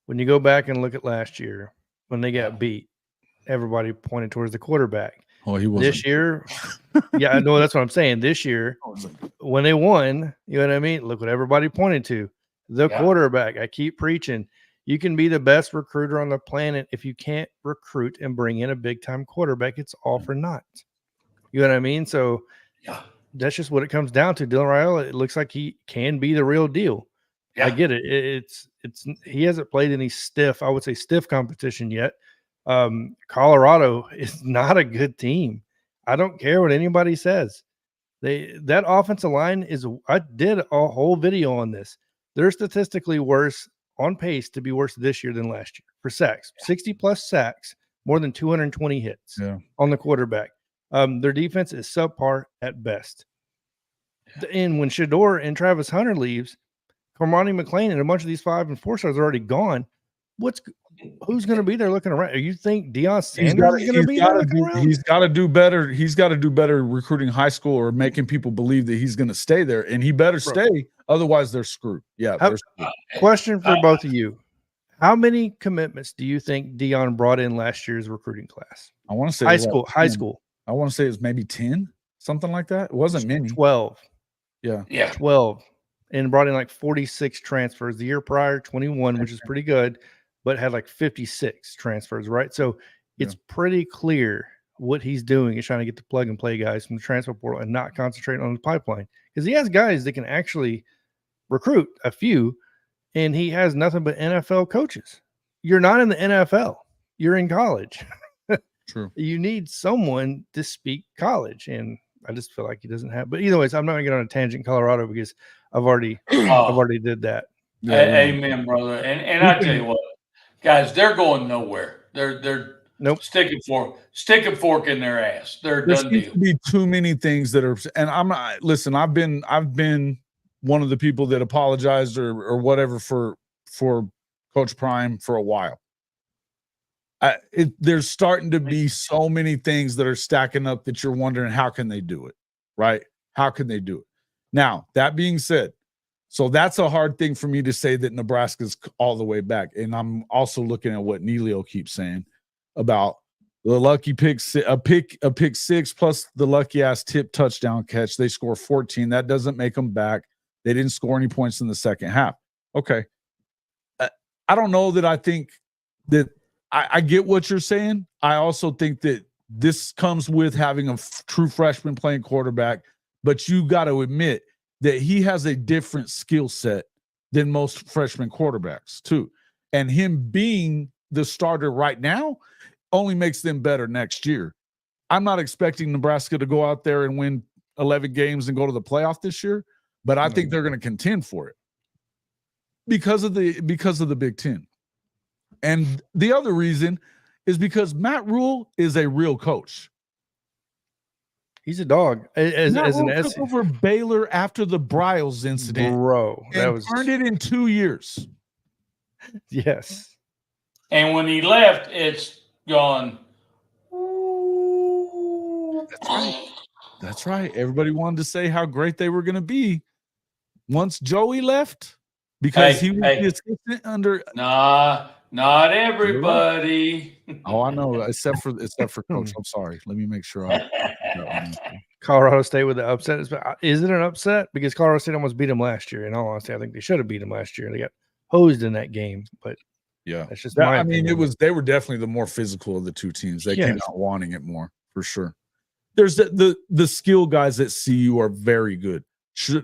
When you go back and look at last year, when they got beat, everybody pointed towards the quarterback. Oh, he wasn't. This year, yeah, I know that's what I'm saying. This year, when they won, you know what I mean? Look what everybody pointed to. The quarterback. I keep preaching. You can be the best recruiter on the planet. If you can't recruit and bring in a big-time quarterback, it's all for naught. You know what I mean? So that's just what it comes down to. Dylan Raiola, it looks like he can be the real deal. Yeah. I get it. It's he hasn't played any stiff competition yet. Colorado is not a good team. I don't care what anybody says. That offensive line I did a whole video on this. They're statistically worse, on pace to be worse this year than last year for sacks. 60 plus sacks, more than 220 hits on the quarterback. Their defense is subpar at best. And when Shador and Travis Hunter leaves, Cormani McClain and a bunch of these 5 and 4 stars are already gone. Who's going to be there looking around? You think Deion Sanders is going to be there looking around? He's got to do better. He's got to do better recruiting high school or making people believe that he's going to stay there, and he better stay. Otherwise, they're screwed. Yeah. Question for both of you: how many commitments do you think Deion brought in last year's recruiting class? I want to say high school. I want to say it's maybe 10, something like that. It wasn't many. 12. Yeah. 12, and brought in like 46 transfers. The year prior, 21, which is pretty good, but had like 56 transfers, right? So it's pretty clear what he's doing is trying to get the plug and play guys from the transfer portal and not concentrate on the pipeline, because he has guys that can actually recruit a few, and he has nothing but NFL coaches. You're not in the NFL. You're in college. True. You need someone to speak college, and I just feel like he doesn't have. But either ways, I'm not going to get on a tangent in Colorado because I've already did that. Amen, brother. And I tell you what, guys, they're going nowhere. They're stick a fork in their ass. They're done deal. There be too many things that are, and I've been one of the people that apologized or whatever for Coach Prime for a while. There's starting to be so many things that are stacking up that you're wondering, how can they do it, right? How can they do it? Now, that being said, so that's a hard thing for me to say that Nebraska's all the way back. And I'm also looking at what Neilio keeps saying about The lucky pick six plus the lucky ass tip touchdown catch. They score 14. That doesn't make them back. They didn't score any points in the second half. Okay. I don't know that I think that I get what you're saying. I also think that this comes with having a true freshman playing quarterback, but you got to admit that he has a different skill set than most freshman quarterbacks too. And him being the starter right now only makes them better next year. I'm not expecting Nebraska to go out there and win 11 games and go to the playoff this year, but I think they're going to contend for it because of the Big Ten. And the other reason is because Matt Rule is a real coach. He's a dog. As an took over Baylor after the Bryles incident, bro, that was turned it in 2 years. Yes. And when he left, it's gone. That's right. That's right. Everybody wanted to say how great they were going to be once Joey left because he was the assistant under. Nah, not everybody. Oh, I know, except for Coach. I'm sorry. Let me make sure. Colorado State with the upset. Is it an upset? Because Colorado State almost beat them last year. In all honesty, I think they should have beat them last year. They got hosed in that game, but yeah, that's just my opinion. They were definitely the more physical of the two teams. They came out wanting it more for sure. There's the skill guys at CU are very good.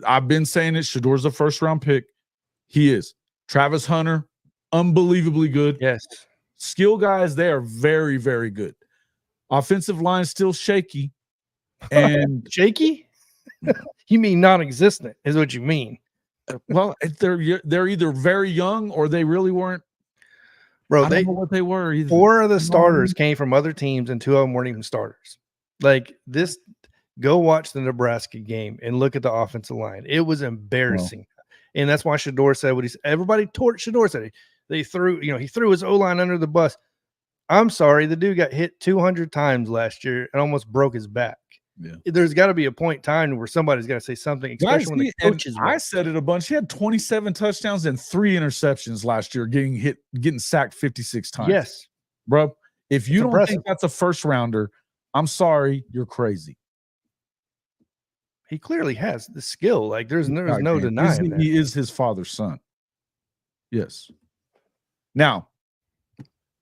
I've been saying it. Shador's a first round pick. He is. Travis Hunter, unbelievably good. Yes. Skill guys, they are very, very good. Offensive line still shaky. And shaky? You mean non-existent is what you mean. Well, they're either very young or they really weren't. Bro, I don't know what they were either. 4 of the starters came from other teams and 2 of them weren't even starters. Like this, go watch the Nebraska game and look at the offensive line. It was embarrassing. And that's why Shador said what he said. Everybody Shador said he threw his O-line under the bus. I'm sorry, the dude got hit 200 times last year and almost broke his back. Yeah. There's got to be a point in time where somebody's got to say something, especially when the coaches. I said it a bunch. He had 27 touchdowns and 3 interceptions last year, getting sacked 56 times. Yes, bro. If you don't impressive. think that's a first rounder, I'm sorry, you're crazy. He clearly has the skill. Like there's no denying that. He is his father's son. Yes. Now,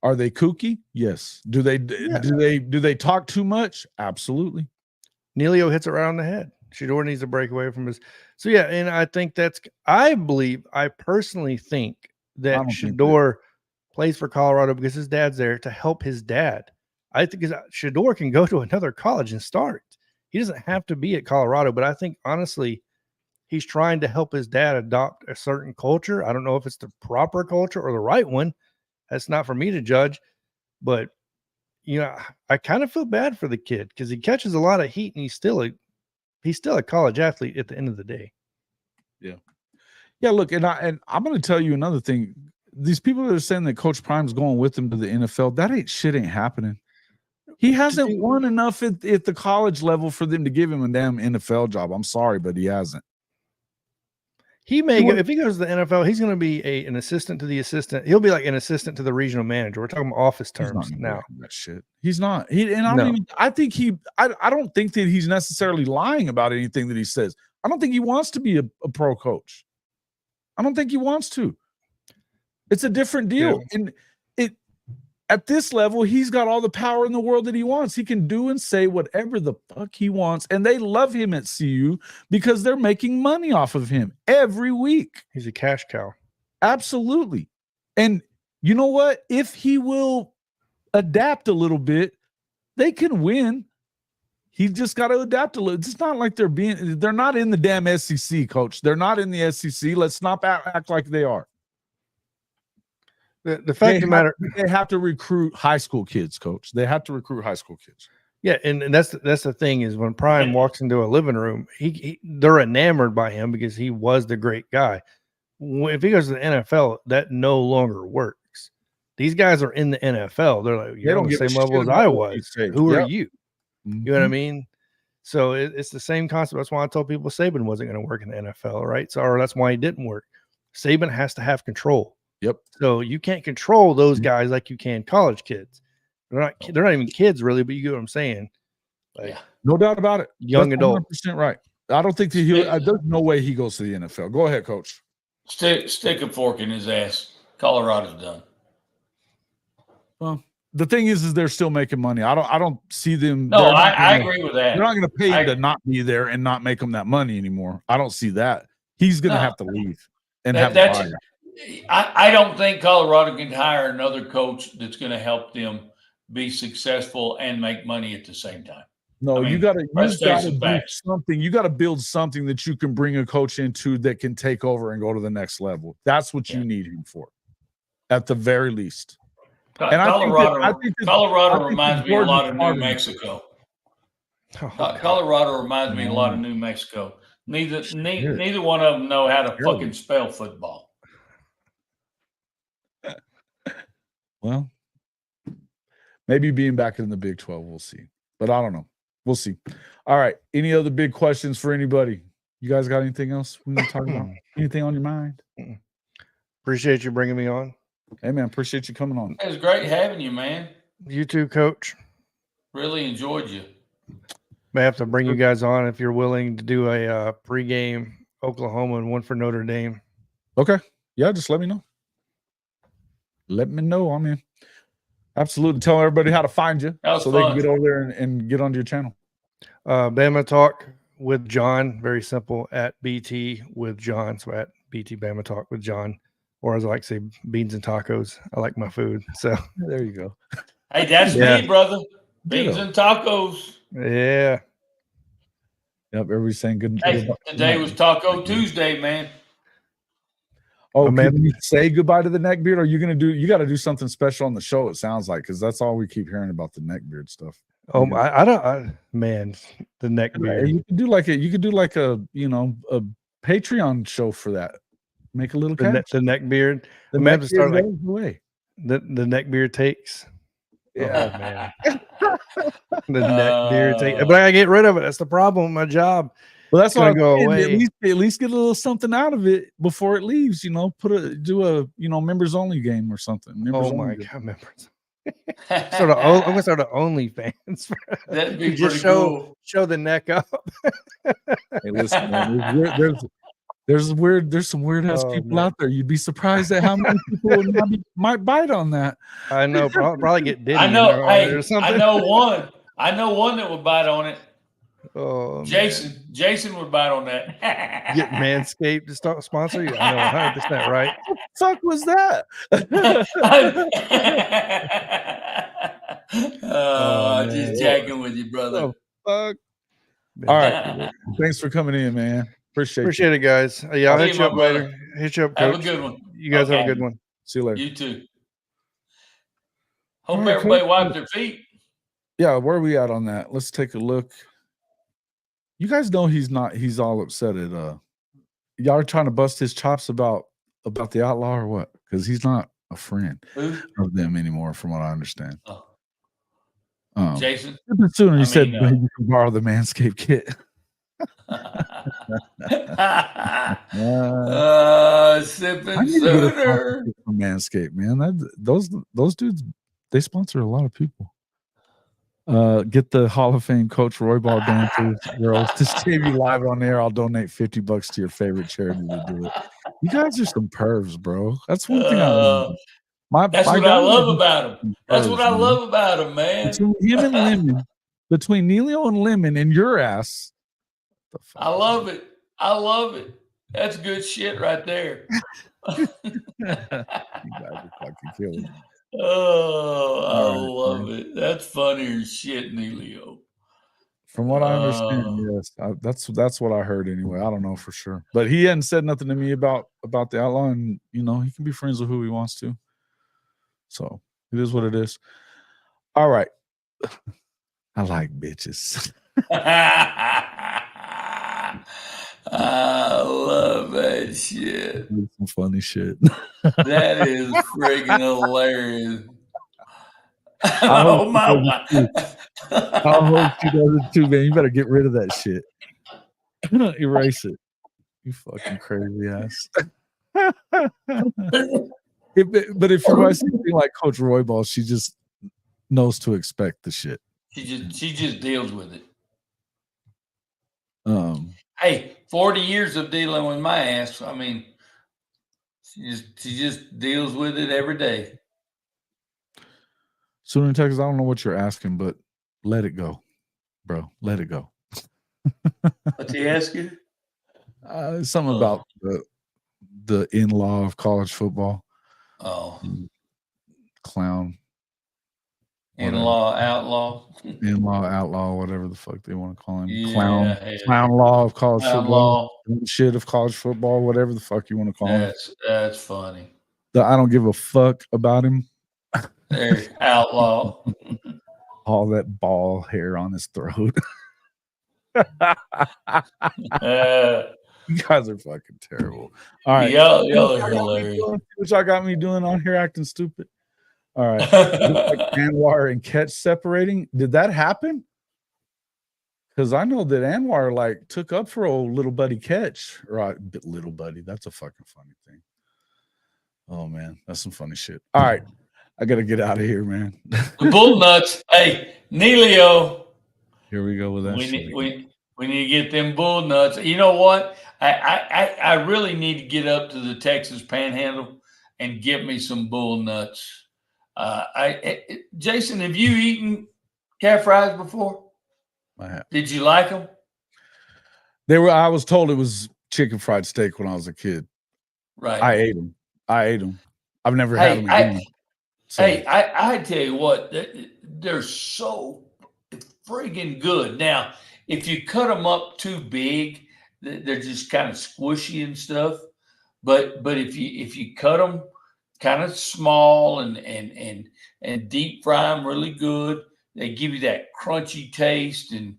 are they kooky? Yes. Do they talk too much? Absolutely. Neilio hits it right on the head. Shador needs to break away from his. So yeah, and I think I personally think that Shador plays for Colorado because his dad's there to help his dad. I think Shador can go to another college and start. He doesn't have to be at Colorado, but I think honestly, he's trying to help his dad adopt a certain culture. I don't know if it's the proper culture or the right one. That's not for me to judge, but I kind of feel bad for the kid because he catches a lot of heat and he's still a college athlete at the end of the day. Yeah. Yeah. Look, and I'm going to tell you another thing. These people that are saying that Coach Prime's going with him to the NFL, that shit ain't happening. He hasn't won enough at the college level for them to give him a damn NFL job. I'm sorry, but he hasn't. He may go, if he goes to the NFL, he's going to be an assistant to the assistant. He'll be like an assistant to the regional manager. We're talking office terms now. That shit. He's not. I don't think that he's necessarily lying about anything that he says. I don't think he wants to be a pro coach. I don't think he wants to. It's a different deal. Yeah. And at this level, he's got all the power in the world that he wants. He can do and say whatever the fuck he wants. And they love him at CU because they're making money off of him every week. He's a cash cow. Absolutely. And you know what? If he will adapt a little bit, they can win. He just got to adapt a little. It's not like they're not in the damn SEC, coach. They're not in the SEC. Let's not act like they are. The fact of the matter, they have to recruit high school kids, coach. They have to recruit high school kids. Yeah, and that's the thing is when Prime walks into a living room, they're enamored by him because he was the great guy. If he goes to the NFL, that no longer works. These guys are in the NFL. They're like, you're on the same level as I was. Who are you? You know what I mean? So it's the same concept. That's why I told people Saban wasn't going to work in the NFL, right? So that's why he didn't work. Saban has to have control. Yep. So you can't control those guys like you can college kids. They're not even kids really, but you get what I'm saying. Like, Yeah. No doubt about it. Young That's adult. 100% right. I don't think that there's no way he goes to the NFL. Go ahead, coach. Stick a fork in his ass. Colorado's done. Well, the thing is they're still making money. I don't see them. No, I agree with that. They're not going to pay him to not be there and not make him that money anymore. I don't see that. He's going to have to leave and have a buyer. I don't think Colorado can hire another coach that's going to help them be successful and make money at the same time. No, you got to do something. You got to build something that you can bring a coach into that can take over and go to the next level. That's what you need him for, at the very least. And Colorado reminds me a lot of New Mexico. Colorado reminds me a lot of New Mexico. Neither one of them know how to fucking spell football. Well, maybe being back in the Big 12, we'll see. But I don't know. We'll see. All right. Any other big questions for anybody? You guys got anything else we want to talk about? Anything on your mind? Appreciate you bringing me on. Hey, man. Appreciate you coming on. It was great having you, man. You too, Coach. Really enjoyed you. May have to bring you guys on if you're willing to do a pregame Oklahoma and one for Notre Dame. Okay. Yeah, just let me know. Let me know. I'm in. Absolutely. Tell everybody how to find you so they can get over there and get onto your channel. Bama Talk with John. Very simple. At BT with John. So at BT Bama Talk with John. Or as I like to say, beans and tacos. I like my food. So there you go. Hey, that's me, brother. Beans and tacos. Yeah. Yep. Everybody's saying good. Hey, today was Taco Tuesday, man. Oh, man, you say goodbye to the neckbeard? Or are you going to do? You got to do something special on the show. It sounds like, because that's all we keep hearing about the neckbeard stuff. Oh, I don't. Man, the neckbeard. You could do like a. You could do like a Patreon show for that. Make a little cash. The neckbeard. The neck to start like away. The neckbeard takes. Yeah, oh, man. The neckbeard take. But I gotta get rid of it. That's the problem with my job. Well, that's why I go away. At least get a little something out of it before it leaves. Do a members only game or something. Members God, members. I'm gonna start an OnlyFans. That'd be pretty cool. Show the neck up. Hey, listen, man, there's some weird ass people out there. You'd be surprised at how many people might bite on that. I know. Probably get Diddy. I know. Hey, I know one. I know one that would bite on it. Oh, Jason would bite on that. Get Manscaped to start sponsor you. I know 100% right. What the fuck was that? I'm just jacking with you, brother. Fuck. All right. Thanks for coming in, man. Appreciate it, guys. Yeah, I'll hit you up later. Hit you up, Coach. Have a good one. You guys have a good one. See you later. You too. Hope everybody wiped their feet. Yeah, where are we at on that? Let's take a look. You guys know he's all upset at y'all are trying to bust his chops about the outlaw or what? Because he's not a friend of them anymore, from what I understand. Jason? Sooner he said you can borrow the Manscaped kit. Sipping sooner. From Manscaped, man. Those dudes, they sponsor a lot of people. Get the Hall of Fame Coach Roybal dancers, girls, to save you live on air. I'll donate $50 to your favorite charity to do it. You guys are some pervs, bro. That's one thing I love. That's what I love about him. That's what I love about him, man. Between him and Lemon, between Neilio and Lemon and your ass. I love it. I love it. That's good shit right there. You guys are fucking killing me. Oh, I love it. That's funny as shit, Neilio. From what I understand, yes, that's what I heard anyway. I don't know for sure, but he hadn't said nothing to me about the outlaw, and he can be friends with who he wants to. So it is what it is. All right, I like bitches. I love that shit. Some funny shit. That is freaking hilarious. Oh my God. I hope she does it too, man. You better get rid of that shit. Erase it. You fucking crazy ass. But if you watch something like Coach Roybal, she just knows to expect the shit. She just deals with it. Um, Hey, 40 years of dealing with my ass. I mean, she just deals with it every day. Sooner in Texas, I don't know what you're asking, but let it go, bro. Let it go. What's he asking? Something about the in-law of college football. Oh, Clown. Whatever. in-law, outlaw. In-law, outlaw, whatever the fuck they want to call him. Yeah, Clown law of college outlaw. football. Shit of college football, whatever the fuck you want to call him. That's funny. I don't give a fuck about him. There's outlaw. All that ball hair on his throat. You guys are fucking terrible. All right. Y'all are hilarious. Which I got me doing on here acting stupid. All right. Like Anwar and Catch separating. Did that happen? Because I know that Anwar like took up for old little buddy Catch. Right, little buddy. That's a fucking funny thing. Oh man, that's some funny shit. All right. I gotta get out of here, man. The bull nuts. Hey, Neilio. Here we go with that. We need to get them bull nuts. You know what? I really need to get up to the Texas Panhandle and get me some bull nuts. Jason, have you eaten calf fries before? I have. Did you like them? I was told it was chicken fried steak when I was a kid. Right. I ate them. I've never had them again. Hey, I tell you what, they're so friggin' good. Now, if you cut them up too big, they're just kind of squishy and stuff. But if you cut them kind of small and deep fry them really good, they give you that crunchy taste. And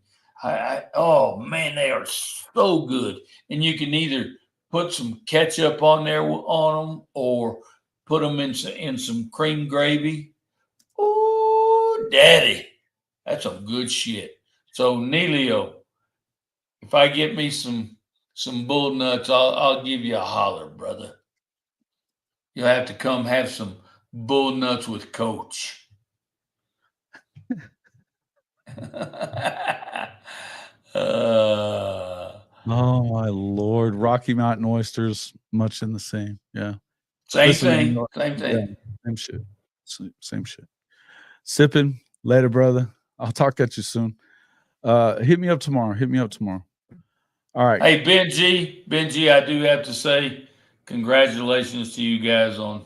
oh man, they are so good. And you can either put some ketchup on there on them or put them in some cream gravy. Oh, daddy, that's some good shit. So Neilio, if I get me some bull nuts, I'll give you a holler, brother. You'll have to come have some bull nuts with Coach. Oh my Lord, Rocky Mountain oysters, much in the same. Yeah, same Listen, thing. Same thing. Yeah, same shit. Same shit. Sipping later, brother. I'll talk at you soon. Hit me up tomorrow. All right. Hey, Benji, I do have to say congratulations to you guys on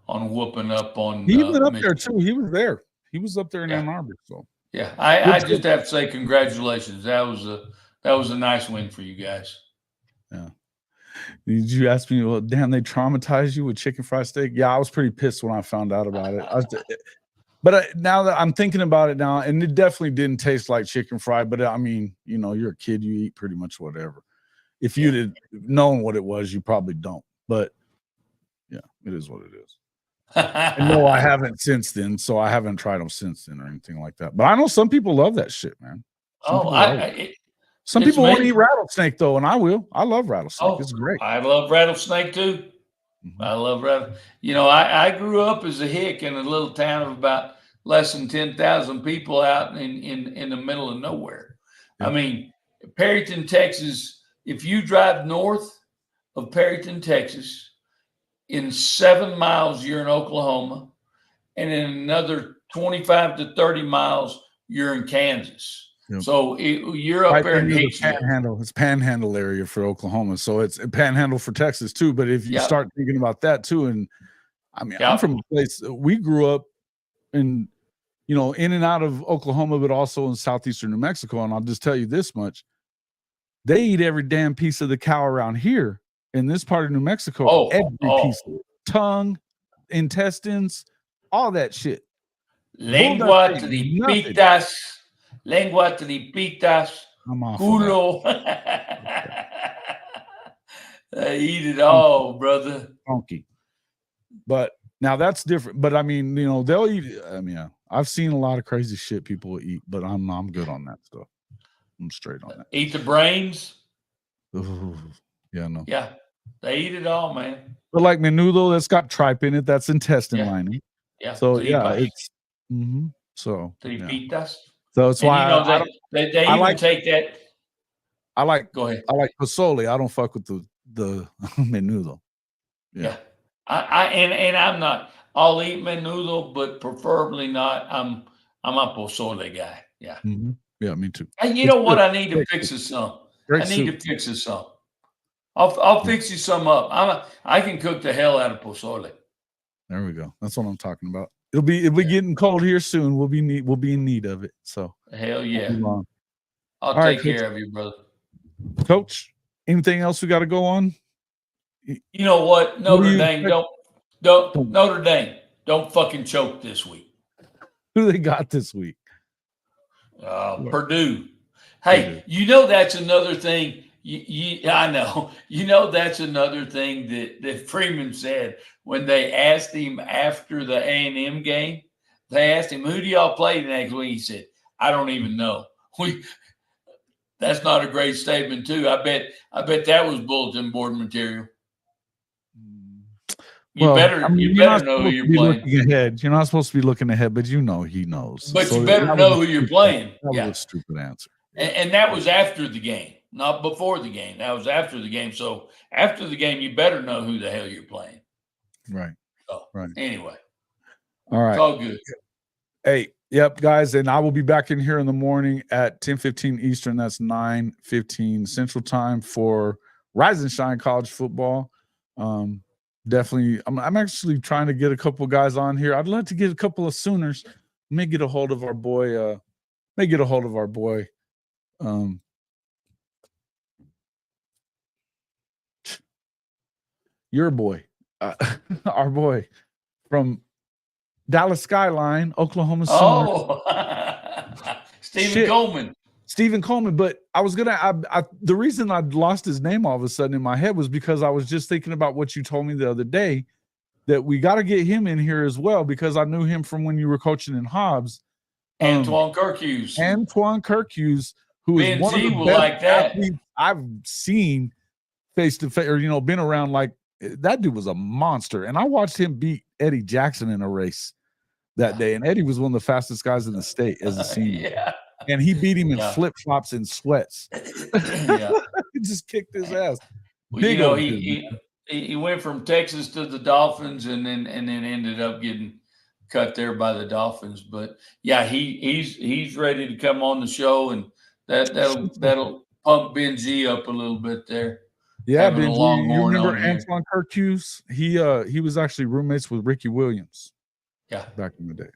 whooping up on. He went up Michigan. there too. He was there. He was up there in Ann Arbor. So yeah, I just have to say congratulations. That was a nice win for you guys. Yeah. Did you ask me? Well, damn, they traumatized you with chicken fried steak. Yeah, I was pretty pissed when I found out about it. But now that I'm thinking about it now, and it definitely didn't taste like chicken fried. But I mean, you're a kid, you eat pretty much whatever. If you'd have known what it was, you probably don't. But yeah, it is what it is. And no, I haven't since then, so I haven't tried them since then or anything like that. But I know some people love that shit, man. Some people won't eat rattlesnake though, and I will. I love rattlesnake. It's great. I love rattlesnake too. Mm-hmm. I love rattlesnake. I grew up as a hick in a little town of about less than 10,000 people out in the middle of nowhere. Yeah. I mean, Perryton, Texas. If you drive north of Perryton, Texas, in 7 miles, you're in Oklahoma. And in another 25 to 30 miles, you're in Kansas. Yep. So you're up there in the Panhandle. It's Panhandle area for Oklahoma. So it's a Panhandle for Texas too. But if you start thinking about that too, and I mean, I'm from a place, we grew up in and out of Oklahoma, but also in southeastern New Mexico. And I'll just tell you this much. They eat every damn piece of the cow around here. In this part of New Mexico, every piece of it. Tongue, intestines, all that shit. Lengua tripitas, culo. They eat it all, brother. Funky. But now that's different. But I mean, they'll eat. I mean, I've seen a lot of crazy shit people eat, but I'm good on that stuff. I'm straight on that. Eat the brains. Ooh, yeah, no. Yeah. They eat it all, man. But like menudo, that's got tripe in it. That's intestine lining. Yeah. So yeah, it's So yeah. Tripitas. So that's And why you know I they I even like- take that. I like Go ahead. pozole. I don't fuck with the menudo. Yeah. And I'm not. I'll eat menudo, but preferably not. I'm a pozole guy. Yeah. Mm-hmm. Yeah, me too. And you It's know what? good. I need to Great fix soup. this some. Great I need soup. to fix this some. I'll fix you some up. I can cook the hell out of pozole. There we go. That's what I'm talking about. It'll be getting cold here soon. We'll be in need of it. So Hell yeah. move on. I'll All right, take care of you, brother. Coach, anything else we got to go on? You know what? What do Notre you Dame, expect? Notre Dame, don't fucking choke this week. Who they got this week? Purdue. Hey, Purdue. you know that's another thing. I know. You know that's another thing that Freeman said when they asked him after the A&M game. They asked him, "Who do y'all play next week?" He said, "I don't even know." That's not a great statement, too. I bet that was bulletin board material. You better know who you're playing. Looking ahead. You're not supposed to be looking ahead, but you know he knows. But So you better know who you're playing. That was Yeah. a stupid answer. And that was after the game, not before the game. That was after the game. So after the game, you better know who the hell you're playing. Right. So Right. anyway, All right. it's all good. Hey, yep, guys, and I will be back in here in the morning at 10:15 Eastern. That's 9:15 Central Time for Rise and Shine College Football. Definitely, I'm actually trying to get a couple guys on here. I'd like to get a couple of Sooners. May get a hold of our boy. Your boy, our boy from Dallas Skyline, Oklahoma Sooners. Oh, Stephen Coleman. But I was the reason I lost his name all of a sudden in my head was because I was just thinking about what you told me the other day, that we got to get him in here as well, because I knew him from when you were coaching in Hobbs. Antoine Kirkhughes, who is one of the best like that. athletes I've seen face to face, or been around. Like, that dude was a monster, and I watched him beat Eddie Jackson in a race that day, and Eddie was one of the fastest guys in the state as a senior. Yeah. And he beat him in flip-flops and sweats. Yeah. He just kicked his ass. Well, he went from Texas to the Dolphins, and then ended up getting cut there by the Dolphins. But yeah, he's ready to come on the show, and that'll pump Ben G up a little bit there. Yeah, Ben G, you remember Antoine Kirkhughes? He was actually roommates with Ricky Williams. Yeah, back in the day.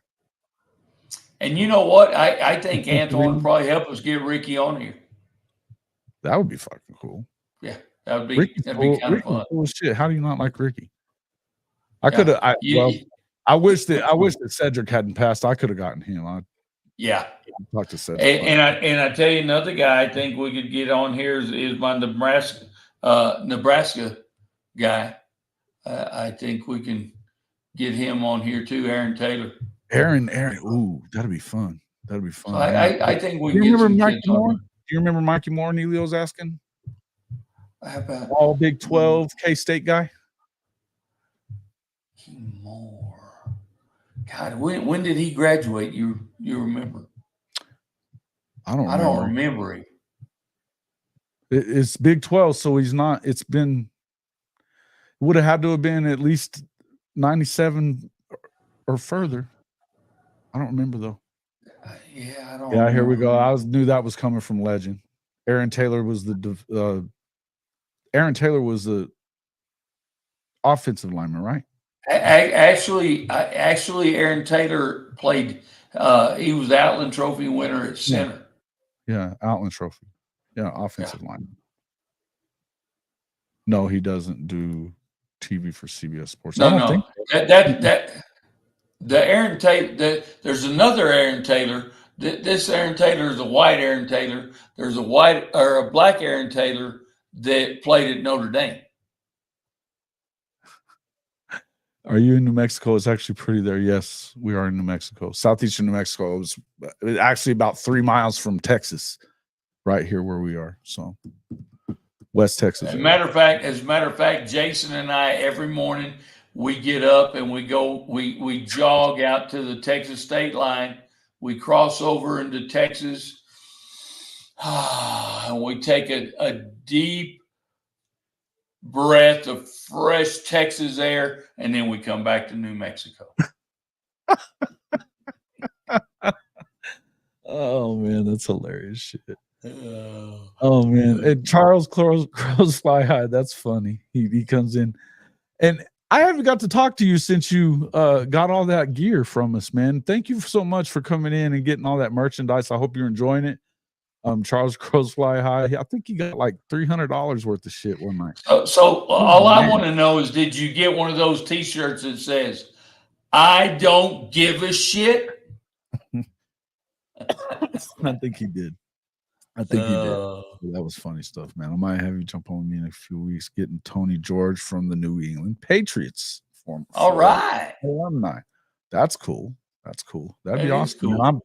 And you know what? I think Antoine will probably help us get Ricky on here. That would be fucking cool. Yeah, that'd be kind of fun. Cool shit. How do you not like Ricky? I could have. I wish that Cedric hadn't passed. I could have gotten him. I talked to Cedric. And I tell you another guy I think we could get on here is my Nebraska guy. I think we can get him on here too, Aaron Taylor. Aaron. Ooh, that'd be fun. That'd be fun. So I think we can get remember some Mikey kids Moore? on. Do you remember Mikey Moore? Neilio's asking. How about all Big 12 K-State guy? Moore. God, when did he graduate? You remember? I don't remember him. It's Big 12, so he's not. Would have had to have been at least 97 or further. I don't remember though. Yeah, I don't. Yeah, here we go. I knew that was coming from legend. Aaron Taylor was the offensive lineman, right? Actually, Aaron Taylor played. He was the Outland Trophy winner at center. Yeah, Outland Trophy. Yeah, offensive lineman. No, he doesn't do TV for CBS Sports. I don't think the Aaron Taylor. There's another Aaron Taylor. This Aaron Taylor is a white Aaron Taylor. There's a black Aaron Taylor that played at Notre Dame. Are you in New Mexico? It's actually pretty there. Yes, we are in New Mexico. Southeastern New Mexico. It was actually about 3 miles from Texas, right here where we are. So West Texas. As a matter of fact, Jason and I, every morning we get up and we jog out to the Texas state line we cross over into Texas, and we take a deep breath of fresh Texas air, and then we come back to New Mexico. Oh man, that's hilarious shit. Oh man, and Charles Crows Fly High. That's funny. He comes in, and I haven't got to talk to you since you got all that gear from us, man. Thank you so much for coming in and getting all that merchandise. I hope you're enjoying it. Charles Crows Fly High. I think he got like $300 worth of shit one night. So all I want to know is, did you get one of those T-shirts that says, "I don't give a shit"? I think he did. I think he did. That was funny stuff, man. I might have you jump on me in a few weeks, getting Tony George from the New England Patriots. All right. Alumni. That's cool. That's cool. That'd be That is awesome. cool. Man.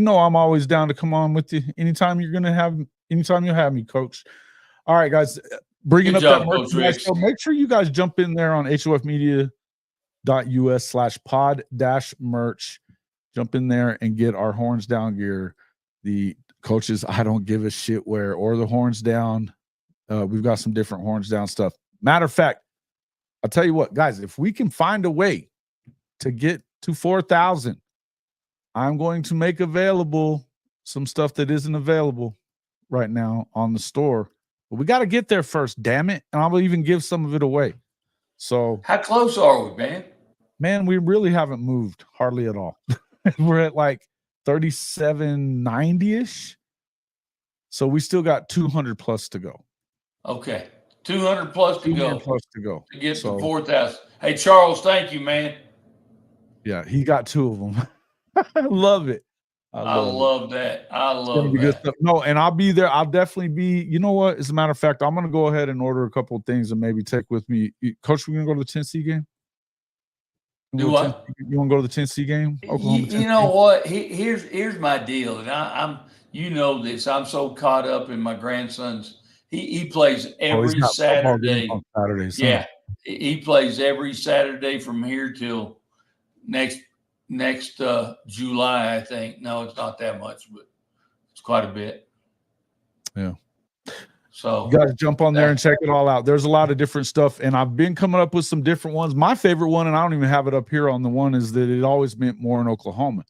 I'm always down to come on with you anytime you have me, Coach. All right, guys. Bringing Good up job, that merchandise. So make sure you guys jump in there on hofmedia.us/pod-merch. Jump in there and get our Horns Down gear. The Coaches I Don't Give a Shit wear, or the Horns Down. We've got some different Horns Down stuff. Matter of fact, I'll tell you what, guys, if we can find a way to get to 4,000, I'm going to make available some stuff that isn't available right now on the store. But we got to get there first, damn it. And I'll even give some of it away. So how close are we, man? Man, we really haven't moved hardly at all. We're at like 3790-ish. So we still got 200 plus to go. Okay. 200 plus to go. To get to 4,000. Hey, Charles, thank you, man. Yeah, he got 2 of them. I love it. I love that. I love that. Good stuff. No, and I'll be there. I'll definitely be. You know what? As a matter of fact, I'm going to go ahead and order a couple of things and maybe take with me. Coach, we're going to go to the Tennessee game? Do what? You want to go to the Tennessee game? Oklahoma, you know what? Here's my deal, and I'm this. I'm so caught up in my grandson's. He plays every Saturday. On Saturdays, yeah, he plays every Saturday from here till next July, I think. No, it's not that much, but it's quite a bit. Yeah. So you guys jump on there and check it all out. There's a lot of different stuff, and I've been coming up with some different ones. My favorite one, and I don't even have it up here on the one, is that it always meant more in Oklahoma.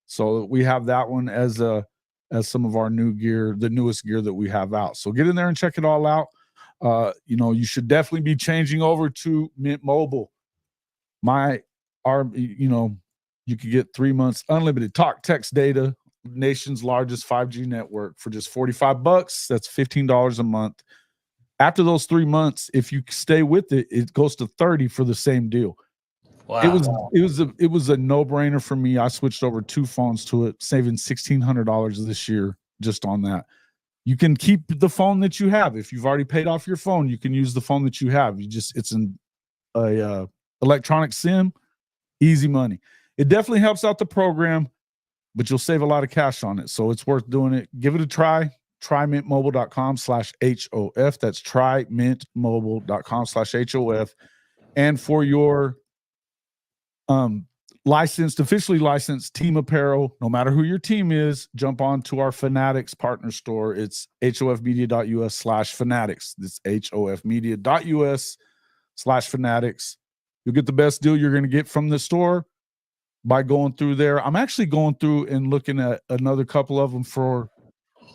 So we have that one as some of our new gear, the newest gear that we have out. So get in there and check it all out. You should definitely be changing over to Mint Mobile. You could get 3 months unlimited talk, text, data, nation's largest 5G network for just $45. That's $15 a month. After those 3 months, if you stay with it, it goes to $30 for the same deal. Wow. It was a no-brainer for me. I switched over 2 phones to it, saving $1,600 this year just on that. You can keep the phone that you have. If you've already paid off your phone, you can use the phone that you have. It's an electronic SIM, easy money. It definitely helps out the program, but you'll save a lot of cash on it. So it's worth doing it. Give it a try. TryMintMobile.com/HOF. That's TryMintMobile.com/HOF. And for your officially licensed team apparel, no matter who your team is, jump on to our Fanatics partner store. It's hofmedia.us/fanatics. It's hofmedia.us/fanatics. You'll get the best deal you're going to get from the store by going through there. I'm actually going through and looking at another couple of them for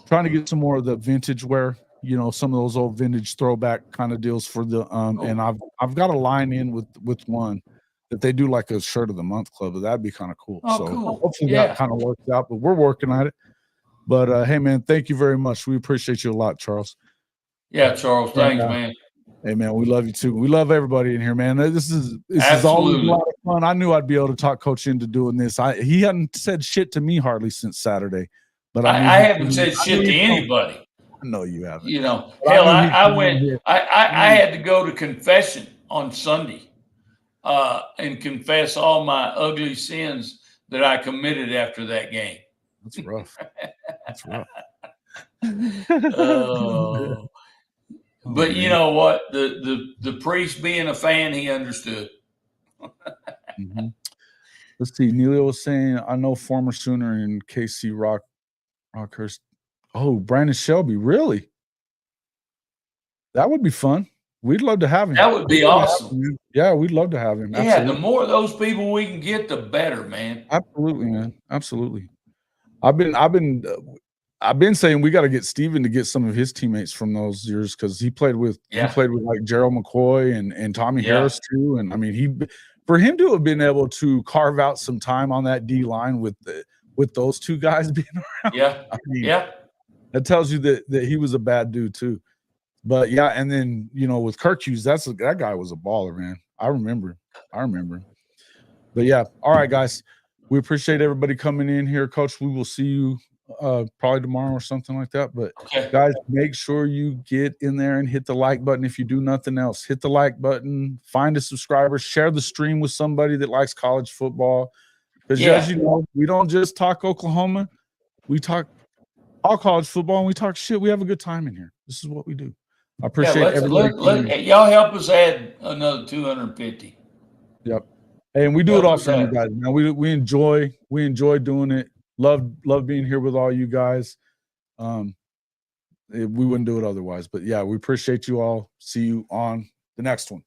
trying to get some more of the vintage wear, some of those old vintage throwback kind of deals for the and I've got a line in with one that they do like a shirt of the month club, but that'd be kind of cool. Oh, cool. Hopefully that kind of works out, but we're working at it. But hey man, thank you very much. We appreciate you a lot, Charles. Yeah, Charles, thanks, man. Hey man, we love you too. We love everybody in here, man. This is always a lot of fun. I knew I'd be able to talk Coach into doing this. He hadn't said shit to me hardly since Saturday, but I haven't said shit to anybody. I know you haven't. Hell, I went. I had to go to confession on Sunday, and confess all my ugly sins that I committed after that game. That's rough. That's rough. But you know what? The priest being a fan, he understood. Mm-hmm. Let's see. Neilio was saying, I know former Sooner and KC Rockhurst. Oh, Brandon Shelby. Really? That would be fun. We'd love to have him. That would be awesome. Yeah, we'd love to have him. Yeah, Absolutely. the more of those people we can get, the better, man. Absolutely, man. Absolutely. I've been saying we got to get Steven to get some of his teammates from those years because he played with like Gerald McCoy and Tommy Harris too. And I mean, for him to have been able to carve out some time on that D line with those two guys being around. Yeah. I mean, Yeah. that tells you that he was a bad dude too. But yeah, and then with Kirk Hughes, that guy was a baller, man. I remember him. But yeah, all right, guys. We appreciate everybody coming in here, Coach. We will see you probably tomorrow or something like that. But guys, make sure you get in there and hit the like button. If you do nothing else, hit the like button, find a subscriber, share the stream with somebody that likes college football. Because as you know, we don't just talk Oklahoma. We talk all college football and we talk shit. We have a good time in here. This is what we do. I appreciate everybody. Y'all help us add another 250. Yep. And we do it all for you guys. Now we enjoy doing it. Love being here with all you guys. We wouldn't do it otherwise. But yeah, we appreciate you all. See you on the next one.